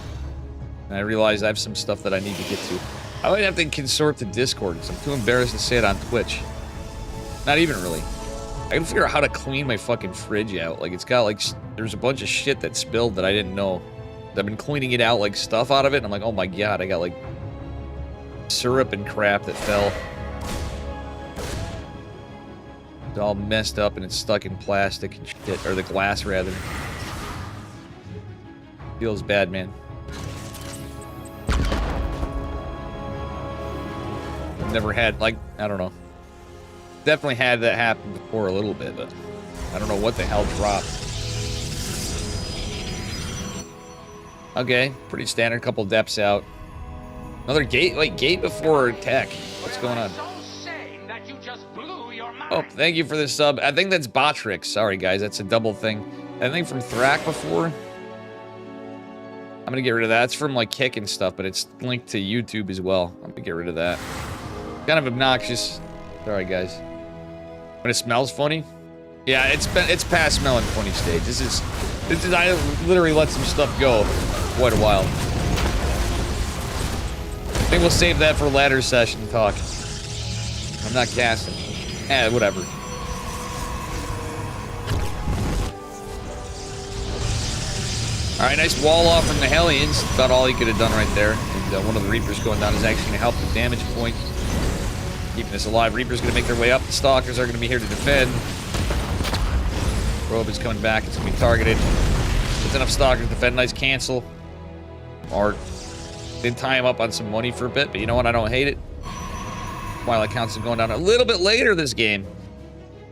And I realized I have some stuff that I need to get to. I might have to consort to Discord because I'm too embarrassed to say it on Twitch. Not even really. I gotta figure out how to clean my fucking fridge out. Like, it's got, like, there's a bunch of shit that spilled that I didn't know. I've been cleaning it out, like, stuff out of it, and I'm like, oh my god, I got, like, syrup and crap that fell. It's all messed up and it's stuck in plastic and shit, or the glass rather. Feels bad, man. I've never had, like, I don't know. Definitely had that happen before a little bit, but I don't know what the hell dropped. Okay, pretty standard. Couple depths out. Another gate. Wait, gate before tech. What's going on? Oh, thank you for this sub. I think that's Botrix. Sorry, guys. That's a double thing. I think from Thrak before. I'm gonna get rid of that. It's from like Kick and stuff, but it's linked to YouTube as well. I'm gonna get rid of that. Kind of obnoxious. Sorry, guys. But it smells funny. Yeah, it's past smelling funny stage. This is I literally let some stuff go for quite a while. I think we'll save that for ladder session talk. I'm not casting. Whatever. Alright, nice wall off from the Hellions. About all he could have done right there. And one of the Reapers going down is actually going to help the damage point. Keeping us alive. Reapers going to make their way up. The Stalkers are going to be here to defend. Probe is coming back. It's going to be targeted. It's enough Stalkers to defend. Nice cancel. Art. Did tie him up on some money for a bit, but you know what? I don't hate it. Twilight Council going down a little bit later this game.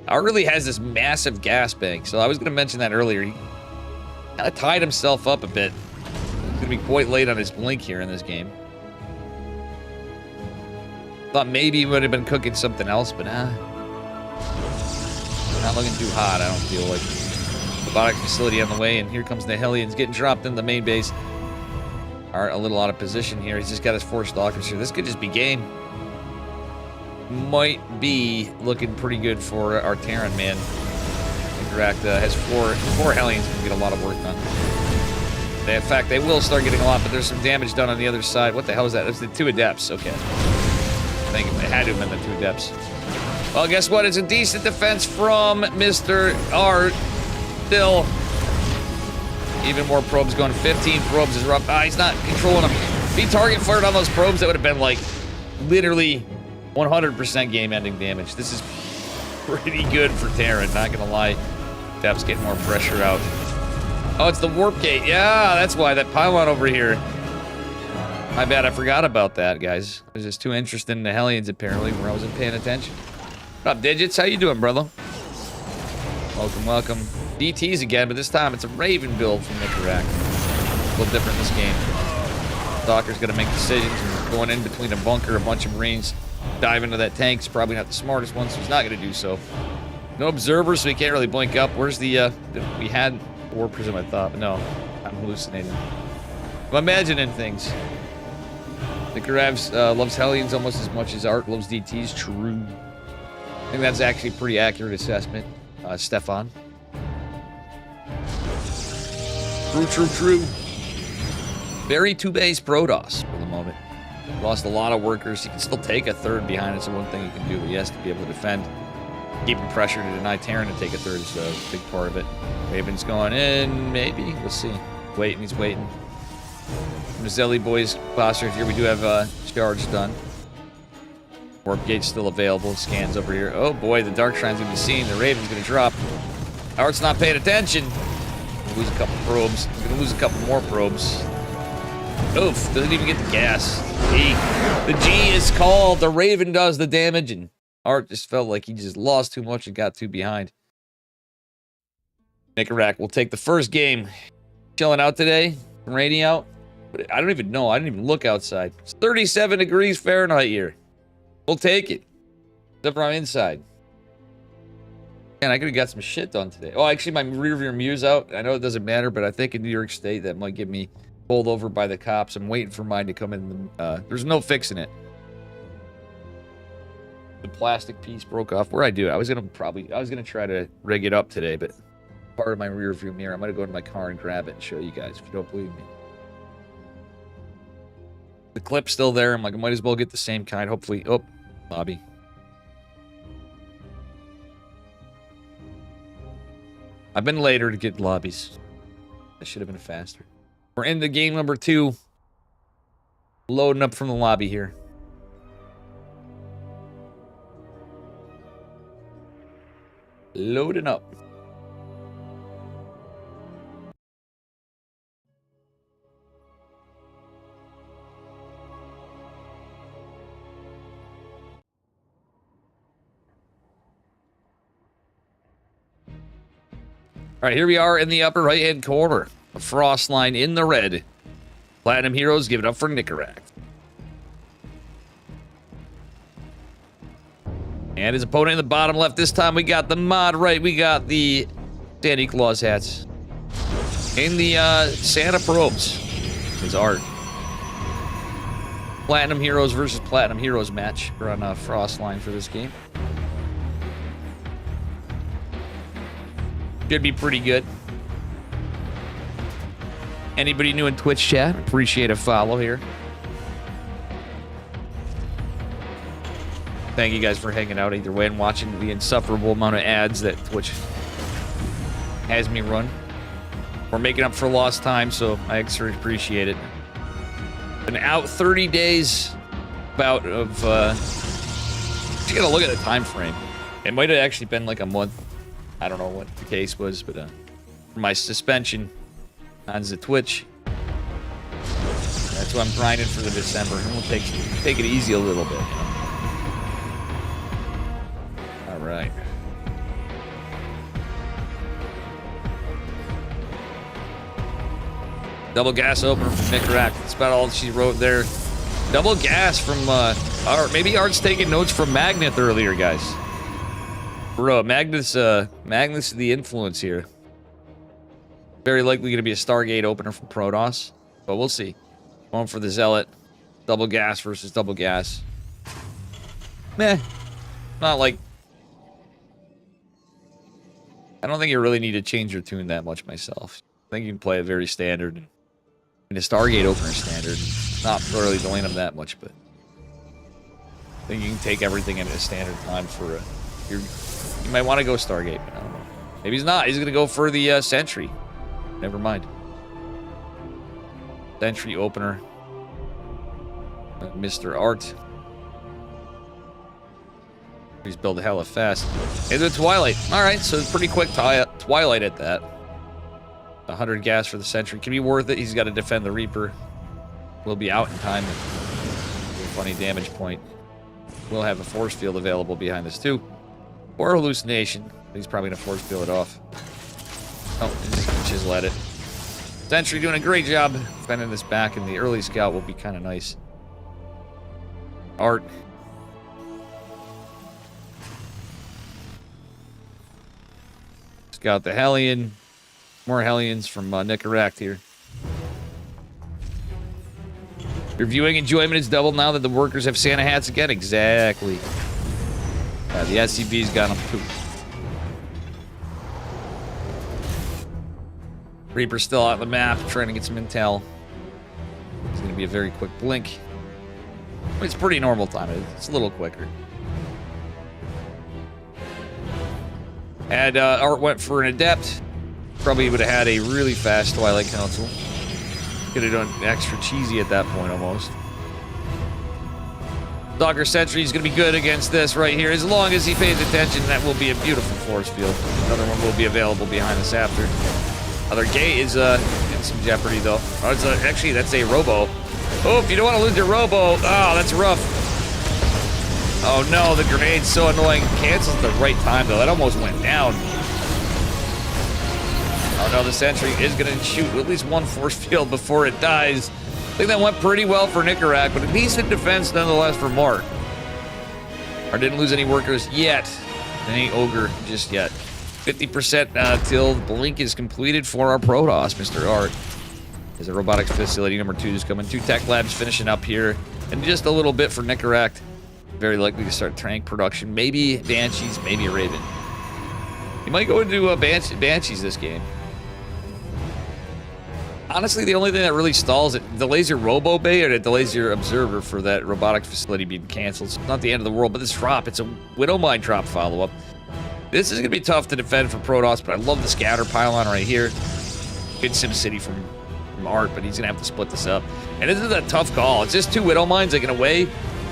Art really has this massive gas bank, so I was going to mention that earlier. He kind of tied himself up a bit. He's going to be quite late on his blink here in this game. Thought maybe he would have been cooking something else, but not looking too hot, I don't feel like. Robotic facility on the way, and here comes the Hellions getting dropped in the main base. Art a little out of position here. He's just got his 4 Stalkers here. This could just be game. Might be looking pretty good for our Terran, man. Interact has four Hellions can get a lot of work done. In fact, they will start getting a lot, but there's some damage done on the other side. What the hell is that? That's the 2 Adepts. Okay. I think it had to have been the 2 Adepts. Well, guess what? It's a decent defense from Mr. Art. Still. Even more probes going. 15 probes is rough. He's not controlling them. If he target fired on those probes, that would have been like literally 100% game-ending damage. This is pretty good for Terran, not gonna lie. Dep's getting more pressure out. Oh, it's the warp gate. Yeah, that's why. That pylon over here. My bad, I forgot about that, guys. I was just too interested in the Hellions, apparently, where I wasn't paying attention. What up, Digits? How you doing, brother? Welcome, welcome. DTs again, but this time it's a Raven build from Nicarac. A little different this game. Stalker's gonna make decisions and going in between a bunker, a bunch of Marines. Dive into that tank. He's probably not the smartest one, so he's not going to do so. No observers, so he can't really blink up. Where's the, we had War Prism, I thought, but no. I'm hallucinating. I'm imagining things. Nicaravs loves Hellions almost as much as Art loves DTs. True. I think that's actually a pretty accurate assessment, Stefan. True. Very 2-base Protoss for the moment. Lost a lot of workers. He can still take a 3rd behind. It's the one thing he can do, but he has to be able to defend. Keeping pressure to deny Terran to take a 3rd is a big part of it. Raven's going in, maybe. We'll see. Waiting, he's waiting. Mazelli boys postured here. We do have charge done. Warp gate's still available. Scans over here. Oh boy, the Dark Shrine's gonna be seen. The Raven's gonna drop. Art's not paying attention. Lose a couple probes. He's gonna lose a couple more probes. Oof, doesn't even get the gas. The G is called. The Raven does the damage, and Art just felt like he just lost too much and got too behind. Nicarac will take the first game. Chilling out today. Rainy out. But I don't even know. I didn't even look outside. It's 37 degrees Fahrenheit here. We'll take it. Except for I'm inside. Man, I could have got some shit done today. Oh, actually, my rear view mirror's out. I know it doesn't matter, but I think in New York State that might get me pulled over by the cops. I'm waiting for mine to come in. There's no fixing it. The plastic piece broke off. Where'd I do it? I was gonna try to rig it up today, but part of my rear view mirror. I'm gonna go to my car and grab it and show you guys if you don't believe me. The clip's still there. I'm like, I might as well get the same kind. Hopefully. Oh, lobby. I've been later to get lobbies. I should have been faster. We're into game number 2. Loading up from the lobby here. Loading up. All right, here we are in the upper right-hand corner. A frost line in the red. Platinum Heroes, give it up for Nicarac. And his opponent in the bottom left. This time we got the mod right. We got the Santa Claus hats. In the Santa probes. His art. Platinum Heroes versus Platinum Heroes match. We're on Frostline for this game. Should be pretty good. Anybody new in Twitch chat? Appreciate a follow here. Thank you guys for hanging out either way and watching the insufferable amount of ads that Twitch has me run. We're making up for lost time, so I extra appreciate it. Been out 30 days about of just gotta look at the time frame. It might have actually been like a month. I don't know what the case was, but for my suspension on the Twitch, that's why I'm grinding for the December. And we'll take it easy a little bit. All right. Double gas opener from Nicarac. That's about all she wrote there. Double gas from, maybe Art's taking notes from Magnet earlier, guys. Bro, Magnus the influence here. Very likely going to be a Stargate opener from Protoss, but we'll see. Going for the Zealot. Double gas versus double gas. Meh. Not like... I don't think you really need to change your tune that much myself. I think you can play it very standard. In a Stargate opener standard. Not really delaying them that much, but... I think you can take everything into a standard time for you might want to go Stargate, but I don't know. Maybe he's not. He's going to go for the Sentry. Never mind. Sentry opener. Mr. Art. He's built hella fast. Into Twilight. Alright, so pretty quick Twilight at that. 100 gas for the Sentry. Can be worth it. He's got to defend the Reaper. We'll be out in time. Funny damage point. We'll have a force field available behind us too. Or hallucination. He's probably going to force field it off. Oh, and just chisel at it. Sentry doing a great job defending this back, and the early scout will be kind of nice. Art. Scout the Hellion. More Hellions from Nicarac here. Your viewing enjoyment is doubled now that the workers have Santa hats again. Exactly. The SCV's got them too. Reaper's still out on the map, trying to get some intel. It's going to be a very quick blink. It's pretty normal time. It's a little quicker. And Art went for an Adept. Probably would have had a really fast Twilight Council. Could have done extra cheesy at that point almost. Stalker Sentry is going to be good against this right here. As long as he pays attention, that will be a beautiful force field. Another one will be available behind us after. Other gate is in some jeopardy, though. Oh, actually, that's a Robo. Oh, if you don't want to lose your Robo, oh, that's rough. Oh, no, the grenade's so annoying. Cancels at the right time, though. That almost went down. Oh, no, the Sentry is going to shoot at least one force field before it dies. I think that went pretty well for Nicarac, but a decent defense nonetheless for Mart. Or didn't lose any workers yet. Any Ogre just yet. 50% till Blink is completed for our Protoss, Mr. Art. As a robotics facility number 2 is coming. 2 tech labs finishing up here. And just a little bit for Nicarac. Very likely to start tank production. Maybe Banshees, maybe a Raven. You might go into Banshees this game. Honestly, the only thing that really stalls it delays your Robo Bay, or it delays your Observer for that robotic facility being canceled. It's not the end of the world, but this drop, it's a Widowmine drop follow-up. This is going to be tough to defend for Protoss, but I love the scatter pylon right here. Good SimCity from Art, but he's going to have to split this up. And this is a tough call. It's just 2 Widowmines, like in a way,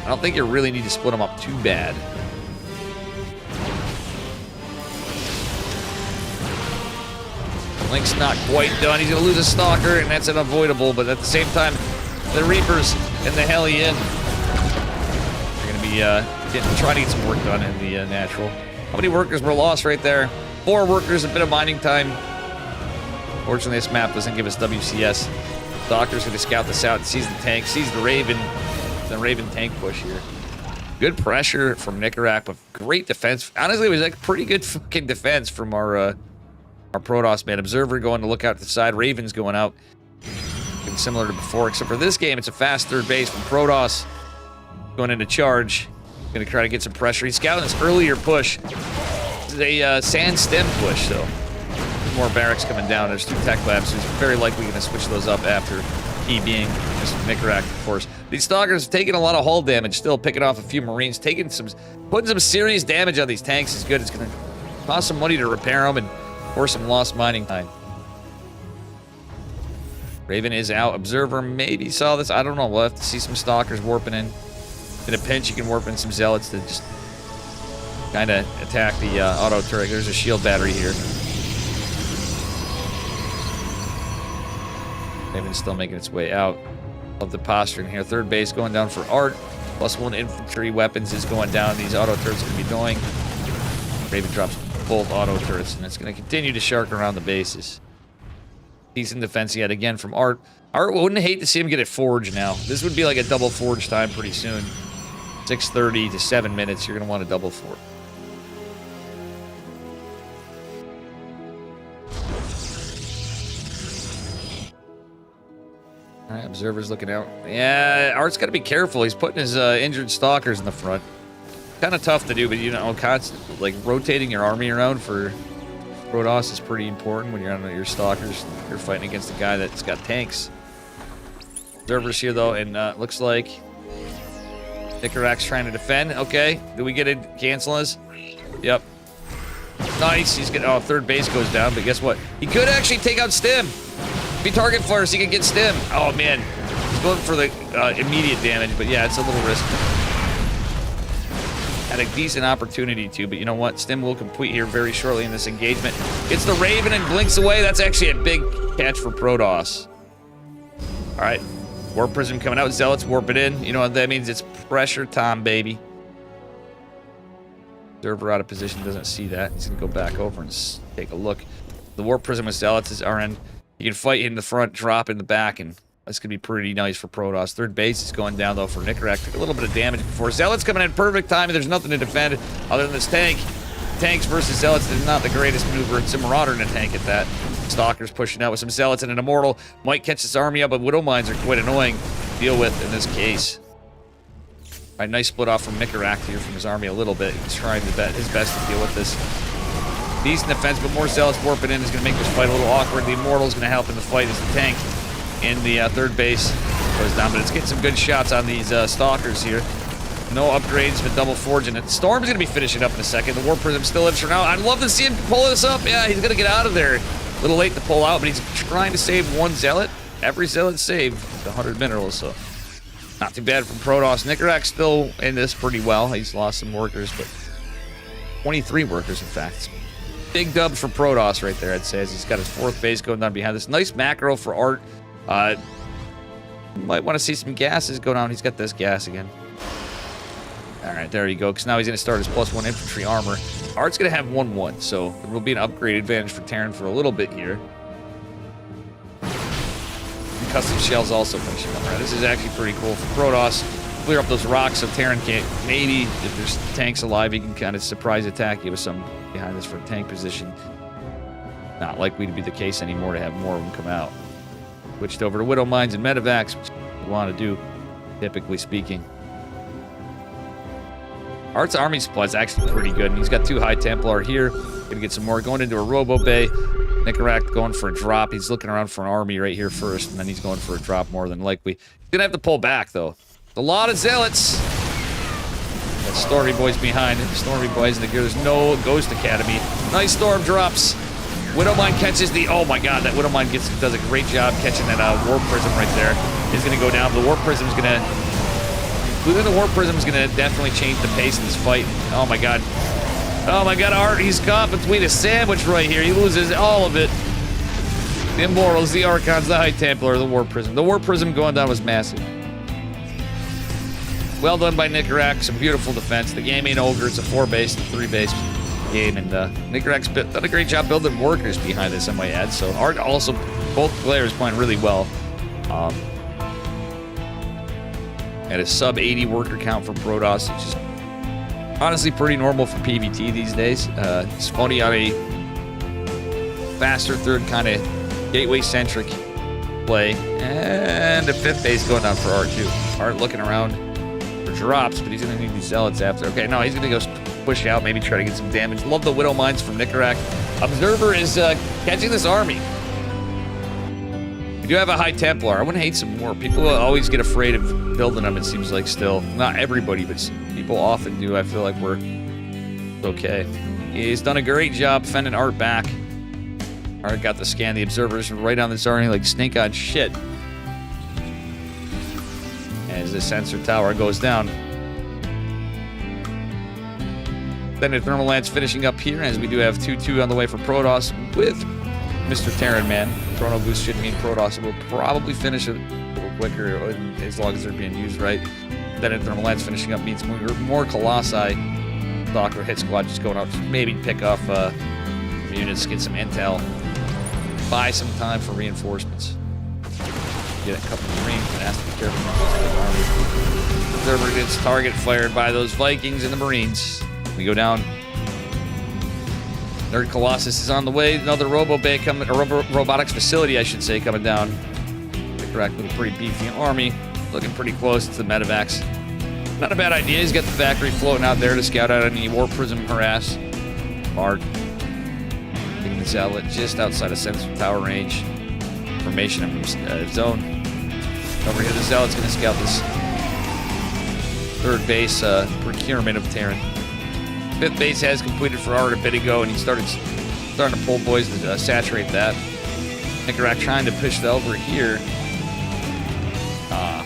I don't think you really need to split them up too bad. Link's not quite done. He's going to lose a Stalker, and that's unavoidable. But at the same time, the Reapers and the Hellion are going to be trying to get some work done in the natural. How many workers were lost right there? 4 workers, a bit of mining time. Fortunately, this map doesn't give us WCS. Stalker's going to scout this out and sees the tank, sees the Raven tank push here. Good pressure from Nicorak, but great defense. Honestly, it was like pretty good fucking defense from our Protoss man. Observer going to look out to the side. Raven's going out. And similar to before, except for this game, it's a fast third base from Protoss going into charge. Going to try to get some pressure. He's scouting this earlier push. It's a sand stem push, so more barracks coming down. There's 2 tech labs, so he's very likely going to switch those up after he being just Nicorak, of course. These Stalkers taking a lot of hull damage, still picking off a few Marines, putting some serious damage on these tanks is good. It's going to cost some money to repair them and or some lost mining time. Raven is out. Observer maybe saw this. I don't know. We'll have to see some Stalkers warping in. In a pinch, you can warp in some Zealots to just kind of attack the auto turret. There's a shield battery here. Raven's still making its way out of the posturing here. Third base going down for Art. +1 infantry weapons is going down. These auto turrets are going to be going. Raven drops both auto turrets, and it's going to continue to shark around the bases. Decent defense yet again from Art. Art wouldn't hate to see him get it forged now. This would be like a double forge time pretty soon. 6:30 to 7 minutes. You're going to want a double forge. All right, Observer's looking out. Yeah, Art's got to be careful. He's putting his injured Stalkers in the front. Kind of tough to do, but you know, like rotating your army around for Protoss is pretty important when you're on your Stalkers. You're fighting against a guy that's got tanks. Observer's here though, and looks like Nicorak's trying to defend. Okay, do we get a cancel us? Yep. Nice. He's getting. Oh, third base goes down, but guess what? He could actually take out Stim. If he target fires, he could get Stim. Oh man, he's going for the immediate damage, but yeah, it's a little risky. Had a decent opportunity to, but you know what? Stim will complete here very shortly in this engagement. Gets the Raven and blinks away. That's actually a big catch for Protoss. All right, Warp Prism coming out. Zealots warp it in. You know what that means? It's pressure time, baby. Observer out of position doesn't see that. He's gonna go back over and take a look. The Warp Prism with Zealots are in. You can fight in the front, drop in the back, and that's going to be pretty nice for Protoss. Third base is going down, though, for Nicorak. Took a little bit of damage before. Zealots coming in perfect time, and there's nothing to defend other than this tank. Tanks versus Zealots is not the greatest maneuver. It's a Marauder in a tank at that. Stalkers pushing out with some Zealots and an Immortal. Might catch this army up, but Widow Mines are quite annoying to deal with in this case. All right, nice split off from Nicorak here from his army a little bit. He's trying his best to deal with this. Decent defense, but more Zealots warping in is going to make this fight a little awkward. The Immortal's going to help in the fight as the tank in the third base goes down, but it's getting some good shots on these Stalkers here. No upgrades, but double forging it. Storm's going to be finishing up in a second. The Warp Prism still lives for now. I'd love to see him pull this up. Yeah, he's going to get out of there. A little late to pull out, but he's trying to save one Zealot. Every Zealot saved the 100 minerals, so not too bad from Protoss. Nicorak's still in this pretty well. He's lost some workers, but 23 workers, in fact. Big dubs for Protoss right there, I'd say, as he's got his fourth base going down behind this. Nice macro for Art. Might want to see some gases go down. He's got this gas again. All right, there you go, because now he's going to start his +1 infantry armor. Art's going to have 1-1, so there will be an upgrade advantage for Terran for a little bit here. And custom shells also finishing up. Right, this is actually pretty cool for Protoss. Clear up those rocks so Terran can't, maybe, if there's tanks alive, he can kind of surprise attack you with some behind this for tank position. Not likely to be the case anymore to have more of them come out. Switched over to Widow Mines and Medivacs, which you want to do, typically speaking. Art's army supply is actually pretty good, and he's got 2 High Templar here. Gonna get some more. Going into a Robo Bay. Nicorak going for a drop. He's looking around for an army right here first, and then he's going for a drop more than likely. He's gonna have to pull back, though. A lot of Zealots. Got Stormy Boys behind him. Stormy Boys, and there's no Ghost Academy. Nice storm drops. Widowmine catches the... Oh my god, that Widowmine does a great job catching that Warp Prism right there. Is going to go down. The Warp Prism is going to... Losing the Warp Prism is going to definitely change the pace of this fight. Oh my god. Oh my god, Art, he's caught between a sandwich right here. He loses all of it. The Immortals, the Archons, the High Templar, the Warp Prism. The Warp Prism going down was massive. Well done by Nicorak. Some beautiful defense. The game ain't over. It's a 4-base, 3-base game, and Nicorak's done a great job building workers behind this, I might add. So Art also, both players playing really well At a sub 80 worker count for Protoss, which is honestly pretty normal for PvT these days. It's funny on a faster third kind of gateway-centric play. And the 5th base going down for R2. Art looking around for drops, but he's going to need these zealots after. Okay, no, he's going to go push out, maybe try to get some damage. Love the Widow Mines from Nicorak. Observer is catching this army. We do have a High Templar. I wouldn't hate some more. People always get afraid of building them, it seems like still. Not everybody, but people often do. I feel like we're okay. He's done a great job fending Art back. Art got the scan. The Observers right on this army like snake on shit. As the sensor tower goes down. Then the Thermal Lance finishing up here, as we do have 2-2 on the way for Protoss with Mr. Terran Man. Chrono Boost should mean Protoss will probably finish it a little quicker as long as they're being used right. Then the Thermal Lance finishing up means more Colossi. Stalker hit squad just going out to maybe pick off units, get some intel, buy some time for reinforcements. Get a couple of Marines and ask to be careful about this army. Observer gets target fired by those Vikings and the Marines. We go down. Third Colossus is on the way. Another Robo Bay coming, or robotics facility, I should say, coming down. Correct with a pretty beefy army. Looking pretty close to the Medivacs. Not a bad idea. He's got the factory floating out there to scout out any Warp Prism harass. Bart. Taking this outlet just outside of sensor tower range. Formation of zone. Over here, the Zealot's going to scout this third base procurement of Terran. 5th base has completed for Art a bit ago, and he starting to pull boys to saturate that. Nicorak trying to push that over here.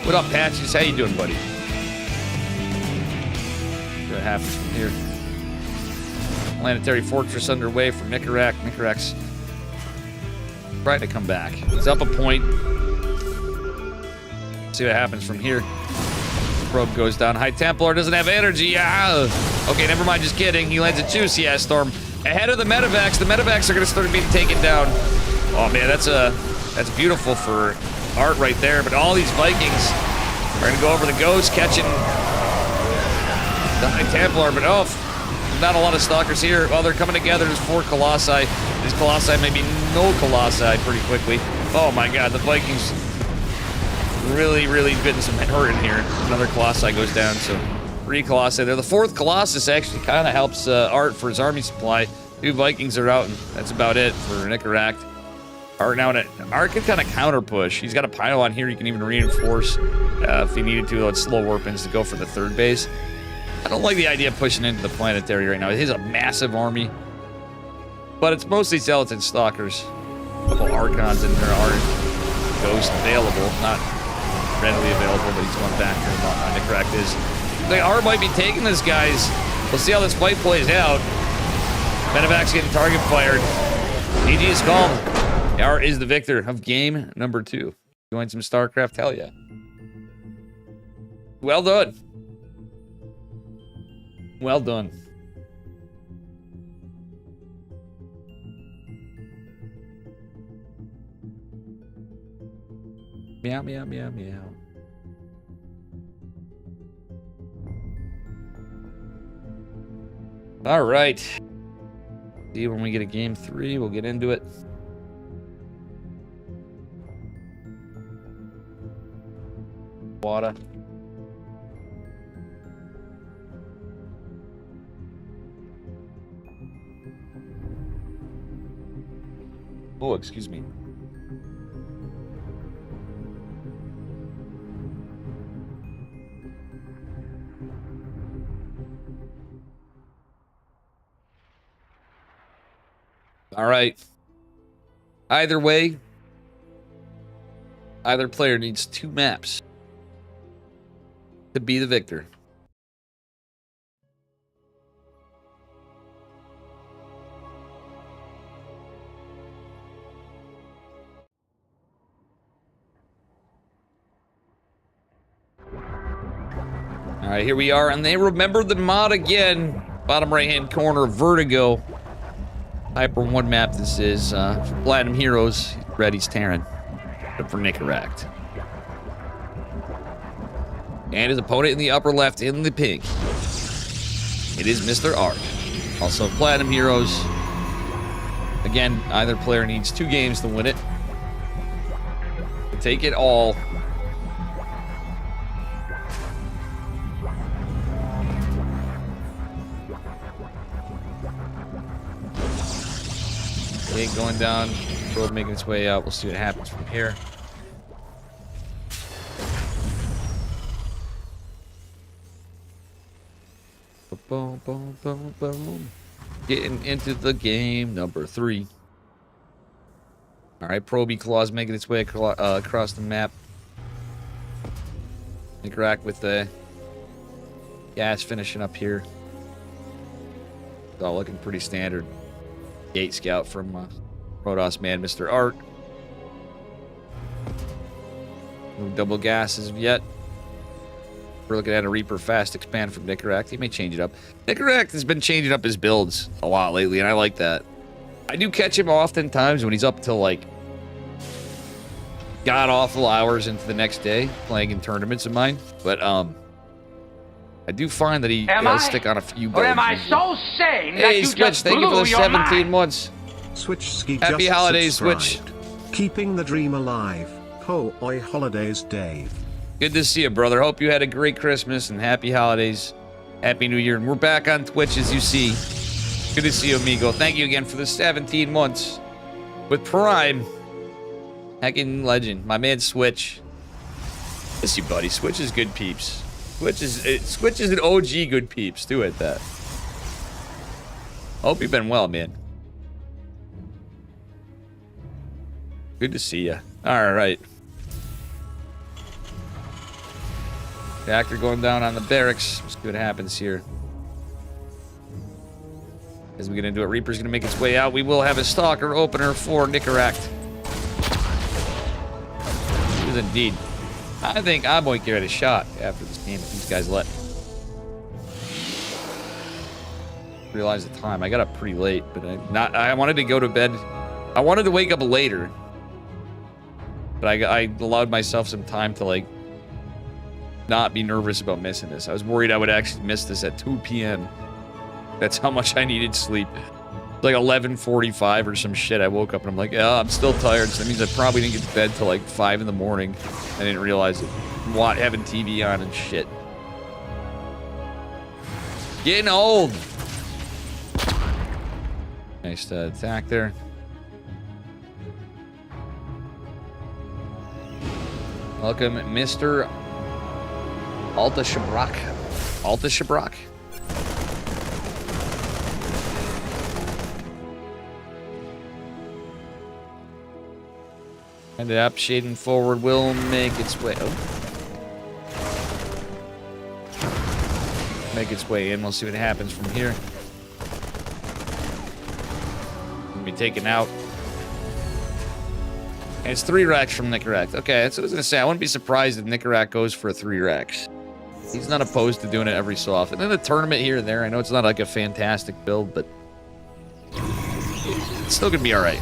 What up, Patches? How you doing, buddy? What happens from here? Planetary Fortress underway from Nicorak. Nicorak's trying to come back. He's up a point. See what happens from here. Probe goes down. High Templar doesn't have energy. Okay, never mind. Just kidding. He lands a juicy ass storm ahead of the Medivacs. The Medivacs are going to start being taken down. Oh man, that's beautiful for Art right there. But all these Vikings are going to go over the Ghost, catching the High Templar. But not a lot of Stalkers here. Well, they're coming together. There's 4 Colossi. These Colossi may be no Colossi pretty quickly. Oh my God, the Vikings really getting some hurt in here. Another Colossi goes down, so 3 Colossi there. The 4th Colossus actually kind of helps Art for his army supply. 2 Vikings are out, and that's about it for Nicorak. Art now, Art can kind of counter push. He's got a pylon here. He can even reinforce if he needed to. Let slow Warpins to go for the 3rd base. I don't like the idea of pushing into the planetary right now. It is a massive army, but it's mostly Zealots and Stalkers. A couple Archons and there are Ghosts available, not readily available, but he's going back here. Nicorak is. The Art might be taking this, guys. We'll see how this fight plays out. Medevac's getting target fired. GG is calm. Art is the victor of game number 2. Join some StarCraft, hell yeah. Well done. Well done. Meow, meow, meow, meow. All right. See, when we get a game 3, we'll get into it. Water. Oh, excuse me. All right. Either way, either player needs 2 maps to be the victor. All right, here we are, and they remembered the mod again. Bottom right-hand corner, Vertigo. Hyper 1 map this is. For Platinum Heroes, Reddy's Terran. But for Nicorak. And his opponent in the upper left in the pink. It is Mr. Art. Also, Platinum Heroes. Again, either player needs 2 games to win it. Take it all. Okay, going down. Road making its way out. We'll see what happens from here. Boom, boom, boom, boom. Getting into the game, number 3. All right, Proby Claws making its way across the map. Interact with the gas finishing up here. It's all looking pretty standard. Gate Scout from Protoss Man, Mr. Art. No double gas as of yet. We're looking at a Reaper Fast Expand from Nicaract. He may change it up. Nicaract has been changing up his builds a lot lately, and I like that. I do catch him oftentimes when he's up till, like, god-awful hours into the next day playing in tournaments of mine. But, I do find that he does stick on a few builds. Or am I so sane that Hey, you Switch, just thank you for blew the your 17 mind? months. Switch Ski Happy just holidays, subscribed. Switch. Keeping the dream alive. Ho, oi, holidays, Dave. Good to see you, brother. Hope you had a great Christmas and happy holidays. Happy New Year. And we're back on Twitch, as you see. Good to see you, amigo. Thank you again for the 17 months with Prime. Heckin' legend. My man, Switch. Miss you, buddy. Switch is good peeps. Switch is an OG good peeps, too, at that. Hope you've been well, man. Good to see you. All right. Reactor going down on the barracks. Let's see what happens here. As we get into it, Reaper's going to make its way out. We will have a Stalker opener for Nicaract. Yes, indeed. I think I might give it a shot after this game if these guys let. Realize the time. I got up pretty late, but I wanted to go to bed. I wanted to wake up later. But I allowed myself some time to, like, not be nervous about missing this. I was worried I would actually miss this at 2 p.m. That's how much I needed sleep. Like 11:45 or some shit. I woke up and I'm like, yeah, I'm still tired. So that means I probably didn't get to bed till like 5 in the morning. I didn't realize it. Having TV on and shit. Getting old. Nice attack there. Welcome, Mr. Alta Shabrak. Alta Shabrak. Ended up shading forward will make its way. Oh. Make its way in. We'll see what happens from here. Gonna be taken out. And it's 3 racks from Nicaract. Okay, that's what I was gonna say. I wouldn't be surprised if Nicaract goes for 3 racks. He's not opposed to doing it every so often. In the tournament here and there, I know it's not like a fantastic build, but it's still gonna be all right.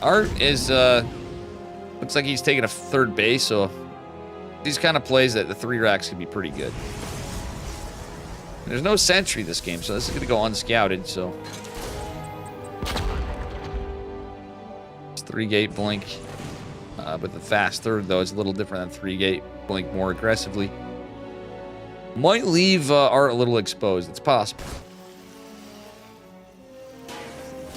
Art is looks like he's taking a 3rd base, so these kind of plays that the 3 racks can be pretty good. There's no sentry this game, so this is gonna go unscouted. So it's 3-gate blink, but the fast 3rd though is a little different than 3-gate blink more aggressively. Might leave Art a little exposed. It's possible.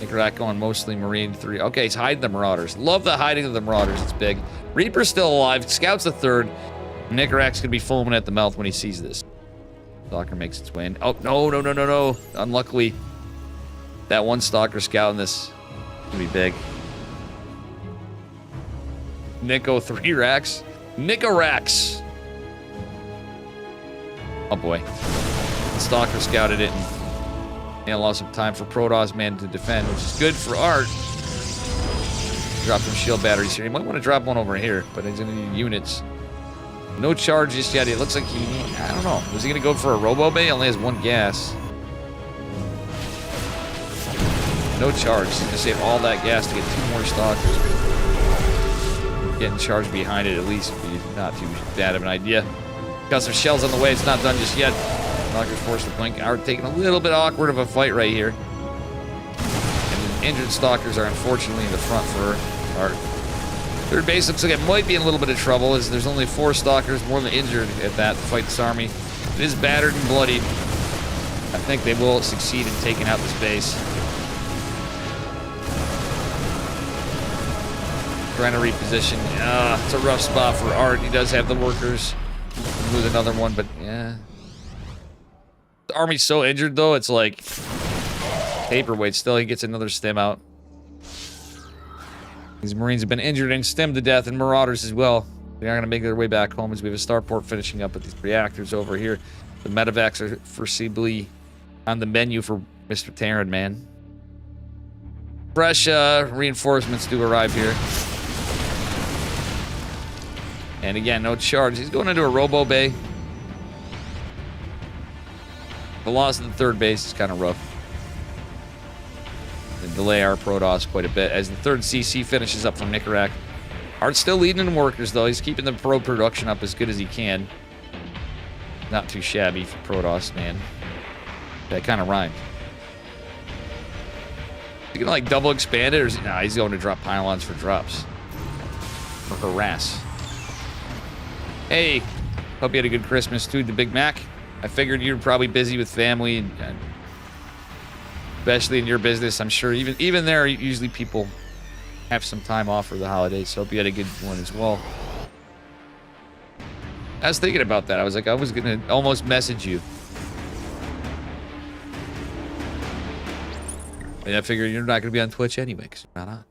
Nicaract going mostly Marine 3. Okay, he's hiding the Marauders. Love the hiding of the Marauders. It's big. Reaper's still alive. Scout's the 3rd. Nicaract's gonna be foaming at the mouth when he sees this. Stalker makes its way in. Oh, no. Unluckily, that one Stalker Scout in this is gonna be big. Nico 3 racks. Nicarax. Oh boy. The Stalker scouted it and lost some time for Protoss Man to defend, which is good for Art. Drop some shield batteries here. You might want to drop one over here, but he's gonna need units. No charge just yet. It looks like I don't know. Was he gonna go for a Robo Bay? He only has 1 gas. No charge. He's gonna save all that gas to get 2 more Stalkers. Getting charged behind it at least would be not too bad of an idea. Got some shells on the way. It's not done just yet. Stalkers forced to blink. Are taking a little bit awkward of a fight right here. And the injured stalkers are unfortunately in the front for our third base. Looks like it might be in a little bit of trouble as there's only 4 stalkers, more than injured at that to fight this army. It is battered and bloodied. I think they will succeed in taking out this base. Trying to reposition. It's a rough spot for Art. He does have the workers. Lose another one, but yeah. The army's so injured, though, it's like paperweight. Still, he gets another stem out. These Marines have been injured and stemmed to death, and Marauders as well. They are going to make their way back home as we have a starport finishing up with these reactors over here. The medevacs are foreseeably on the menu for Mr. Terran, man. Fresh reinforcements do arrive here. And again, no charge. He's going into a robo bay. The loss of the third base is kind of rough. They delay our Protoss quite a bit as the third CC finishes up from Nicorak. Art's still leading in workers, though. He's keeping the pro production up as good as he can. Not too shabby for Protoss, man. That kind of rhymed. Is he gonna like double expand it, or is he, nah, he's going to drop pylons for drops. Or harass. Hey, hope you had a good Christmas too, the Big Mac. I figured you're probably busy with family, and especially in your business. I'm sure even there, usually people have some time off for the holidays. So hope you had a good one as well. I was thinking about that. I was like, I was gonna almost message you. And I figured you're not gonna be on Twitch anyway, because you're not on.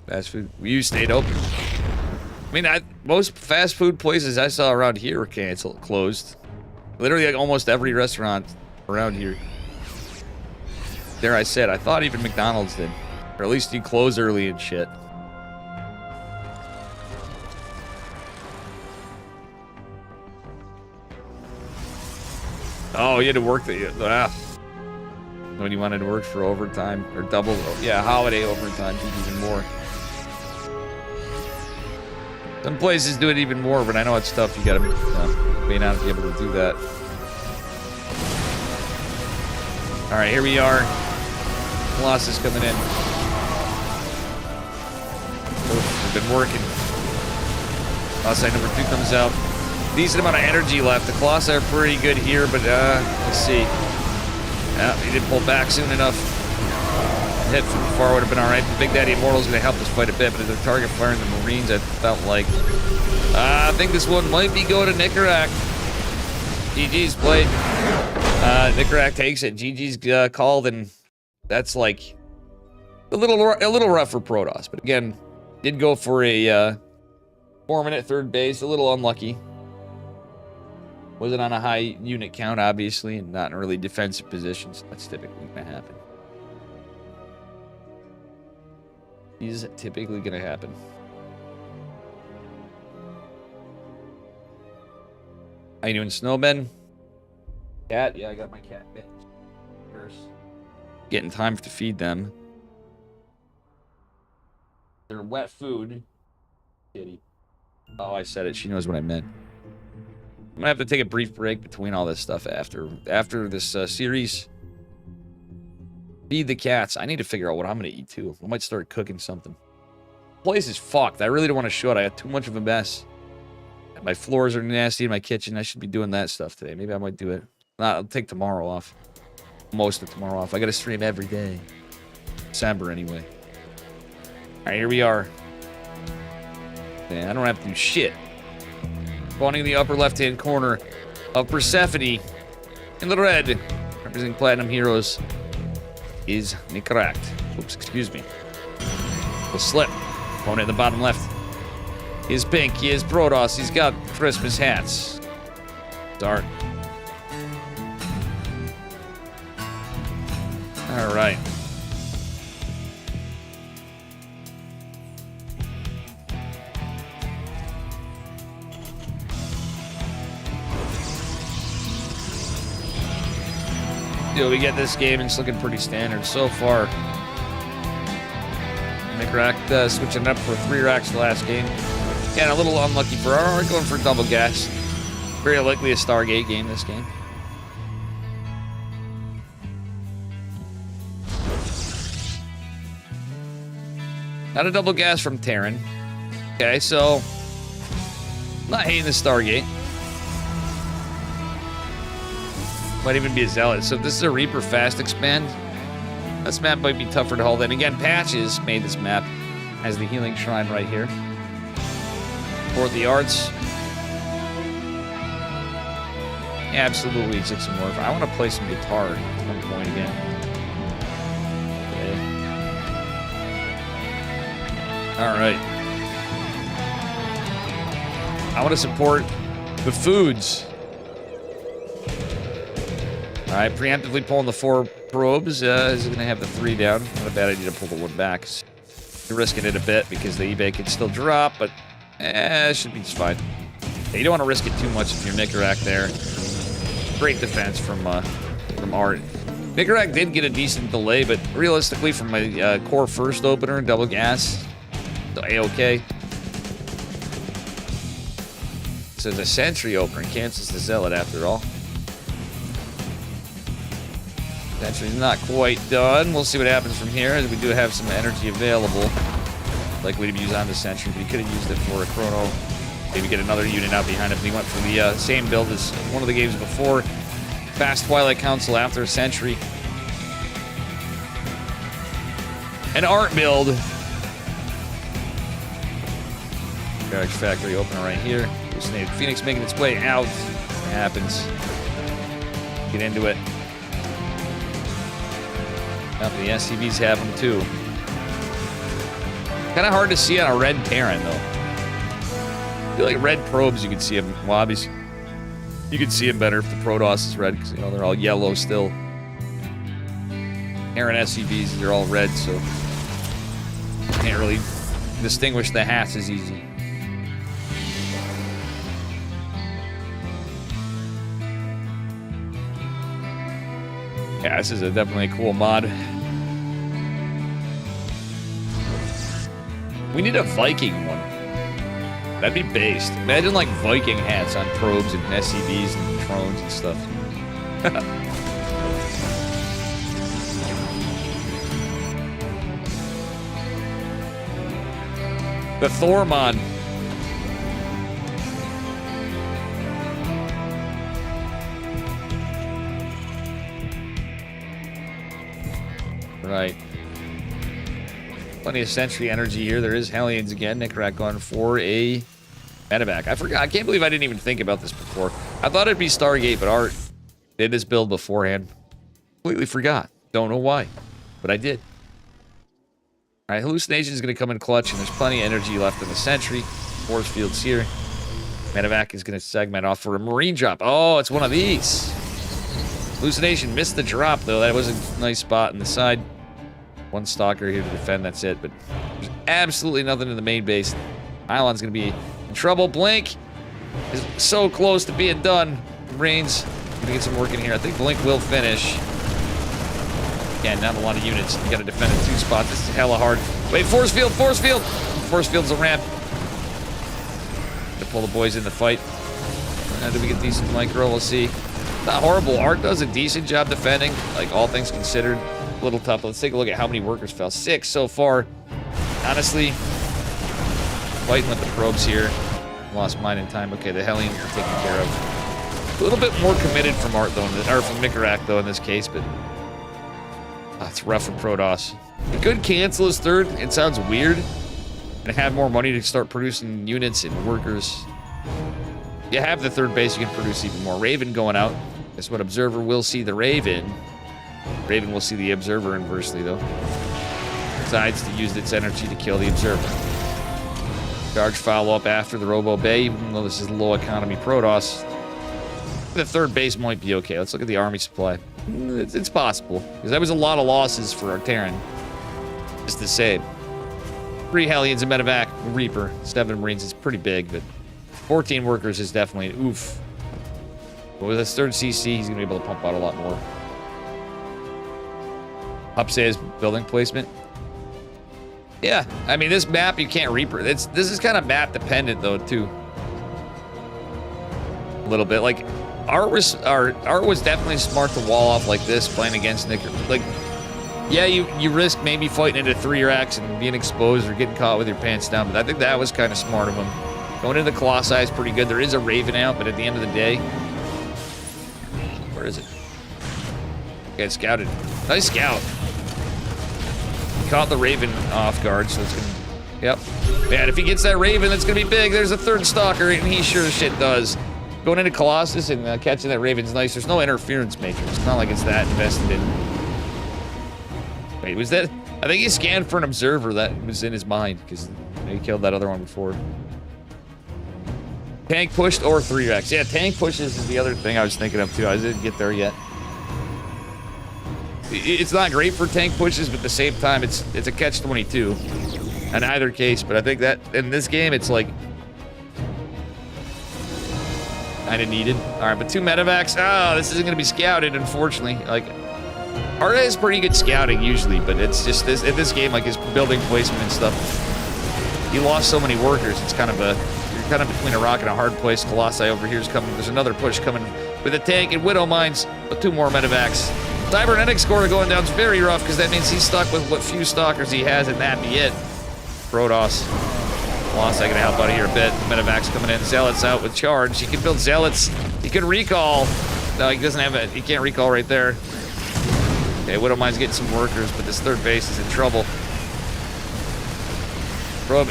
Fast food. You stayed open. I mean, most fast food places I saw around here were closed. Literally, like almost every restaurant around here. There, I said, I thought even McDonald's did, or at least you close early and shit. Oh, you had to work when you wanted to work for overtime or double, yeah, holiday overtime, even more. Some places do it even more, but I know it's tough. You gotta may not be able to do that. All right, here we are. Colossus coming in. We've been working. Colossi number 2 comes out. Decent amount of energy left. The Colossi are pretty good here, but let's see. Yeah, he didn't pull back soon enough. Hit from far would have been all right. The Big Daddy Immortal is going to help us fight a bit, but as a target firing the Marines, I felt like I think this one might be going to Nicorak. GG's played. Nicorak takes it. GG's called, and that's like a little rough for Protoss. But again, did go for a 4-minute third base. A little unlucky. Wasn't on a high unit count, obviously, and not in really defensive positions. That's typically going to happen. Is typically going to happen. How you doing, Snowman? Cat? Yeah, I got my cat. First. Getting time to feed them. They're wet food. Kitty. Oh, I said it. She knows what I meant. I'm gonna have to take a brief break between all this stuff after this series. Feed the cats. I need to figure out what I'm gonna eat too. I might start cooking something. The place is fucked. I really don't want to show it. I got too much of a mess. My floors are nasty in my kitchen. I should be doing that stuff today. Maybe I might do it. I'll take tomorrow off. Most of tomorrow off. I gotta stream every day. December anyway. Alright, here we are. Man, I don't have to do shit. Spawning in the upper left-hand corner of Persephone in the red, representing Platinum Heroes, is Nicorak. Oops, excuse me. The slip. Opponent in the bottom left is pink. He is Protoss. He's got Christmas hats. Dart. All right. Yo, we get this game and it's looking pretty standard so far. Nicorak switching up for 3 racks last game. Yeah, and a little unlucky for Art, going for double gas. Very likely a Stargate game, this game. Not a double gas from Terran. Okay, so... not hating the Stargate. Might even be a Zealot. So if this is a Reaper fast expand, this map might be tougher to hold. And again, Patches made this map as the Healing Shrine right here. For the arts. Absolutely took some more. I want to play some guitar at some point again. Okay. Alright. I want to support the foods. Alright, preemptively pulling the 4 probes. Is going to have the 3 down. Not a bad idea to pull the 1 back. You're risking it a bit because the eBay can still drop, but it should be just fine. Yeah, you don't want to risk it too much if you're Nicorak there. Great defense from Art. Nicorak did get a decent delay, but realistically, from my core first opener, double gas, A-okay. So the Sentry opener cancels the Zealot after all. Sentry's not quite done. We'll see what happens from here, as we do have some energy available. Likely to be used on the Sentry, but he could have used it for a Chrono. Maybe get another unit out behind him. He went for the same build as one of the games before. Fast Twilight Council after a Sentry. An Art build. Garage Factory opener right here. Hallucinated Phoenix making its way out. It happens. Get into it. Now the SCVs have them too. Kind of hard to see on a red Terran though. I feel like red probes, you can see them. Lobbies, you can see them better if the Protoss is red, because you know they're all yellow still. Terran SCVs, they're all red, so can't really distinguish the hats as easy. Yeah, this is definitely a cool mod. We need a Viking one. That'd be based. Imagine like Viking hats on probes and SCVs and drones and stuff. The Thor mod. Right. Plenty of Sentry energy here. There is Hellions again. Nicorak going for a medevac. I forgot. I can't believe I didn't even think about this before. I thought it'd be Stargate, but Art did this build beforehand. Completely forgot. Don't know why, but I did. All right, Hallucination is going to come in clutch, and there's plenty of energy left in the Sentry. Force fields here. Medevac is going to segment off for a Marine drop. Oh, it's one of these. Hallucination missed the drop, though. That was a nice spot in the side. One Stalker here to defend, that's it. But there's absolutely nothing in the main base. Ilon's going to be in trouble. Blink is so close to being done. Rain's going to get some work in here. I think Blink will finish. Again, not a lot of units. You got to defend in 2 spots. This is hella hard. Wait, force field, force field! Force field's a ramp. To pull the boys in the fight. Do we get decent micro? We'll see. Not horrible. Art does a decent job defending, like all things considered. A little tough. Let's take a look at how many workers fell. 6 so far. Honestly, fighting with the probes here. Lost mine in time. Okay, the Hellions are taken care of. A little bit more committed from Art though, or from Nicorak though in this case, but it's rough for Protoss. It could cancel his third. It sounds weird. And have more money to start producing units and workers. You have the third base, you can produce even more. Raven going out. Guess what? Observer will see the Raven. Raven will see the Observer inversely, though. Decides to use its energy to kill the Observer. Charge follow-up after the Robo Bay, even though this is low economy Protoss. The third base might be okay. Let's look at the army supply. It's possible, because that was a lot of losses for our Terran. Just the same. 3 Hellions, a Medevac, a Reaper, 7 Marines is pretty big, but 14 workers is definitely an oof. But with his third CC, he's going to be able to pump out a lot more. Upstairs building placement. Yeah, I mean, this map you can't this is kind of map dependent though too. A little bit. Like Art was definitely smart to wall off like this playing against Nick. Like, yeah, you risk maybe fighting into 3-X and being exposed or getting caught with your pants down, but I think that was kind of smart of him. Going into the Colossi is pretty good. There is a Raven out, but at the end of the day, where is it? Okay, it's scouted. Nice scout. Caught the Raven off guard, so it's gonna. Yep. Man, if he gets that Raven, that's gonna be big. There's a third Stalker, and he sure as shit does. Going into Colossus and catching that Raven's nice. There's no interference matrix. It's not like it's that invested in. Wait, was that? I think he scanned for an observer that was in his mind because he killed that other one before. Tank pushed or 3-X. Yeah, tank pushes is the other thing I was thinking of too. I didn't get there yet. It's not great for tank pushes, but at the same time, it's a catch-22 in either case. But I think that in this game, it's like kind of needed. All right, but 2 medevacs. Oh, this isn't going to be scouted, unfortunately. Like, Arda has pretty good scouting usually, but it's just this in this game, like his building placement and stuff. He lost so many workers. It's kind of you're kind of between a rock and a hard place. Colossi over here is coming. There's another push coming with a tank and Widow Mines, but 2 more medevacs. Cybernetic score going down is very rough because that means he's stuck with what few stalkers he has, and that be it. Protoss. Colossi gonna help out of here a bit. Medevac's coming in. Zealots out with charge. He can build Zealots. He can recall. No, he doesn't have it. He can't recall right there. Okay, Widow Mine's getting some workers, but this third base is in trouble. Probe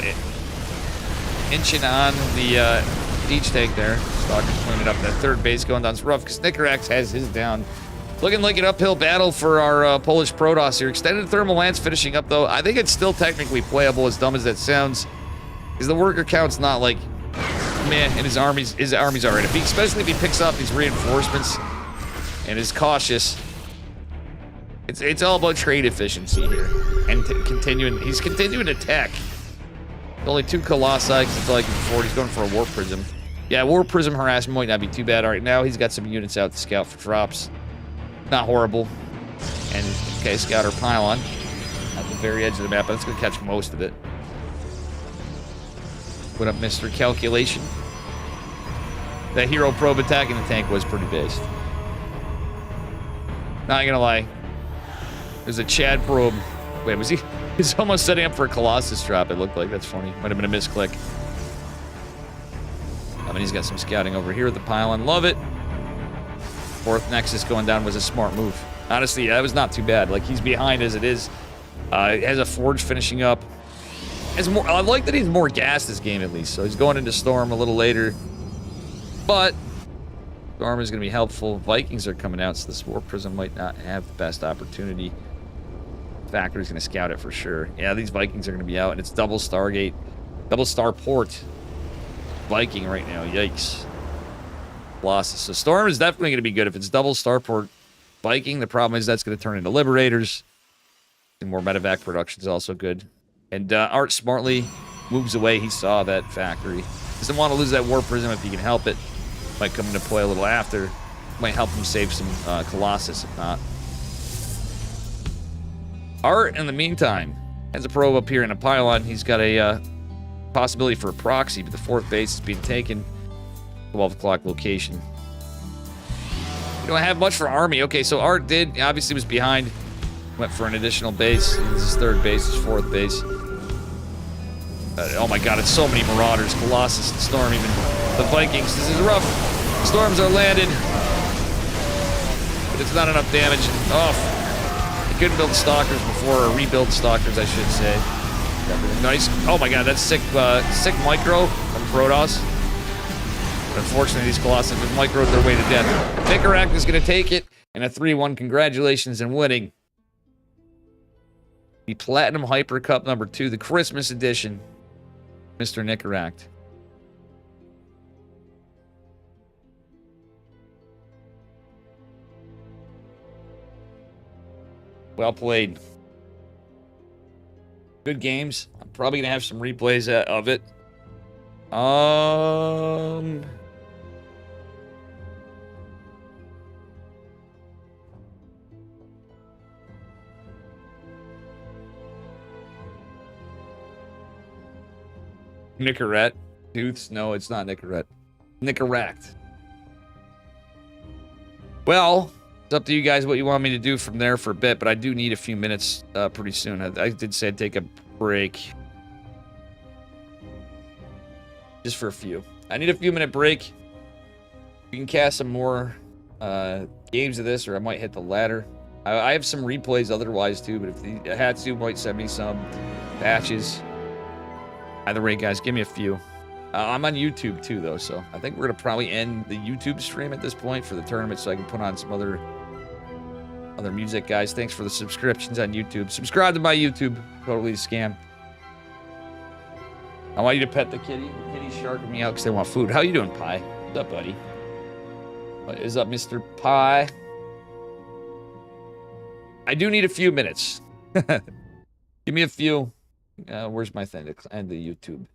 inching on the siege tank there. Stalker's cleaning up that third base going down. It's rough because Nicarax has his down. Looking like an uphill battle for our Polish Protoss here. Extended Thermal Lance finishing up, though. I think it's still technically playable, as dumb as that sounds. Because the worker count's not like, man, and his army's alright. Especially if he picks up these reinforcements and is cautious. It's all about trade efficiency here. And he's continuing to tech. Only 2 Colossi, because it's like before he's going for a Warp Prism. Yeah, Warp Prism harassment might not be too bad. Alright, now he's got some units out to scout for drops. Not horrible. And, okay, Scouter Pylon at the very edge of the map, but it's going to catch most of it. Put up Mr. Calculation. That hero probe attacking the tank was pretty based. Not gonna lie. There's a Chad probe. Wait, was he? He's almost setting up for a Colossus drop, it looked like. That's funny. Might have been a misclick. I mean, he's got some scouting over here with the Pylon. Love it. 4th Nexus going down was a smart move. Honestly, that was not too bad. Like, he's behind as it is. Has a Forge finishing up. I like that he's more gas this game, at least. So he's going into Storm a little later. But Storm is going to be helpful. Vikings are coming out, so this Warp Prism might not have the best opportunity. Factory's going to scout it for sure. Yeah, these Vikings are going to be out, and it's double Stargate. Double Starport. Viking right now. Yikes. Losses. So Storm is definitely going to be good. If it's double Starport Viking, the problem is that's going to turn into Liberators. And more medevac production is also good. And Art smartly moves away. He saw that factory. Doesn't want to lose that Warp Prism if he can help it. Might come into play a little after. Might help him save some Colossus if not. Art, in the meantime, has a probe up here in a pylon. He's got a possibility for a proxy, but the 4th base is being taken. 12 o'clock location. We don't have much for army. Okay, so Art obviously was behind. Went for an additional base. This is 3rd base, his 4th base. Oh my god, it's so many Marauders. Colossus and Storm even. The Vikings, this is rough. Storms are landed. But it's not enough damage. Oh, he couldn't build Stalkers before, or rebuild Stalkers, I should say. Nice. Oh my god, that's sick micro from Protoss. But unfortunately, these Colossus have microed their way to death. Nicarac is going to take it, and a 3-1. Congratulations in winning the Platinum Hyper Cup number 2, the Christmas edition. Mr. Nicarac. Well played. Good games. I'm probably going to have some replays of it. Nicorette. Tooths? No, it's not Nicorette. Nicorette. Well, it's up to you guys what you want me to do from there for a bit, but I do need a few minutes pretty soon. I did say I'd take a break. Just for a few. I need a few minute break. We can cast some more games of this, or I might hit the ladder. I have some replays otherwise too, but if the Hatsu might send me some patches. Either way, guys, give me a few. I'm on YouTube too, though, so I think we're gonna probably end the YouTube stream at this point for the tournament, so I can put on some other music, guys. Thanks for the subscriptions on YouTube. Subscribe to my YouTube. Totally a scam. I want you to pet the kitty. The kitty's sharking me out because they want food. How you doing, Pie? What's up, buddy? What is up, Mr. Pie? I do need a few minutes. Give me a few. Where's my thing to end the YouTube?